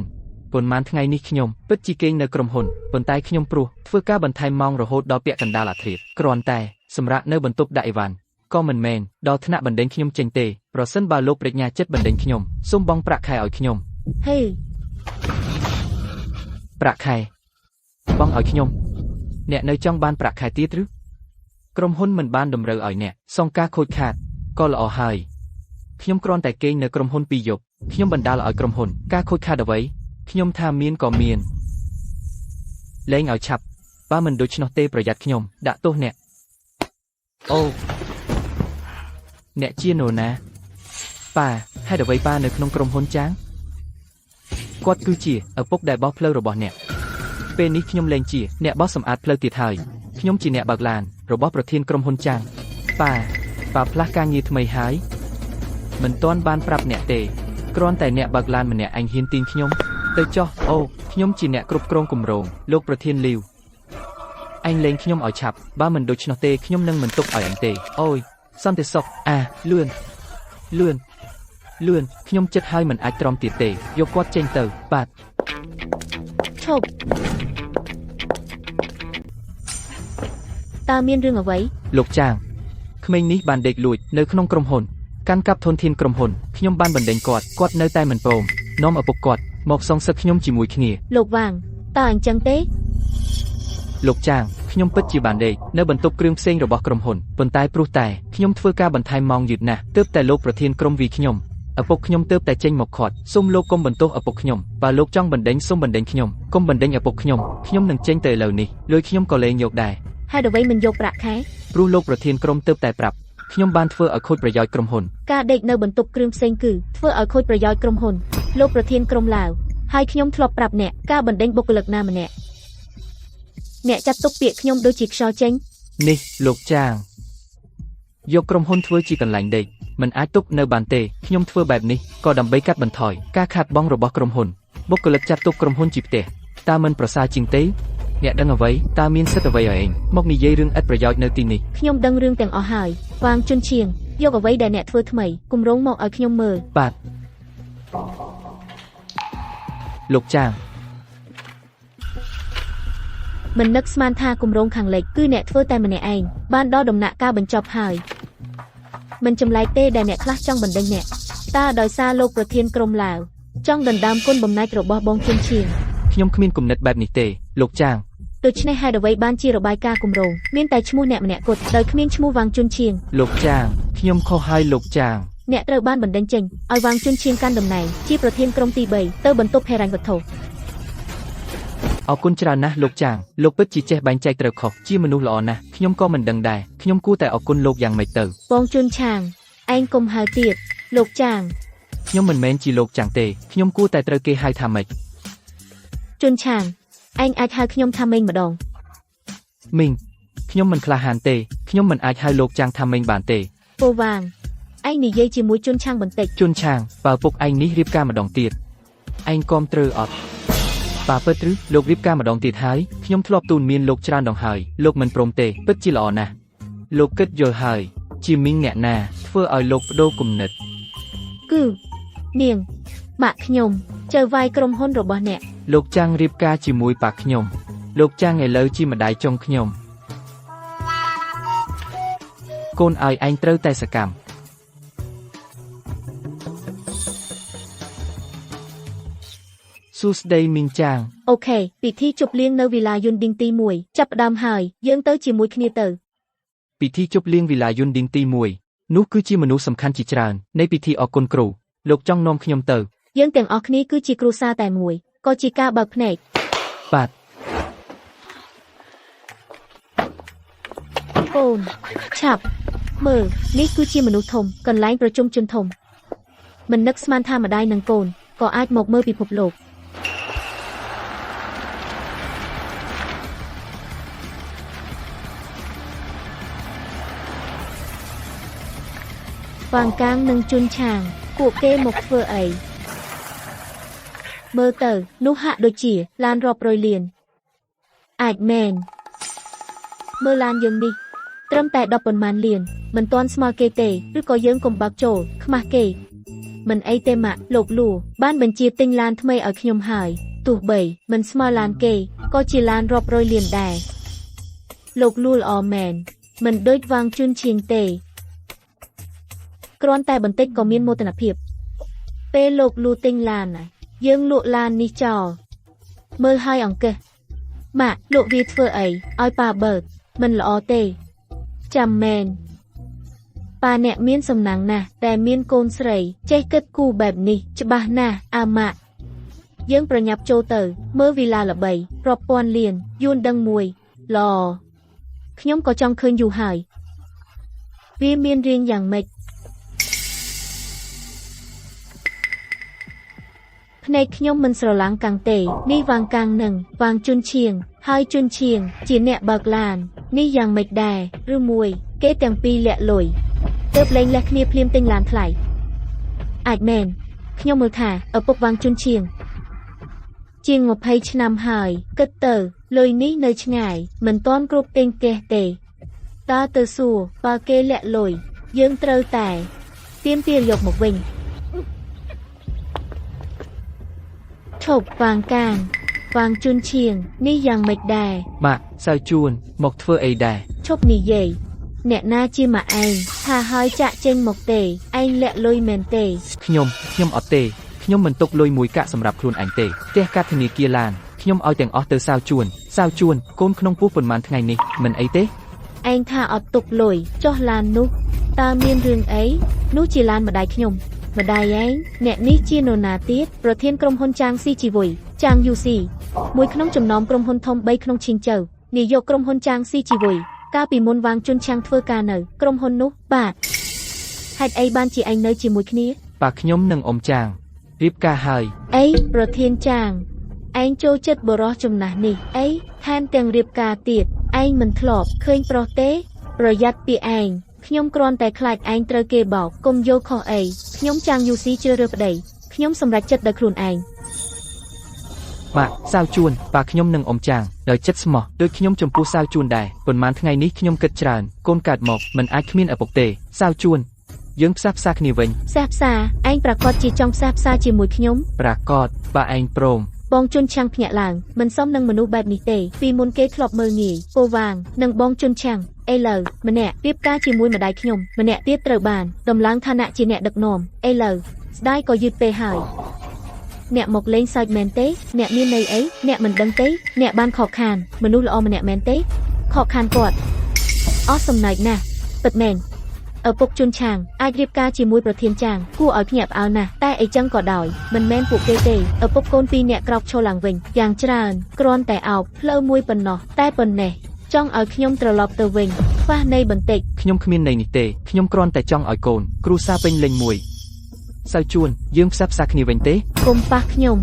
ប៉ុន្មានថ្ងៃនេះខ្ញុំពិតជាគេងនៅក្រុមហ៊ុនប៉ុន្តែខ្ញុំព្រោះធ្វើការបន្ថែមម៉ោងរហូតដល់ពាក់កណ្ដាលអាធ្រាត្រគ្រាន់តែសម្រាប់នៅបន្ទប់ដាក់អីវ៉ាន់ក៏មិនមែនដល់ថ្នាក់បណ្តេញខ្ញុំចេញទេប្រសិនបើលោកប្រាជ្ញាចិត្តបណ្តេញខ្ញុំសូមបង់ប្រាក់ខែឲ្យខ្ញុំ ហេ ប្រាក់ខែបង់ឲ្យខ្ញុំអ្នកនៅចង់បានប្រាក់ខែទៀតឬក្រុមហ៊ុនមិនបានតម្រូវឲ្យអ្នកសងការខូចខាតក៏ល្អហើយខ្ញុំគ្រាន់តែគេងនៅក្រុមហ៊ុន2យប់ខ្ញុំបណ្ដាលឲ្យក្រុមហ៊ុនការខូចខាតអ្វីខ្ញុំថាមានក៏មានលែងឲ្យឆាប់បើមិនដូច្នោះទេប្រយ័ត្នខ្ញុំដាក់ទោសអ្នកអូអ្នកជានរណាប៉ាហេតុអ្វីប៉ានៅក្នុងក្រុមហ៊ុនចាងគាត់គឺជាឪពុកដែលបោះផ្លូវរបស់អ្នកពេលនេះខ្ញុំលែងជាអ្នកបោះសម្អាតផ្លូវទៀតហើយខ្ញុំជាអ្នកបើកឡានរបស់ប្រធានក្រុមហ៊ុនចាងប៉ាផ្លាស់ការងារថ្មីហើយមិនទាន់បានប្រាប់អ្នកទេគ្រាន់តែអ្នកបើកឡានម្នាក់អញហ៊ានទាញខ្ញុំទៅចោះអូខ្ញុំជាអ្នកគ្រប់គ្រងគម្រោងលោកប្រធានលីវអញលែងខ្ញុំឲ្យឆាប់បើមិនដូច្នោះទេខ្ញុំនឹងមិនទុកឲ្យអញទេអូយសន្តិសុខលឿនខ្ញុំចិត្តហើយមិនអាចទ្រាំទៀតទេយកគាត់ចេញទៅបាទឈប់តើមានរឿងអ្វី លោកចាងក្មេងនេះបានដេកលួចនៅក្នុងក្រុមហ៊ុនកាន់កាប់ធនធានក្រុមហ៊ុនខ្ញុំបានបណ្តេញគាត់នៅតែមិនព្រមនាំឪពុកគាត់មកសងសឹកខ្ញុំជាមួយគ្នា លោកវាងតើអញ្ចឹងទេ លោកចាងខ្ញុំពិតជាបានដេកនៅបន្ទប់គ្រឿងផ្សេងរបស់ក្រុមហ៊ុនប៉ុន្តែព្រោះតែខ្ញុំធ្វើការបន្ថែមម៉ោងយឺតណាស់ទើបតែលោកប្រធានក្រុមវាខ្ញុំឪពុកខ្ញុំទើបតែចេញមកខាត់សូមលោកកុំបន្ទោសឪពុកខ្ញុំបើលោកចង់បណ្តេញសូមបណ្តេញខ្ញុំកុំបណ្តេញឪពុកខ្ញុំនឹងចេញទៅឥឡូវនេះលុយខ្ញុំក៏លែងយកដែរ ហេតុអ្វីមិនយកប្រាក់ខែ ព្រោះលោកប្រធានក្រុមទើបតែប្រាប់ខ្ញុំបានធ្វើឲ្យខូចប្រយោជន៍ក្រុមហ៊ុន ការដេកនៅបន្ទប់គ្រឿងផ្សេងគឺធ្វើឲ្យខូចប្រយោជន៍ក្រុមហ៊ុនលោកប្រធានក្រុមឡាវហើយខ្ញុំធ្លាប់ប្រាប់អ្នកការបណ្តេញបុគ្គលិកណាម្នាក់អ្នកចាត់ទុកពាក្យខ្ញុំដូចជាខ្យល់ចេញ នេះលោកចាងយកក្រុមហ៊ុនធ្វើជាកន្លែងដេកមិនអាចទុកនៅបានទេខ្ញុំធ្វើបែបនេះក៏ដើម្បីកាត់បន្ថយការខាតបង់របស់ក្រុមហ៊ុនបុគ្គលិកចាត់ទុកក្រុមហ៊ុនជាផ្ទះតើមិនប្រសើរជាងទេអ្នកដឹងអ្វីតើមានសិទ្ធិអ្វីឲ្យឯងមកនិយាយរឿងឥតប្រយោជន៍នៅទីនេះ ខ្ញុំដឹងរឿងទាំងអស់ហើយវាងជុនឈៀងយកអ្វីដែលអ្នកធ្វើថ្មីគម្រោងមកឲ្យខ្ញុំមើល បាទលោកចាង មិននឹកស្មានថាគម្រោងខាងលិចគឺអ្នកធ្វើតែម្នាក់ឯងបានដល់ដំណាក់កាលបញ្ចប់ហើយមិនចម្លែកទេដែលអ្នកខ្លះចង់បណ្តេញអ្នកតើដោយសារលោកប្រធានក្រុមឡាវចង់ដណ្ដើមគុណបំណាច់របស់បងជុនឈៀង ខ្ញុំគ្មានគំនិតបែបនេះទេលោកចាង ដូច្នេះហេតុអ្វីបានជារបាយការណ៍គម្រោងមានតែឈ្មោះអ្នកម្នាក់គត់ដោយគ្មានឈ្មោះវាងជុនឈៀង លោកចាងខ្ញុំខុសហើយលោកចាង អ្នកត្រូវបានបណ្តេញចេញឲ្យវាងជុនឈៀងកាន់តំណែងជាប្រធានក្រុមទី3ទៅបន្ទប់ហិរញ្ញវត្ថុ អរគុណច្រើនណាស់លោកចាងលោកពិតជាចេះបែងចែកត្រូវខុសជាមនុស្សល្អណាស់ខ្ញុំក៏មិនដឹងដែរខ្ញុំគួរតែអរគុណលោកយ៉ាងម៉េចទៅ បងជុនឆាងឯងកុំហៅទៀតលោកចាង ខ្ញុំមិនមែនជាលោកចាងទេខ្ញុំគួរតែត្រូវគេហៅថាម៉េច ជុនឆាងឯងអាចហៅខ្ញុំថាម៉េងម្ដង មីងខ្ញុំមិនក្លាហានទេខ្ញុំមិនអាចហៅលោកចាងថាម៉េងបានទេ ពូវាង ឯងនិយាយជាមួយជន់ឆាងបន្តិច ជន់ឆាងបើពុកឯងនេះរៀបការម្ដងទៀតឯងគាំទ្រអត់បើពិតឬលោករៀបការម្ដងទៀតហើយខ្ញុំធ្លាប់ទូនមានលោកច្រើនដងហើយលោកមិនព្រមទេពិតជាល្អណាស់លោកគិតយល់ហើយជាមីងអ្នកណាធ្វើឲ្យលោកបដូរគំនិត គឺនាងម៉ាក់ខ្ញុំចៅវាយក្រុមហ៊ុនរបស់អ្នក លោកចាំងរៀបការជាមួយប៉ាខ្ញុំលោកចាំងឥឡូវជាម្ដាយចុងខ្ញុំកូនឲ្យឯងត្រូវតែសកម្មសួស្ដីមីងចាំង អូខេពិធីជប់លៀងនៅវិឡាយុនឌីងទី1ចាប់ផ្ដើមហើយយើងទៅជាមួយគ្នាទៅ ពិធីជប់លៀងវិឡាយុនឌីងទី1នោះគឺជាមនុស្សសំខាន់ជាច្រើននៃពិធីអរគុណគ្រូលោកចង់នាំខ្ញុំទៅ យើងទាំងអស់គ្នាគឺជាគ្រួសារតែមួយក៏ជាការបើកភ្នែក បាទ កូនឆាប់មើលនេះគឺជាមនុស្សធំកន្លែងប្រជុំជនធំមិននឹកស្មានថាម្ដាយនិងកូនក៏អាចមកមើលពិភពលោកវ៉ាងកាងនិងជន់ឆាងពួកគេមកធ្វើអីមើលទៅនោះហាក់ដូចជាឡានរាប់រយលានអាចមែនមើលឡានយើងនេះត្រឹមតែ10ប៉ុន្មានលានមិនទាន់ស្មើគេទេឬក៏យើងកុំបើកចូលខ្មាស់គេមិនអីទេម៉ាក់លោកលួបានបញ្ជាទិញឡានថ្មីឲ្យខ្ញុំហើយទោះបីមិនស្មើឡានគេក៏ជាឡានរាប់រយលានដែរលោកលួល្អមែនមិនដូចវាងជឿនឈៀងទេគ្រាន់តែបន្តិចក៏មានមោទនភាពពេលលោកលួទិញឡានណាយើងលក់ឡាននេះចោលមើលឲ្យអង្គាសម៉ាក់លក់វាធ្វើអីឲ្យប៉ាបើកមិនល្អទេចាំមែនប៉ាអ្នកមានសំណាងណាស់តែមានកូនស្រីចេះគិតគូរបែបនេះច្បាស់ណាស់អាម៉ាក់យើងប្រញាប់ចូលទៅមើលវីឡាល្បីរាប់ពាន់លានយួនដឹងមួយល្អខ្ញុំក៏ចង់ឃើញយូរហើយវាមានរៀងយ៉ាងម៉េចភ្នែកខ្ញុំមិនស្រឡាំងកាំងទេនេះវាងកាំងនឹងវាងជន់ឈៀងហើយជន់ឈៀងជាអ្នកបើកឡាននេះយ៉ាងម៉េចដែរឬមួយគេទាំងពីរលាក់លុយទើបលែងលះគ្នាភ្លាមទិញឡានថ្លៃអាចមែនខ្ញុំមើលថាឪពុកវាងជន់ឈៀងជាង20ឆ្នាំហើយគិតទៅលុយនេះនៅឆ្ងាយមិនទាន់គ្រប់ទិញផ្ទះទេតើទៅសួរបើគេលាក់លុយយើងត្រូវតែទាមទារយកមកវិញឈប់វាងកាងវាងជន់ឈៀងនេះយ៉ាងម៉េចដែរម៉ាក់សៅជួនមកធ្វើអីដែរឈប់និយាយអ្នកណាជាម៉ាក់ឯងថាហើយចាក់ចេញមកទេឯងលាក់លុយមែនទេខ្ញុំអត់ទេខ្ញុំមិនទុកលុយមួយកាក់សម្រាប់ខ្លួនឯងទេផ្ទះកាត់ធនាគារឡានខ្ញុំឲ្យទាំងអស់ទៅសៅជួនកូនក្នុងពោះប៉ុន្មានថ្ងៃនេះមិនអីទេឯងថាអត់ទុកលុយចុះឡាននោះតើមានរឿងអីនោះជាឡានម្ដាយខ្ញុំម្ដាយឯងអ្នកនេះជានរណាទៀតប្រធានក្រុមហ៊ុនចាងស៊ីជីវុយចាងយូស៊ីមួយក្នុងចំណោមក្រុមហ៊ុនធំ3ក្នុងឈៀងជើនាយកក្រុមហ៊ុនចាងស៊ីជីវុយកាលពីមុនវាងជន់ឆាងធ្វើការនៅក្រុមហ៊ុននោះបាទហេតុអីបានជាឯងនៅជាមួយគ្នាប៉ាខ្ញុំនិងអ៊ំចាងរៀបការហើយអីប្រធានចាងឯងចូលចិត្តបរោះចំណាស់នេះអីថែមទាំងរៀបការទៀតឯងមិនធ្លាប់ឃើញប្រុសទេប្រយ័ត្នពីឯងខ្ញុំគ្រាន់តែខ្លាចឯងត្រូវគេបោកកុំយកខុសអីខ្ញុំចាងយូស៊ីជ្រើសរើសប្តីខ្ញុំសម្រេចចិត្តដោយខ្លួនឯងម៉ាក់សៅជួនប៉ាខ្ញុំនិងអ៊ំចាងដោយចិត្តស្មោះដូចខ្ញុំចំពោះសៅជួនដែរប៉ុន្មានថ្ងៃនេះខ្ញុំគិតច្រើនកូនកើតមកមិនអាចគ្មានឪពុកទេសៅជួនយើងផ្សះផ្សាគ្នាវិញផ្សះផ្សាឯងប្រកាសជាចង់ផ្សះផ្សាជាមួយខ្ញុំប្រកាសបើឯងព្រមបងជន់ឆាំងភ្ញាក់ឡើងមិនសមនឹងមនុស្សបែបនេះទេពីមុនគេធ្លាប់មើលងាយពោវាងនិងបងជន់ឆាំងឥឡូវម្នាក់រៀបការជាមួយម្ដាយខ្ញុំម្នាក់ទៀតត្រូវបានដំឡើងឋានៈជាអ្នកដឹកនាំឥឡូវស្ដាយក៏យឺតពេកហើយអ្នកមកលេងសើចមែនទេអ្នកមានន័យអីអ្នកមិនដឹងទេអ្នកបានខកខានមនុស្សល្អម្នាក់មែនទេខកខានគាត់អស់សំណើចណាស់ពិតមែនឪពុកជន់ឆាងអាចរៀបការជាមួយប្រធានចាងគួរឲ្យភ្ញាក់ផ្អើលណាស់តែអីចឹងក៏ដោយមិនមែនពួកគេទេឪពុកកូន2នាក់ក្រោកឈរឡើងវិញយ៉ាងច្រើនគ្រាន់តែអោបផ្លូវមួយប៉ុណ្ណោះតែប៉ុណ្ណេះចង់ឲ្យខ្ញុំត្រឡប់ទៅវិញខ្វះនៃបន្តិចខ្ញុំគ្មានន័យនេះទេខ្ញុំគ្រាន់តែចង់ឲ្យកូនគ្រួសារពេញលេញមួយសៅជួនយើងផ្សះផ្សាគ្នាវិញទេកុំប៉ះខ្ញុំ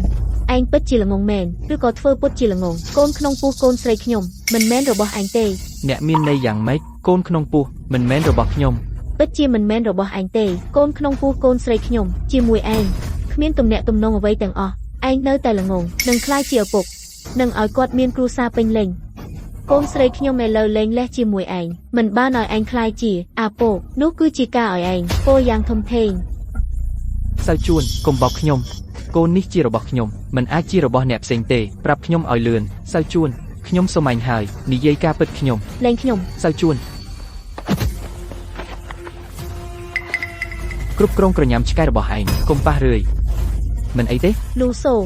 ឯងពិតជាល្ងងមែនឬក៏ធ្វើពុតជាល្ងងកូនក្នុងពោះកូនស្រីខ្ញុំមិនមែនរបស់ឯងទេអ្នកមានន័យយ៉ាងម៉េចកូនក្នុងពោះមិនមែនរបស់ខ្ញុំ ពិតជាមិនមែនរបស់ឯងទេកូនក្នុងពោះកូនស្រីខ្ញុំជាមួយឯងគ្មានទំនាក់ទំនងអ្វីទាំងអស់ឯងនៅតែល្ងងនឹងខ្លាចជាឪពុកនឹងឲ្យគាត់មានគ្រួសារពេញលេញកូនស្រីខ្ញុំឥឡូវលេងលេះជាមួយឯងមិនបានឲ្យឯងខ្លាចជាអាពកនោះគឺជាការឲ្យឯងពោលយ៉ាងធំធេង សៅជួនកុំបោកខ្ញុំកូននេះជារបស់ខ្ញុំមិនអាចជារបស់អ្នកផ្សេងទេប្រាប់ខ្ញុំឲ្យលឿនសៅជួនខ្ញុំសុំអញហើយនិយាយការពិតខ្ញុំ លេងខ្ញុំ សៅជួនគ្រប់គ្រងក្រញាំឆ្កែរបស់ឯងកុំប៉ះរឿយមិនអីទេ លូសូ ឯង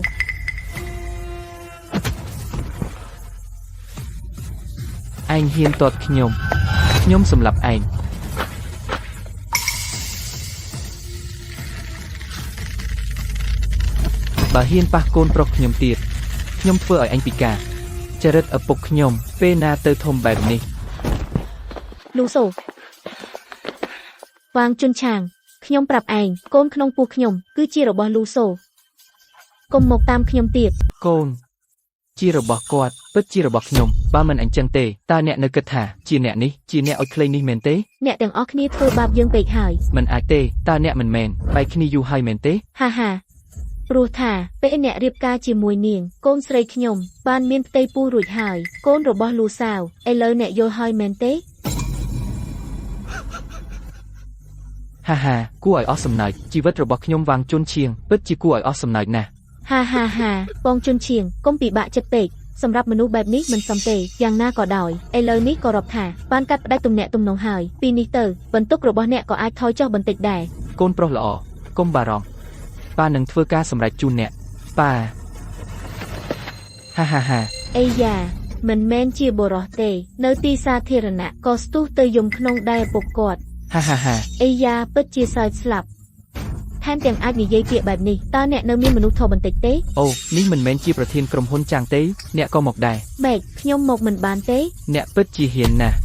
ហ៊ានទាត់ខ្ញុំសម្លាប់ឯងបើហ៊ានប៉ះកូនប្រុសខ្ញុំទៀតខ្ញុំធ្វើឲ្យឯងពិការចរិតឪពុកខ្ញុំពេលណាទៅធំបែបនេះ លូសូវ៉ាងជុនឆាងខ្ញុំប្រាប់ឯងកូនក្នុងពោះខ្ញុំគឺជារបស់លូសូកុំមកតាមខ្ញុំទៀត កូនជារបស់គាត់ពិតជារបស់ខ្ញុំបើមិនអញ្ចឹងទេតើអ្នកនៅគិតថាជាអ្នកនេះជាអ្នកឲ្យក្លេងនេះមែនទេ អ្នកទាំងអស់គ្នាធ្វើបាបយើងពេកហើយ មិនអាចទេតើអ្នកមិនមែនបែកគ្នាយូរហើយមែនទេ ហាហាព្រោះថាពេលអ្នករៀបការជាមួយនាងកូនស្រីខ្ញុំបានមានផ្ទៃពោះរួចហើយកូនរបស់លូសាវឥឡូវអ្នកយល់ហើយមែនទេ ហាហាគួរឲ្យអស់សំណើចជីវិតរបស់ខ្ញុំវាងជន់ឈៀងពិតជាគួរឲ្យអស់សំណើចណាស់ ហាហាហាបងជុនឈៀងកុំពិបាកចិត្តពេកសម្រាប់មនុស្សបែបនេះមិនសមទេយ៉ាងណាក៏ដោយឥឡូវនេះក៏រាប់ថាបានកាត់ផ្តាច់ទំនាក់ទំនងហើយពីនេះទៅបន្ទុករបស់អ្នកក៏អាចថយចុះបន្តិចដែរ កូនប្រុសល្អកុំបារម្ភប៉ានឹងធ្វើការសម្រេចជូនអ្នកប៉ាហាហាហា អីយ៉ាមិនមែនជាបរោះទេនៅទីសាធារណៈក៏ស្ទុះទៅយំក្នុងដែរពុកគាត់ ហាហាហា អីយ៉ាពិតជាសើចស្លាប់ថែមទាំងអាចនិយាយពាក្យបែបនេះតើអ្នកនៅមានមនុស្សធម៌បន្តិចទេ អូនេះមិនមែនជាប្រធានក្រុមហ៊ុនចាងទេអ្នកក៏មកដែរ បែកខ្ញុំមកមិនបានទេ អ្នកពិតជាហ៊ានណាស់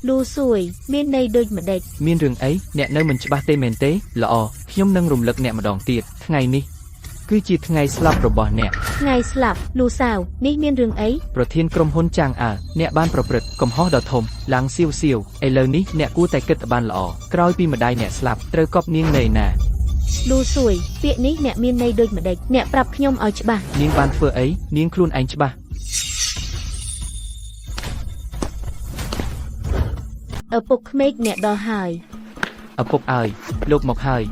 លូសួយមានន័យដូចម្ដេច មានរឿងអីអ្នកនៅមិនច្បាស់ទេមែនទេល្អខ្ញុំនឹងរំលឹកអ្នកម្ដងទៀតថ្ងៃនេះគឺជាថ្ងៃស្លាប់របស់អ្នក ថ្ងៃស្លាប់លូសាវនេះមានរឿងអី ប្រធានក្រុមហ៊ុនចាងអើអ្នកបានប្រព្រឹត្តកំហុសដ៏ធំឡើងសៀវឥឡូវនេះអ្នកគួរតែគិតឲ្យបានល្អក្រោយពីម្ដាយអ្នកស្លាប់ត្រូវកប់នាងនៅឯណា លូសួយពាក្យនេះអ្នកមានន័យដូចម្ដេចអ្នកប្រាប់ខ្ញុំឲ្យច្បាស់ នាងបានធ្វើអីនាងខ្លួនឯងច្បាស់ ឪពុកក្មេកអ្នកដល់ហើយ ឪពុកអើយលោកមកហើយ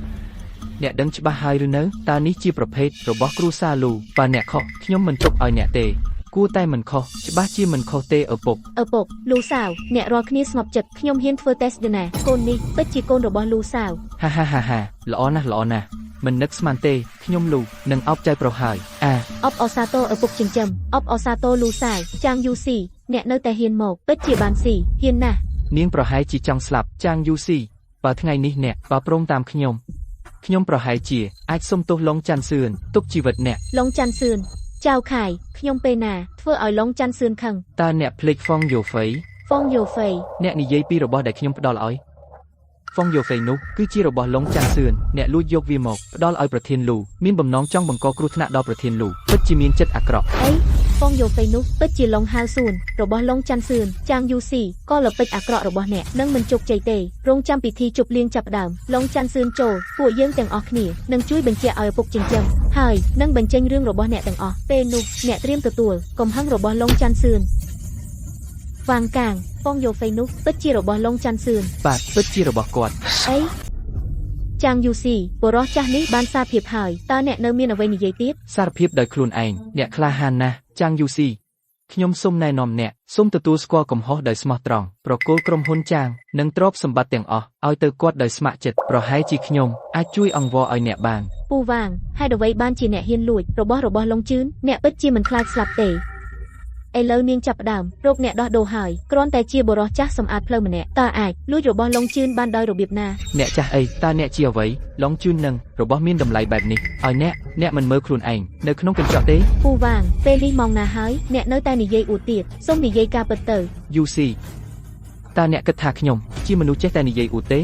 អ្នកដឹងច្បាស់ហើយឬនៅតើនេះជាប្រភេទរបស់គ្រូសាលូបើអ្នកខុសខ្ញុំមិនទុកឲ្យអ្នកទេគួរតែមិនខុសច្បាស់ជាមិនខុសទេឪពុក ឪពុកលូសាវអ្នករាល់គ្នាស្ងប់ចិត្តខ្ញុំហ៊ានធ្វើតេស្តយូណាកូននេះពិតជាកូនរបស់លូសាវ ហាហាហាហាល្អណាស់មិននឹកស្មានទេខ្ញុំលូនឹងអោបចៅប្រុសហើយអា អបអសាទរឪពុកចិញ្ចឹមអបអសាទរលូសាវចាងយូស៊ីអ្នកនៅតែហ៊ានមកពិតជាបានស៊ីហ៊ានណាស់ នាងប្រហែលជាចង់ស្លាប់ចាងយូស៊ីបើថ្ងៃនេះអ្នកបើព្រមតាមខ្ញុំប្រហែលជាអាចសុំទោសឡុងច័ន្ទសឿនទុកជីវិតអ្នក ឡុងច័ន្ទសឿនចៅខាយខ្ញុំពេលណាធ្វើឲ្យឡុងច័ន្ទសឿនខឹង តើអ្នកភ្លេចហ្វុងយូហ្វៃ ហ្វុងយូហ្វៃ អ្នកនិយាយពីរបស់ដែលខ្ញុំផ្ដល់ឲ្យហ្វុងយូហ្វៃនោះគឺជារបស់ឡុងច័ន្ទសឿនអ្នកលួចយកវាមកផ្ដល់ឲ្យប្រធានលូមានបំណងចង់បង្កគ្រោះថ្នាក់ដល់ប្រធានលូពិតជាមានចិត្តអាក្រក់ អីហ្វុងយូហ្វៃនោះពិតជាឡុងហៅសួនរបស់ឡុងច័ន្ទសឿនចាងយូស៊ីក៏លពេចអាក្រក់របស់អ្នកនឹងមិនជោគជ័យទេរងចាំពិធីជប់លៀងចាប់ផ្ដើមឡុងច័ន្ទសឿនចូលពួកយើងទាំងអស់គ្នានឹងជួយបញ្ជាក់ឲ្យឪពុកចិញ្ចឹមហើយនឹងបញ្ចេញរឿងរបស់អ្នកទាំងអស់ពេលនោះអ្នកត្រៀមទទួលកំហឹងរបស់ឡុងច័ន្ទសឿនវ៉ាងកាងហ្វុងយូហ្វៃនោះពិតជារបស់ឡុងច័ន្ទសឿន បាទពិតជារបស់គាត់ អីចាងយូស៊ីបរោះចាស់នេះបានសារភាពហើយតើអ្នកនៅមានអ្វីនិយាយទៀត សារភាពដោយខ្លួនឯងអ្នកក្លាហានណាស់ចាងយូស៊ីខ្ញុំសូមណែនាំអ្នកសូមទទួលស្គាល់កំហុសដោយស្មោះត្រង់ប្រគល់ក្រុមហ៊ុនចាងនិងទ្រព្យសម្បត្តិទាំងអស់ឲ្យទៅគាត់ដោយស្ម័គ្រចិត្តប្រហែលជាខ្ញុំអាចជួយអង្វរឲ្យអ្នកបាន ពូវាងហេតុអ្វីបានជាអ្នកហ៊ានលួចរបស់ឡុងជឿនអ្នកពិតជាមិនខ្លាចស្លាប់ទេ ឥឡូវនាងចាប់ផ្ដើមរកអ្នកដោះដូរហើយគ្រាន់តែជាបរិសចាស់សម្អាតផ្លូវម្នាក់តើអាចលួចរបស់ឡុងជឿនបានដោយរបៀបណា អ្នកចាស់អីតើអ្នកជាអ្វីឡុងជឿននឹងរបស់មានតម្លៃបែបនេះឲ្យអ្នកមិនមើលខ្លួនឯងនៅក្នុងកញ្ចក់ទេ ពូវាងពេលនេះម៉ោងណាហើយអ្នកនៅតែនិយាយអួតទៀតសូមនិយាយការពិតទៅ យូស៊ីតើអ្នកគិតថាខ្ញុំជាមនុស្សចេះតែនិយាយអួតទេ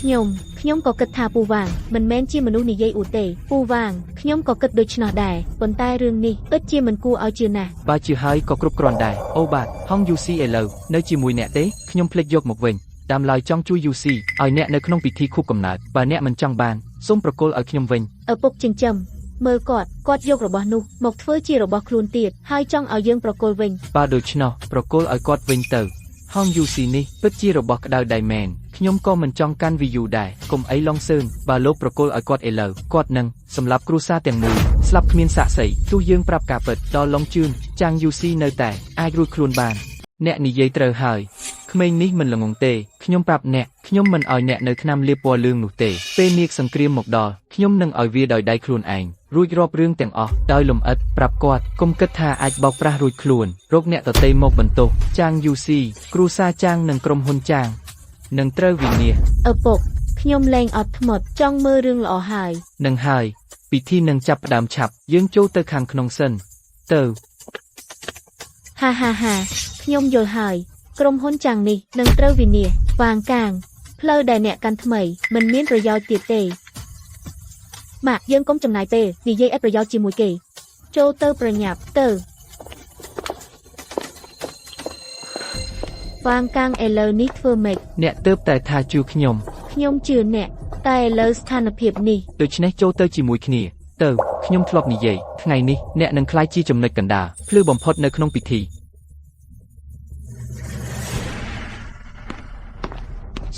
ខ្ញុំក៏គិតថាពូវាងមិនមែនជាមនុស្សនិយាយអួតទេពូវាងខ្ញុំក៏គិតដូច្នោះដែរប៉ុន្តែរឿងនេះពិតជាមិនគួរឲ្យជឿណាស់ បើជឿហើយក៏គ្រប់គ្រាន់ដែរអូបាទហងយូស៊ីឥឡូវនៅជាមួយអ្នកទេខ្ញុំភ្លេចយកមកវិញ តាមឡើយចង់ជួយយូស៊ីឲ្យអ្នកនៅក្នុងពិធីខួបកំណើតបើអ្នកមិនចង់បានសូមប្រគល់ឲ្យខ្ញុំវិញ ឪពុកចិញ្ចឹមមើលគាត់យករបស់នោះមកធ្វើជារបស់ខ្លួនទៀតហើយចង់ឲ្យយើងប្រគល់វិញ បើដូច្នោះប្រគល់ឲ្យគាត់វិញទៅហងយូស៊ីនេះពិតជារបស់ក្តៅដៃមែនខ្ញុំក៏មិនចង់កាន់វីយូដែរកុំអីឡងសឿនបើលោកប្រគល់ឲ្យគាត់ឥឡូវគាត់នឹងសម្លាប់គ្រួសារទាំងមូលស្លាប់គ្មានសាក្សីទោះយើងប្រាប់ការពិតដល់ឡុងជឿនចាងយូស៊ីនៅតែអាចរួចខ្លួនបានអ្នកនិយាយត្រូវហើយក្មេងនេះមិនល្ងងទេខ្ញុំប្រាប់អ្នកខ្ញុំមិនឲ្យអ្នកនៅឆ្នាំលាបពណ៌លឿងនោះទេពេលនាគសង្គ្រាមមកដល់ខ្ញុំនឹងឲ្យវាដោយដៃខ្លួនឯងរួចរាប់រឿងទាំងអស់ដោយលំអិតប្រាប់គាត់កុំគិតថាអាចបោកប្រាស់រួចខ្លួនរកអ្នកដទៃមកបន្ទោសចាងយូស៊ីគ្រូសាចាងនិងក្រុមហ៊ុនចាងនឹងត្រូវវិនាស ឪពុកខ្ញុំលែងអត់ធ្មត់ចង់មើលរឿងល្អហើយ នឹងហើយពិធីនឹងចាប់ផ្ដើមឆាប់យើងចូលទៅខាងក្នុងសិនទៅ ហាខ្ញុំយល់ហើយក្រុមហ៊ុនចាំងនេះនឹងត្រូវវិនាសវ៉ាងកាងផ្លូវដែលអ្នកកាន់ថ្មីមិនមានប្រយោជន៍ទៀតទេម៉ាក់យើងកុំចំណាយពេលនិយាយឥតប្រយោជន៍ជាមួយគេចូលទៅប្រញាប់ទៅវ៉ាងកាងឥឡូវនេះធ្វើម៉េច អ្នកទើបតែថាជួខ្ញុំ ខ្ញុំជឿអ្នកតែឥឡូវស្ថានភាពនេះ ដូច្នេះចូលទៅជាមួយគ្នាទៅខ្ញុំធ្លាប់និយាយថ្ងៃនេះអ្នកនឹងក្លាយជាចំណុចកណ្ដាលភ្លឺបំផុតនៅក្នុងពិធី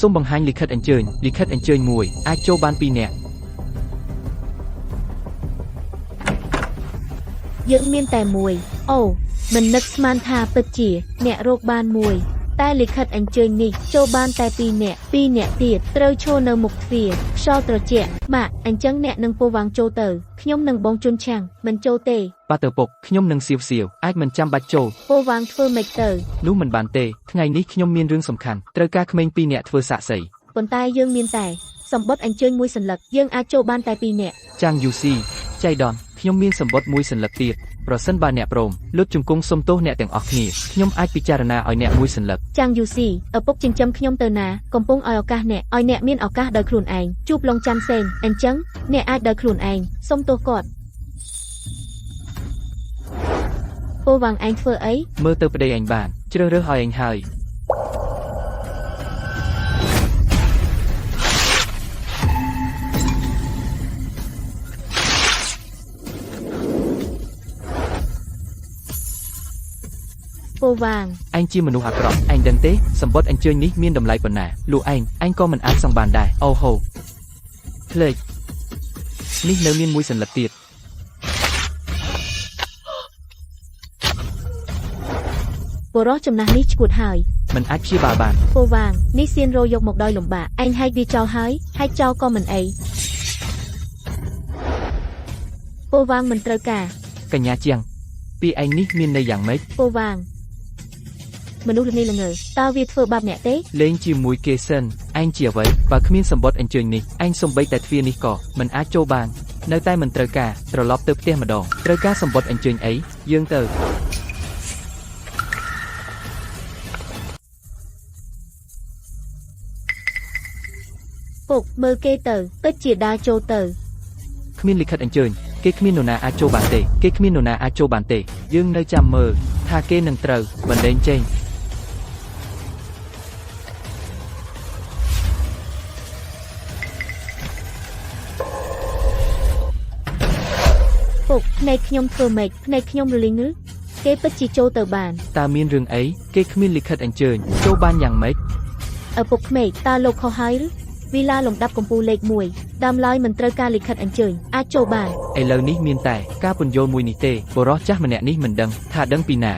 សូមបង្ហាញលិខិតអញ្ជើញមួយអាចចូលបាន2នាក់ យើងមានតែមួយអូមិននឹកស្មានថាពិតជាអ្នករកបានមួយតែលិខិតអញ្ជើញនេះចូលបានតែ2នាក់ទៀតត្រូវឈរនៅមុខទ្វារខ្យល់ត្រជាក់ម៉ាក់អញ្ចឹងអ្នកនឹងពោះវាងចូលទៅខ្ញុំនឹងបងជុនឆាំងមិនចូលទេ បាទទៅពុកខ្ញុំនឹងសៀវអាចមិនចាំបាច់ចូល ពោះវាងធ្វើម៉េចទៅ នោះមិនបានទេថ្ងៃនេះខ្ញុំមានរឿងសំខាន់ត្រូវការក្មេង2នាក់ធ្វើសាក្សី ប៉ុន្តែយើងមានតែសម្បត្តិអញ្ជើញមួយសន្លឹកយើងអាចចូលបានតែ2នាក់ ចាងយូស៊ីចៃដនខ្ញុំមានសម្បត្តិមួយសន្លឹកទៀតប្រសិនបើអ្នកព្រមលុតជង្គង់សុំទោសអ្នកទាំងអស់គ្នាខ្ញុំអាចពិចារណាឲ្យអ្នកមួយសន្លឹក ចាំងយូស៊ីឪពុកចិញ្ចឹមខ្ញុំទៅណាកំពុងឲ្យឱកាសអ្នកឲ្យអ្នកមានឱកាសដោយខ្លួនឯងជួបឡុងចាំសេងអញ្ចឹងអ្នកអាចដោយខ្លួនឯងសុំទោសគាត់ពោះវាងឯងធ្វើអី មើលទៅប្តីឯងបានជ្រើសរើសឲ្យឯងហើយ ពោះវាង ឯងជាមនុស្សអាក្រក់ឯងដឹងទេសម្បត្តិអញ្ជើញនេះមានតម្លៃប៉ុណ្ណាលោកឯងក៏មិនអាចសងបានដែរអូហូភ្លេចនេះនៅមានមួយសន្លឹកទៀត បុរសចំណាស់នេះឈួតហើយ មិនអាចព្យាបាលបាន ពោះវាងនេះសៀនរោយកមកដោយលំបាកឯងហែកវាចោលហើយហែកចោលក៏មិនអីពោះវាងមិនត្រូវការ កញ្ញាជាងពីឯងនេះមានន័យយ៉ាងម៉េច ពោះវាងមនុស្សល្ងល្ងើតើវាធ្វើបាបអ្នកទេ លេងជាមួយគេសិនឯងជាអ្វីបើគ្មានសម្បត្តិអញ្ជើញនេះឯងសំបីតែទ្វារនេះក៏មិនអាចចូលបាននៅតែមិនត្រូវការត្រឡប់ទៅផ្ទះម្ដងត្រូវការសម្បត្តិអញ្ជើញអីយើងទៅ ពុកមើលគេទៅពិតជាដើរចូលទៅ គ្មានលិខិតអញ្ជើញគេគ្មាននរណាអាចចូលបានទេយើងនៅចាំមើលថាគេនឹងត្រូវបណ្ដេញចេញ ពុកភ្នែកខ្ញុំធ្វើម៉េចភ្នែកខ្ញុំរលីងឬគេពិតជាចូលទៅបាន តើមានរឿងអីគេគ្មានលិខិតអញ្ជើញចូលបានយ៉ាងម៉េច ឪពុកក្មេកតើលោកខុសហើយឬវីឡាលំដាប់កម្ពូលលេខ1ដើមឡើយមិនត្រូវការលិខិតអញ្ជើញអាចចូលបាន ឥឡូវនេះមានតែការពន្យល់មួយនេះទេបរិសចាស់ម្នាក់នេះមិនដឹងថាដឹងពីណា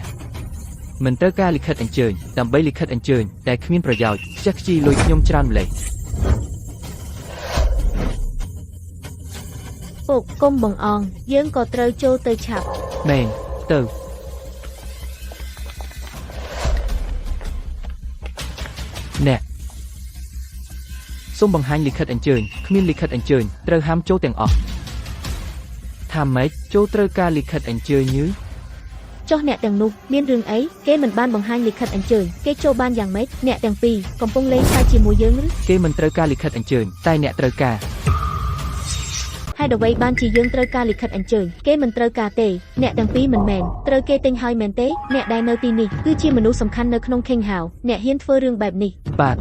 មិនត្រូវការលិខិតអញ្ជើញដើម្បីលិខិតអញ្ជើញតែគ្មានប្រយោជន៍ចេះខ្ជិលលុយខ្ញុំច្រើនម្លេះ ពុកកុំបង្អង់យើងក៏ត្រូវចូលទៅឆាប់ មែនទៅអ្នកសូមបង្ហាញលិខិតអញ្ជើញគ្មានលិខិតអញ្ជើញត្រូវហាមចូលទាំងអស់ថាម៉េចចូលត្រូវការលិខិតអញ្ជើញញឺ ចុះអ្នកទាំងនោះមានរឿងអីគេមិនបានបង្ហាញលិខិតអញ្ជើញគេចូលបានយ៉ាងម៉េចអ្នកទាំងពីរកំពុងលេងតែជាមួយយើងឬ គេមិនត្រូវការលិខិតអញ្ជើញតែអ្នកត្រូវការ ហេតុអ្វីបានជាយើងត្រូវការលិខិតអញ្ជើញគេមិនត្រូវការទេអ្នកទាំងពីរមិនមែនត្រូវគេទិញហើយមែនទេអ្នកដែលនៅទីនេះគឺជាមនុស្សសំខាន់នៅក្នុង King House អ្នកហ៊ានធ្វើរឿងបែបនេះ បាទ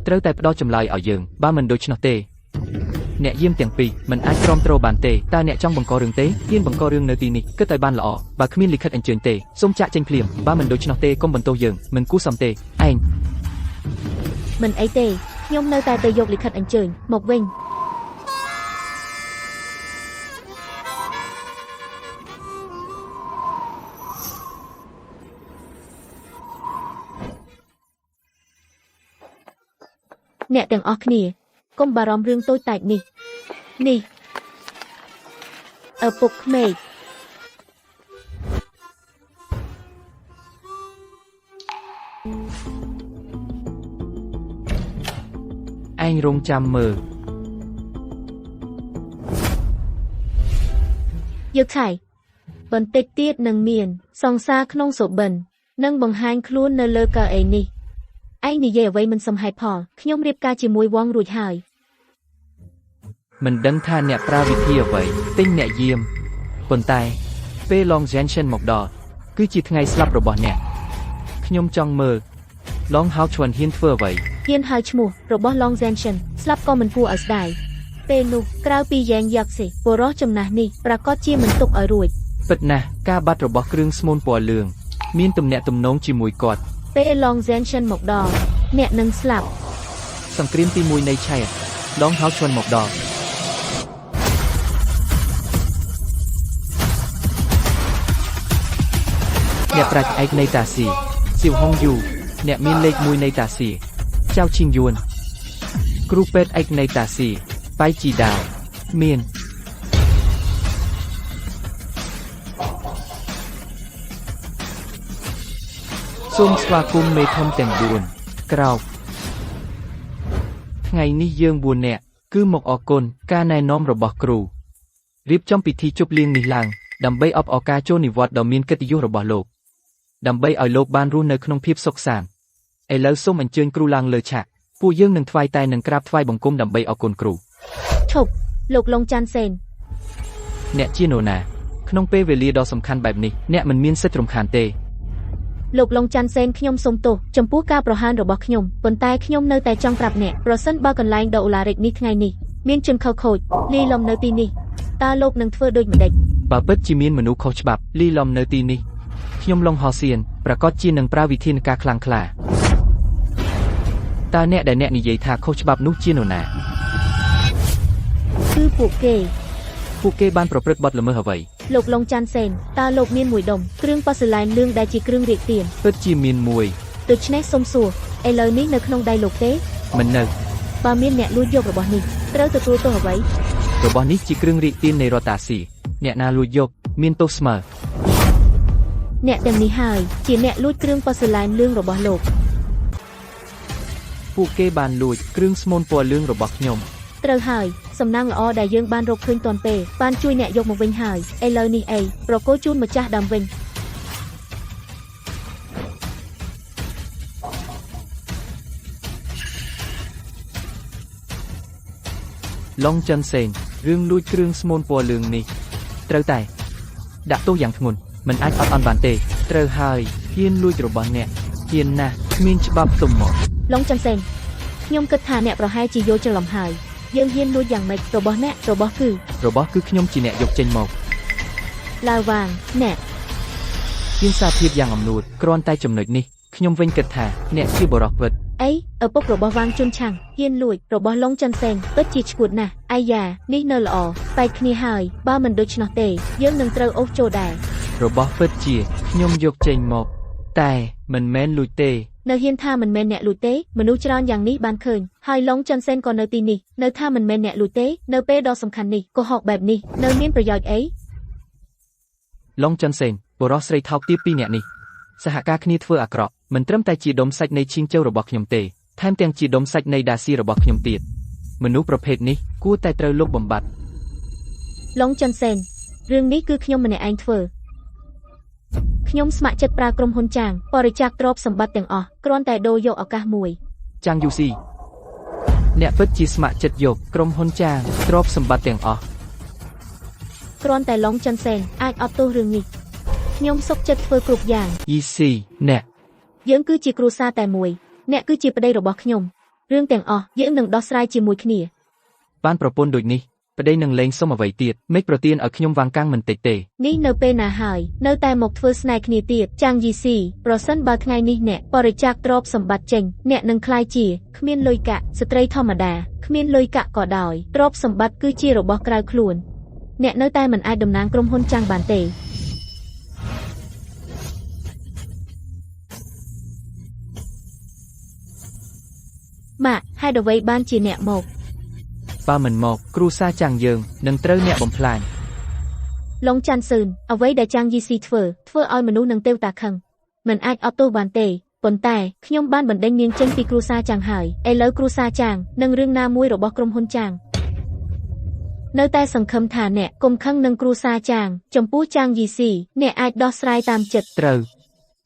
ត្រូវតែផ្ដោតចម្លើយឲ្យយើងបើមិនដូច្នោះទេអ្នកយាមទាំងពីរមិនអាចទ្រាំទ្របានទេតើអ្នកចង់បង្ករឿងទេហ៊ានបង្ករឿងនៅទីនេះគិតឲ្យបានល្អបើគ្មានលិខិតអញ្ជើញទេសូមចាក់ចេញភ្លាមបើមិនដូច្នោះទេកុំបន្ទោសយើងមិនគួរសមទេឯង មិនអីទេខ្ញុំនៅតែទៅយកលិខិតអញ្ជើញមកវិញអ្នកទាំងអស់គ្នាកុំបារម្ភរឿងតូចតាចនេះឪពុកក្មេក ឯងរងចាំមើល យកថៃបន្តិចទៀតនឹងមានសង្សារក្នុងសុបិននឹងបង្ហាញខ្លួននៅលើកៅអីនេះឯងនិយាយអ្វីមិនសមហេតុផលខ្ញុំរៀបការជាមួយវងរួចហើយ មិនដឹងថាអ្នកប្រើវិធីអ្វីទិញអ្នកយាមប៉ុន្តែពេល Long Junction មកដល់គឺជាថ្ងៃស្លាប់របស់អ្នកខ្ញុំចង់មើល Long Hao Chuan ហ៊ានធ្វើអ្វី ហ៊ានហៅឈ្មោះរបស់ Long Junction ស្លាប់ក៏មិនគួរឲ្យស្ដាយពេលនោះក្រៅពីយ៉ែងយ៉ាក់សេបុរសចំណាស់នេះប្រកាសជាមិនទុកឲ្យរួច ពិតណាស់ការបាត់របស់គ្រឿងស្មូនពណ៌លឿងមានទំនាក់ទំនងជាមួយគាត់ ពេល Long Junction មកដល់អ្នកនឹងស្លាប់ សង្គ្រាមទី1នៃឆៃ Long Hao Chuan មកដល់អ្នកប្រាជ្ញឯកនៃតាស៊ីសៀវហុងយូអ្នកមានលេខ1នៃតាស៊ីចៅឈីងយួនគ្រូពេទ្យឯកនៃតាស៊ីបៃជីដាវមានសូមស្វាគមន៍មេធំទាំង4ក្រោកថ្ងៃនេះយើង4នាក់គឺមកអរគុណការណែនាំរបស់គ្រូរៀបចំពិធីជប់លៀងនេះឡើងដើម្បីអបអរការចូលនិវត្តន៍ដ៏មានកិត្តិយសរបស់លោកដើម្បីឲ្យលោកបានរស់នៅក្នុងភាពសុខសាន្តឥឡូវសូមអញ្ជើញគ្រូឡើងលើឆាកពួកយើងនឹងថ្វាយតែនឹងក្រាបថ្វាយបង្គំដើម្បីអរគុណគ្រូ ឈប់លោកឡុងចាន់សេន អ្នកជានរណាក្នុងពេលវេលាដ៏សំខាន់បែបនេះអ្នកមិនមានសិទ្ធិរំខានទេ លោកឡុងចាន់សេនខ្ញុំសូមទោសចំពោះការប្រហានរបស់ខ្ញុំប៉ុន្តែខ្ញុំនៅតែចង់ប្រាប់អ្នកប្រសិនបើកន្លែងដ៏ឧឡារិកនេះថ្ងៃនេះមានជនខុសខូចលីលំនៅទីនេះតើលោកនឹងធ្វើដូចម្តេច បើពិតជាមានមនុស្សខុសច្បាប់លីលំនៅទីនេះខ្ញុំឡុងហោសៀនប្រកាសជានឹងប្រើវិធានការខ្លាំងក្លាតើអ្នកដែលអ្នកនិយាយថាខុសច្បាប់នោះជានរណា គឺពួកគេបានប្រព្រឹត្តបទល្មើសអ្វី លោកឡុងចាន់សេនតើលោកមានមួយដុំគ្រឿងប៉ាសឺឡែនលឿងដែលជាគ្រឿងរាកទាន ពិតជាមានមួយ ដូច្នេះសូមសួរឥឡូវនេះនៅក្នុងដៃលោកទេ មិននៅ បើមានអ្នកលួចយករបស់នេះត្រូវទទួលទោសអ្វី របស់នេះជាគ្រឿងរាកទាននៃរដ្ឋតាស៊ីអ្នកណាលួចយកមានទោសស្មើ អ្នកទាំងនេះហើយជាអ្នកលួចគ្រឿងប៉ាសឺឡែនលឿងរបស់លោក ពួកគេបានលួចគ្រឿងស្មូនពណ៌លឿងរបស់ខ្ញុំ ត្រូវហើយសំណាងល្អដែលយើងបានរកឃើញទាន់ពេលបានជួយអ្នកយកមកវិញហើយឥឡូវនេះអីប្រគល់ជូនម្ចាស់ដើមវិញ Long Chân Sen រឿងលួចគ្រឿងស្មូនពណ៌លឿងនេះត្រូវតែដាក់ទោសយ៉ាងធ្ងន់មិនអាចអត់អន់បានទេត្រូវហើយហ៊ានលួចរបស់អ្នកហ៊ានណាស់គ្មានច្បាប់ទុំមក ឡុងចាន់សេនខ្ញុំគិតថាអ្នកប្រហែលជាយល់ច្រឡំហើយយើងហ៊ានលួចយ៉ាងម៉េចរបស់អ្នករបស់គឺ ខ្ញុំជាអ្នកយកចេញមក ឡាវវ៉ាងអ្នក ហ៊ានសារភាពយ៉ាងអំនួតគ្រាន់តែចំណុចនេះខ្ញុំវិញគិតថាអ្នកជាបរិសុទ្ធពិត អីឪពុករបស់វ៉ាងជុនឆាំងហ៊ានលួចរបស់ឡុងចាន់សេនពិតជាឈួតណាស់អាយ៉ានេះនៅល្អបែកគ្នាហើយបើមិនដូច្នោះទេយើងនឹងត្រូវអូសចូលដែរ របស់ពិតជាខ្ញុំយកចេញមកតែមិនមែនលួចទេ នៅហ៊ានថាមិនមែនអ្នកលួចទេមនុស្សច្រើនយ៉ាងនេះបានឃើញហើយឡុងចាន់សេនក៏នៅទីនេះនៅថាមិនមែនអ្នកលួចទេនៅពេលដ៏សំខាន់នេះកុហកបែបនេះនៅមានប្រយោជន៍អី Long Chân Sen បរិសុទ្ធស្រីថោកទាបពីរនាក់នេះសហការគ្នាធ្វើអាក្រក់មិនត្រឹមតែជាដុំសាច់នៃឈីងជើរបស់ខ្ញុំទេថែមទាំងជាដុំសាច់នៃដាស៊ីរបស់ខ្ញុំទៀតមនុស្សប្រភេទនេះគួរតែត្រូវលុបបំបាត់ ឡុងចាន់សេនរឿងនេះគឺខ្ញុំម្នាក់ឯងធ្វើខ្ញុំស្ម័គ្រចិត្តប្រើក្រុមហ៊ុនចាងបរិច្ចាគទ្រព្យសម្បត្តិទាំងអស់គ្រាន់តែដូរយកឱកាសមួយ ចាងយូស៊ីអ្នកពិតជាស្ម័គ្រចិត្តយកក្រុមហ៊ុនចាងទ្រព្យសម្បត្តិទាំងអស់ គ្រាន់តែឡុងចាន់សេនអាចអត់ទោសរឿងនេះខ្ញុំសុខចិត្តធ្វើគ្រប់យ៉ាង យីស៊ីអ្នក យើងគឺជាគ្រួសារតែមួយអ្នកគឺជាប្តីរបស់ខ្ញុំ រឿងទាំងអស់យើងនឹងដោះស្រាយជាមួយគ្នា បានប្រពន្ធដូចនេះប្តីនឹងលែងសុំអ្វីទៀតមេឃប្រទានឲ្យខ្ញុំវាងកាំងមិនតិចទេ នេះនៅពេលណាហើយនៅតែមកធ្វើស្នេហ៍គ្នាទៀតចាំងយីស៊ីប្រសិនបើថ្ងៃនេះអ្នកបរិច្ចាគទ្រព្យសម្បត្តិចេញអ្នកនឹងក្លាយជាគ្មានលុយកាក់ស្ត្រីធម្មតាគ្មានលុយកាក់ក៏ដោយទ្រព្យសម្បត្តិគឺជារបស់ក្រៅខ្លួនអ្នកនៅតែមិនអាចតំណាងក្រុមហ៊ុនចាំងបានទេម៉ាក់ហេតុអ្វីបានជាអ្នកមកបើមិនមកគ្រូសាចាំងយើងនឹងត្រូវអ្នកបំផ្លាញ ឡុងចាន់សឿនអ្វីដែលចាំងយីស៊ីធ្វើឲ្យមនុស្សនឹងទេវតាខឹងមិនអាចអត់ទោសបានទេប៉ុន្តែខ្ញុំបានបណ្ដេញនាងចេញពីគ្រួសារចាំងហើយឥឡូវគ្រួសារចាំងនឹងរឿងណាមួយរបស់ក្រុមហ៊ុនចាំងនៅតែសង្ឃឹមថាអ្នកកុំខឹងនឹងគ្រួសារចាំងចំពោះចាំងយីស៊ីអ្នកអាចដោះស្រាយតាមចិត្ត ត្រូវ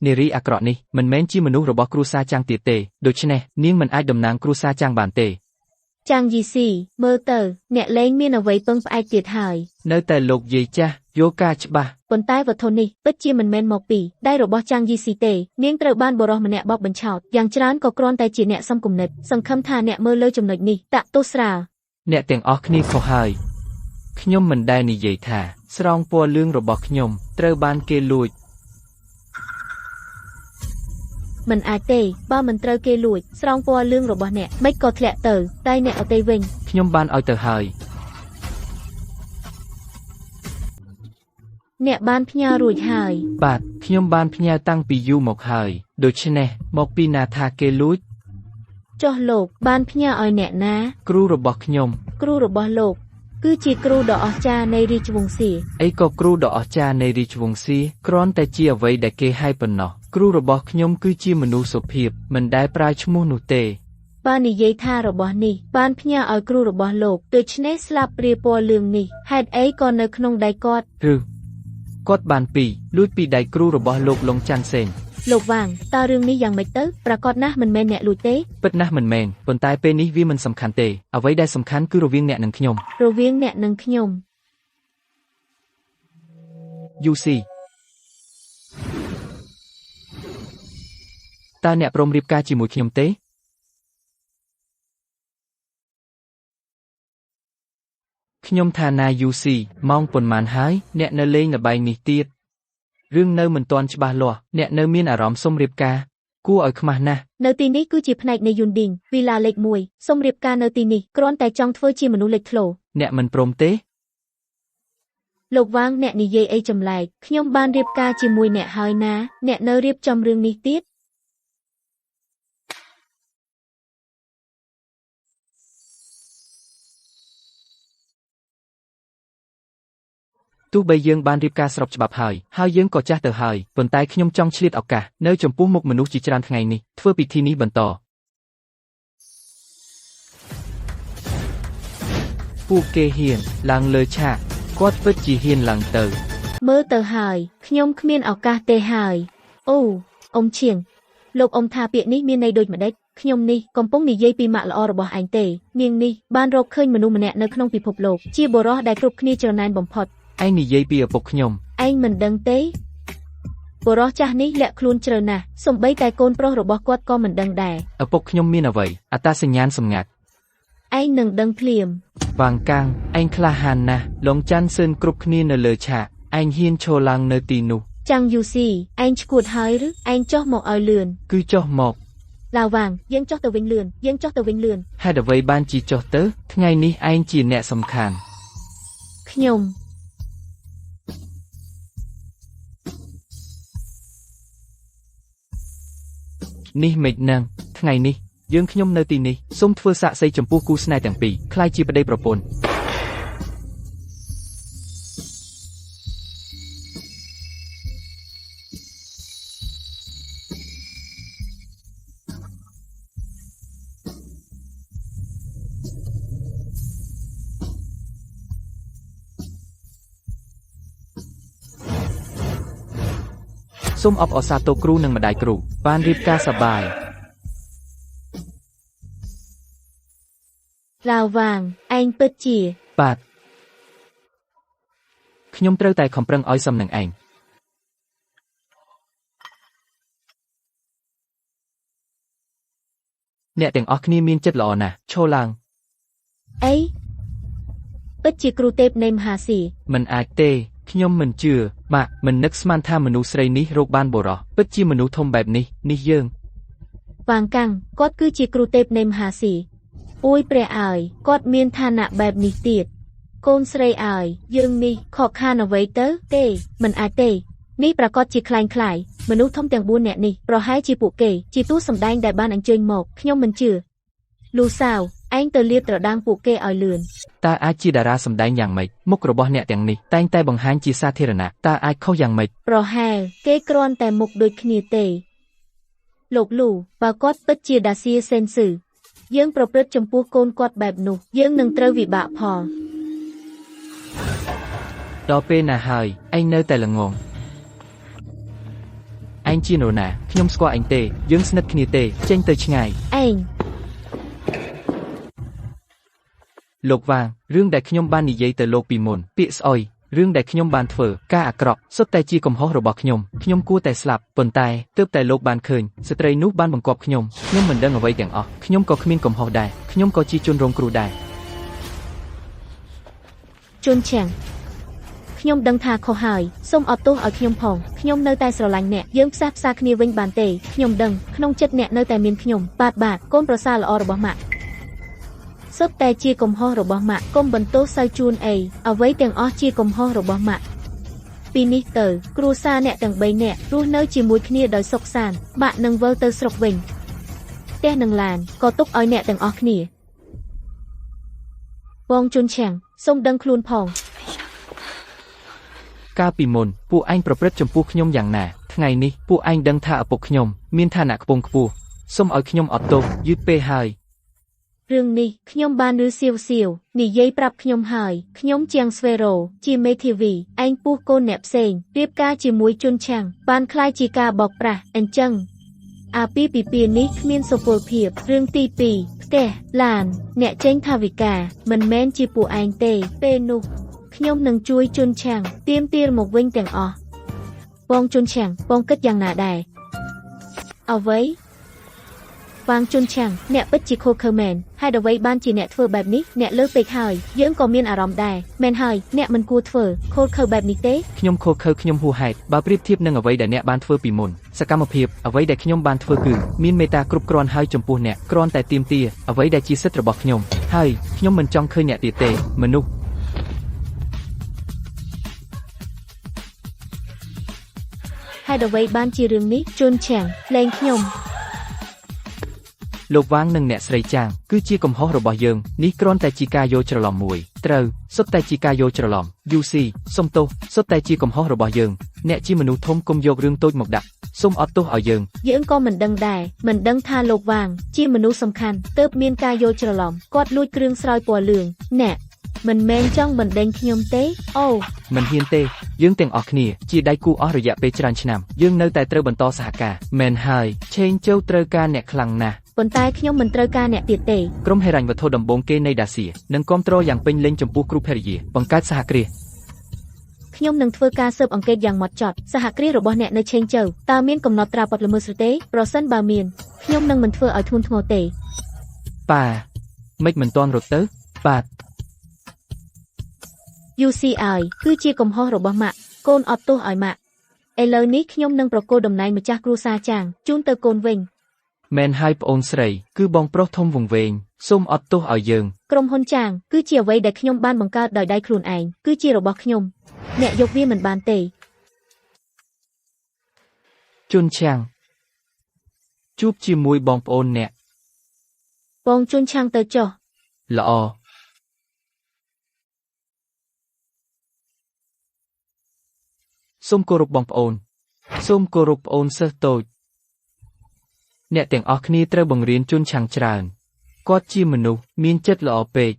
នារីអាក្រក់នេះមិនមែនជាមនុស្សរបស់គ្រួសារចាំងទៀតទេដូច្នេះនាងមិនអាចតំណាងគ្រួសារចាំងបានទេ ចាំងយីស៊ីមើលទៅអ្នកលែងមានអ្វីពឹងផ្អែកទៀតហើយ នៅតែលោកយាយចាស់យកការច្បាស់ ប៉ុន្តែវត្ថុនេះពិតជាមិនមែនមកពីដៃរបស់ចាំងយីស៊ីទេនាងត្រូវបានបរិសម្នាក់បោកបញ្ឆោតយ៉ាងច្រើនក៏គ្រាន់តែជាអ្នកសំគំនិតសង្ឃឹមថាអ្នកមើលលើចំណុចនេះតាក់ទោសស្រាល អ្នកទាំងអស់គ្នាខុសហើយខ្ញុំមិនដែលនិយាយថាស្រោងពណ៌លឿងរបស់ខ្ញុំត្រូវបានគេលួច មិនអាចទេបើមិនត្រូវគេលួចស្រោងពណ៌លឿងរបស់អ្នកមិនក៏ធ្លាក់ទៅតែអ្នកអត់ទេវិញ ខ្ញុំបានឲ្យទៅហើយ អ្នកបានផ្ញើរួចហើយ បាទខ្ញុំបានផ្ញើតាំងពីយូរមកហើយដូច្នេះមកពីណាថាគេលួច ចុះលោកបានផ្ញើឲ្យអ្នកណា គ្រូរបស់ខ្ញុំ គ្រូរបស់លោកគឺជាគ្រូដ៏អស្ចារ្យនៃរាជវង្សសៀ អីក៏គ្រូដ៏អស្ចារ្យនៃរាជវង្សសៀគ្រាន់តែជាអ្វីដែលគេហៅប៉ុណ្ណោះគ្រូរបស់ខ្ញុំគឺជាមនុស្សសុភាពមិនដែលប្រើឈ្មោះនោះទេ បាននិយាយថារបស់នេះបានផ្ញើឲ្យគ្រូរបស់លោកដូច្នេះស្លាបព្រាពណ៌លឿងនេះហេតុអីក៏នៅក្នុងដៃគាត់ ឬគាត់បានលួចពីដៃគ្រូរបស់លោកលងច័ន្ទសេន លោកវាងតើរឿងនេះយ៉ាងម៉េចទៅប្រកាសណាស់មិនមែនអ្នកលួចទេ ពិតណាស់មិនមែនប៉ុន្តែពេលនេះវាមិនសំខាន់ទេអ្វីដែលសំខាន់គឺរវាងអ្នកនិងខ្ញុំ រវាងអ្នកនិងខ្ញុំ យូស៊ីតើអ្នកព្រមរៀបការជាមួយខ្ញុំទេខ្ញុំថាណាយូស៊ីម៉ោងប៉ុន្មានហើយអ្នកនៅលេងល្បែងនេះទៀតរឿងនៅមិនទាន់ច្បាស់លាស់អ្នកនៅមានអារម្មណ៍សុំរៀបការគួរឲ្យខ្មាស់ណាស់ នៅទីនេះគឺជាផ្នែកនៃយូនឌីងវីឡាលេខ1សូមរៀបការនៅទីនេះគ្រាន់តែចង់ធ្វើជាមនុស្សលេចធ្លោ អ្នកមិនព្រមទេ លោកវាងអ្នកនិយាយអីចម្លែកខ្ញុំបានរៀបការជាមួយអ្នកហើយណាអ្នកនៅរៀបចំរឿងនេះទៀត ទោះបីយើងបានរៀបការស្របច្បាប់ហើយយើងក៏ចាស់ទៅហើយប៉ុន្តែខ្ញុំចង់ឆ្លៀតឱកាសនៅចំពោះមុខមនុស្សជាច្រើនថ្ងៃនេះធ្វើពិធីនេះបន្តពួកគេហ៊ានឡើងលើឆាកគាត់ពិតជាហ៊ានឡើងទៅ មើលទៅហើយខ្ញុំគ្មានឱកាសទេហើយអូអ៊ំឈៀងលោកអ៊ំថាពាក្យនេះមានន័យដូចម្ដេចខ្ញុំនេះកំពុងនិយាយពីម៉ាក់ល្អរបស់ឯងទេនាងនេះបានរកឃើញមនុស្សម្នាក់នៅក្នុងពិភពលោកជាបុរសដែលគ្រប់គ្នាច្រណែនបំផុត ឯងនិយាយពីឪពុកខ្ញុំ ឯងមិនដឹងទេបុរសចាស់នេះលាក់ខ្លួនជ្រៅណាស់សំបីតែកូនប្រុសរបស់គាត់ក៏មិនដឹងដែរ ឪពុកខ្ញុំមានអ្វីអត្តសញ្ញាណសម្ងាត់ ឯងនឹងដឹងភ្លាម វាងកាំងឯងក្លាហានណាស់លងច័ន្ទសឿនគ្រប់គ្នានៅលើឆាកឯងហ៊ានឈរឡើងនៅទីនោះ ចាំងយូស៊ីឯងឈួតហើយឬឯងចុះមកឲ្យលឿន គឺចុះមក ឡាវវាងយើងចុះទៅវិញលឿនយើងចុះទៅវិញលឿន ហេតុអ្វីបានជាចុះទៅថ្ងៃនេះឯងជាអ្នកសំខាន់ ខ្ញុំ នេះមិននឹងថ្ងៃនេះយើងខ្ញុំនៅទីនេះសូមធ្វើសាក្សីចំពោះគូស្នេហ៍ទាំងពីរខ្លាយជាប្តីប្រពន្ធ សូមអបអរសាទរគ្រូនិងម្ដាយគ្រូបានរៀបការសប្បាយ ឡាវវាងឯងពិតជា បាទខ្ញុំត្រូវតែខំប្រឹងឲ្យសមនឹងឯង អ្នកទាំងអស់គ្នាមានចិត្តល្អណាស់ឈរឡើង អីពិតជាគ្រូទេពនៃមហាស៊ី មិនអាចទេខ្ញុំមិនជឿម៉ាក់មិននឹកស្មានថាមនុស្សស្រីនេះរកបានបុរសពិតជាមនុស្សធំបែបនេះយើង វាងកាំងគាត់គឺជាគ្រូទេពនៃមហាស៊ីអួយព្រះអើយគាត់មានឋានៈបែបនេះទៀតកូនស្រីអើយយើងនេះខកខានអ្វីទៅទេមិនអាចទេនេះប្រកាសជាคล้ายមនុស្សធំទាំង4នាក់នេះប្រហែលជាពួកគេជាតួសម្ដែងដែលបានអញ្ជើញមកខ្ញុំមិនជឿលូសាវឯងទៅលាតត្រដាងពួកគេឲ្យលឿន តើអាចជាតារាសម្ដែងយ៉ាងម៉េចមុខរបស់អ្នកទាំងនេះតែងតែបង្ហាញជាសាធារណៈតើអាចខុសយ៉ាងម៉េច ប្រហែលគេគ្រាន់តែមុខដូចគ្នាទេលោកលូបើគាត់ពិតជាដាសៀសេនស៊ឺយើងប្រព្រឹត្តចំពោះកូនគាត់បែបនោះយើងនឹងត្រូវវិបាកផល ដល់ពេលណាហើយឯងនៅតែល្ងងឯងជានរណាខ្ញុំស្គាល់ឯងទេយើងស្និទ្ធគ្នាទេចេញទៅឆ្ងាយ ឯង លោកវាងរឿងដែលខ្ញុំបាននិយាយទៅលោកពីមុនពាក្យស្អុយរឿងដែលខ្ញុំបានធ្វើការអាក្រក់សុទ្ធតែជាកំហុសរបស់ខ្ញុំគួរតែស្លាប់ប៉ុន្តែទើបតែលោកបានឃើញស្ត្រីនោះបានបង្គាប់ខ្ញុំមិនដឹងអ្វីទាំងអស់ខ្ញុំក៏គ្មានកំហុសដែរខ្ញុំក៏ជាជនរងគ្រោះដែរ ជន់ឆាំងខ្ញុំដឹងថាខុសហើយសូមអត់ទោសឲ្យខ្ញុំផងខ្ញុំនៅតែស្រឡាញ់អ្នកយើងផ្សះផ្សាគ្នាវិញបានទេខ្ញុំដឹងក្នុងចិត្តអ្នកនៅតែមានខ្ញុំបាទកូនប្រសារល្អរបស់ម៉ាក់សុទ្ធតែជាកំហុសរបស់ម៉ាក់កុំបន្ទោសសៅជួនអីអ្វីទាំងអស់ជាកំហុសរបស់ម៉ាក់ពីនេះទៅគ្រួសារអ្នកទាំង3នាក់រស់នៅជាមួយគ្នាដោយសុខសាន្តម៉ាក់នឹងវិលទៅស្រុកវិញផ្ទះនឹងឡានក៏ទុកឲ្យអ្នកទាំងអស់គ្នាបងជន់ឆាំងសូមដឹងខ្លួនផង កាលពីមុនពួកឯងប្រព្រឹត្តចំពោះខ្ញុំយ៉ាងណាថ្ងៃនេះពួកឯងដឹងថាឪពុកខ្ញុំមានឋានៈខ្ពង់ខ្ពស់សូមឲ្យខ្ញុំអត់ទោសយឺតពេកហើយ រឿងនេះខ្ញុំបានឮសៀវនិយាយប្រាប់ខ្ញុំហើយខ្ញុំជាងស្វេរ៉ូជាមេធាវីឯងពោះកូនអ្នកផ្សេងរៀបការជាមួយជន់ឆាំងបានខ្លាយជាការបោកប្រាស់អញ្ចឹងអាពីពីពីនេះគ្មានសុពលភាពរឿងទី2ផ្ទះឡានអ្នកចេញថាវិការមិនមែនជាពួកឯងទេពេលនោះខ្ញុំនឹងជួយជន់ឆាំងទាមទារមកវិញទាំងអស់បងជន់ឆាំងបងគិតយ៉ាងណាដែរអ្វី វាងជន់ឆាំងអ្នកពិតជាខូខើមែនហេតុអ្វីបានជាអ្នកធ្វើបែបនេះអ្នកលើពេកហើយយើងក៏មានអារម្មណ៍ដែរមែនហើយអ្នកមិនគួរធ្វើខូខើបែបនេះទេ ខ្ញុំខកខើខ្ញុំហួសហេតុបើប្រៀបធៀបនឹងអ្វីដែលអ្នកបានធ្វើពីមុនសកម្មភាពអ្វីដែលខ្ញុំបានធ្វើគឺមានមេត្តាគ្រប់គ្រាន់ហើយចំពោះអ្នកគ្រាន់តែទាមទារអ្វីដែលជាសិទ្ធិរបស់ខ្ញុំហើយខ្ញុំមិនចង់ឃើញអ្នកទៀតទេមនុស្ស ហេតុអ្វីបានជារឿងនេះជន់ឆាំងលែងខ្ញុំ លោកវាងនិងអ្នកស្រីចាងគឺជាកំហុសរបស់យើងនេះគ្រាន់តែជាការយល់ច្រឡំមួយត្រូវសុទ្ធតែជាការយល់ច្រឡំ UC សុំទោសសុទ្ធតែជាកំហុសរបស់យើងអ្នកជាមនុស្សធំគុំយករឿងតូចមកដាក់សូមអត់ទោសឲ្យយើង យើងក៏មិនដឹងដែរមិនដឹងថាលោកវាងជាមនុស្សសំខាន់ទើបមានការយល់ច្រឡំគាត់លួចគ្រឿងស្រោយពណ៌លឿងអ្នកមិនមែនចង់បណ្ដេញខ្ញុំទេអូ មិនហ៊ានទេយើងទាំងអស់គ្នាជាដៃគូអស់រយៈពេលច្រើនឆ្នាំយើងនៅតែត្រូវបន្តសហការមែនហើយឆេងជូវត្រូវការអ្នកខ្លាំងណាស់ ប៉ុន្តែខ្ញុំមិនត្រូវការអ្នកទៀតទេ ក្រុមហិរញ្ញវត្ថុដំបូងគេនៃដាសៀនឹងគ្រប់គ្រងយ៉ាងពេញលេញចំពោះគ្រូភរិយាបង្កើតសហគ្រាស ខ្ញុំនឹងធ្វើការស៊ើបអង្កេតយ៉ាងម៉ត់ចត់សហគ្រាសរបស់អ្នកនៅឆេងជូវតើមានកំណត់ត្រាបទល្មើសឬទេប្រសិនបើមានខ្ញុំនឹងមិនធ្វើឲ្យធ្ងន់ធ្ងរទេ ប៉ាមិនមិនទាន់រត់ទៅបាទ UCI គឺជាកំហុសរបស់ម៉ាក់កូនអត់ទោសឲ្យម៉ាក់ឥឡូវនេះខ្ញុំនឹងប្រកល់តំណែងម្ចាស់គ្រួសារចាងជូនទៅកូនវិញ មែនហើយប្អូនស្រីគឺបងប្រុសធំវង្វេងសូមអត់ទោសឲ្យយើង ក្រុមហ៊ុនចាងគឺជាអ្វីដែលខ្ញុំបានបង្កើតដោយដៃខ្លួនឯងគឺជារបស់ខ្ញុំអ្នកយកវាមិនបានទេ ជន់ឆាំងជួបជាមួយបងប្អូនអ្នក បងជន់ឆាំងទៅចុះ ល្អ សូមគោរពបងប្អូនសូមគោរពប្អូនសិស្សតូចអ្នកទាំងអស់គ្នាត្រូវបង្រៀនជន់ឆាំងច្រើនគាត់ជាមនុស្សមានចិត្តល្អពេក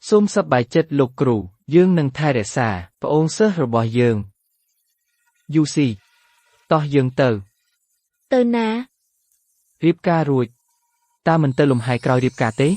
សូមសប្បាយចិត្តលោកគ្រូយើងនឹងថែរក្សាប្អូនសិស្សរបស់យើង UC តោះយើងទៅ ទៅណា រៀបការរួចតើមិនទៅលំហែក្រោយរៀបការទេ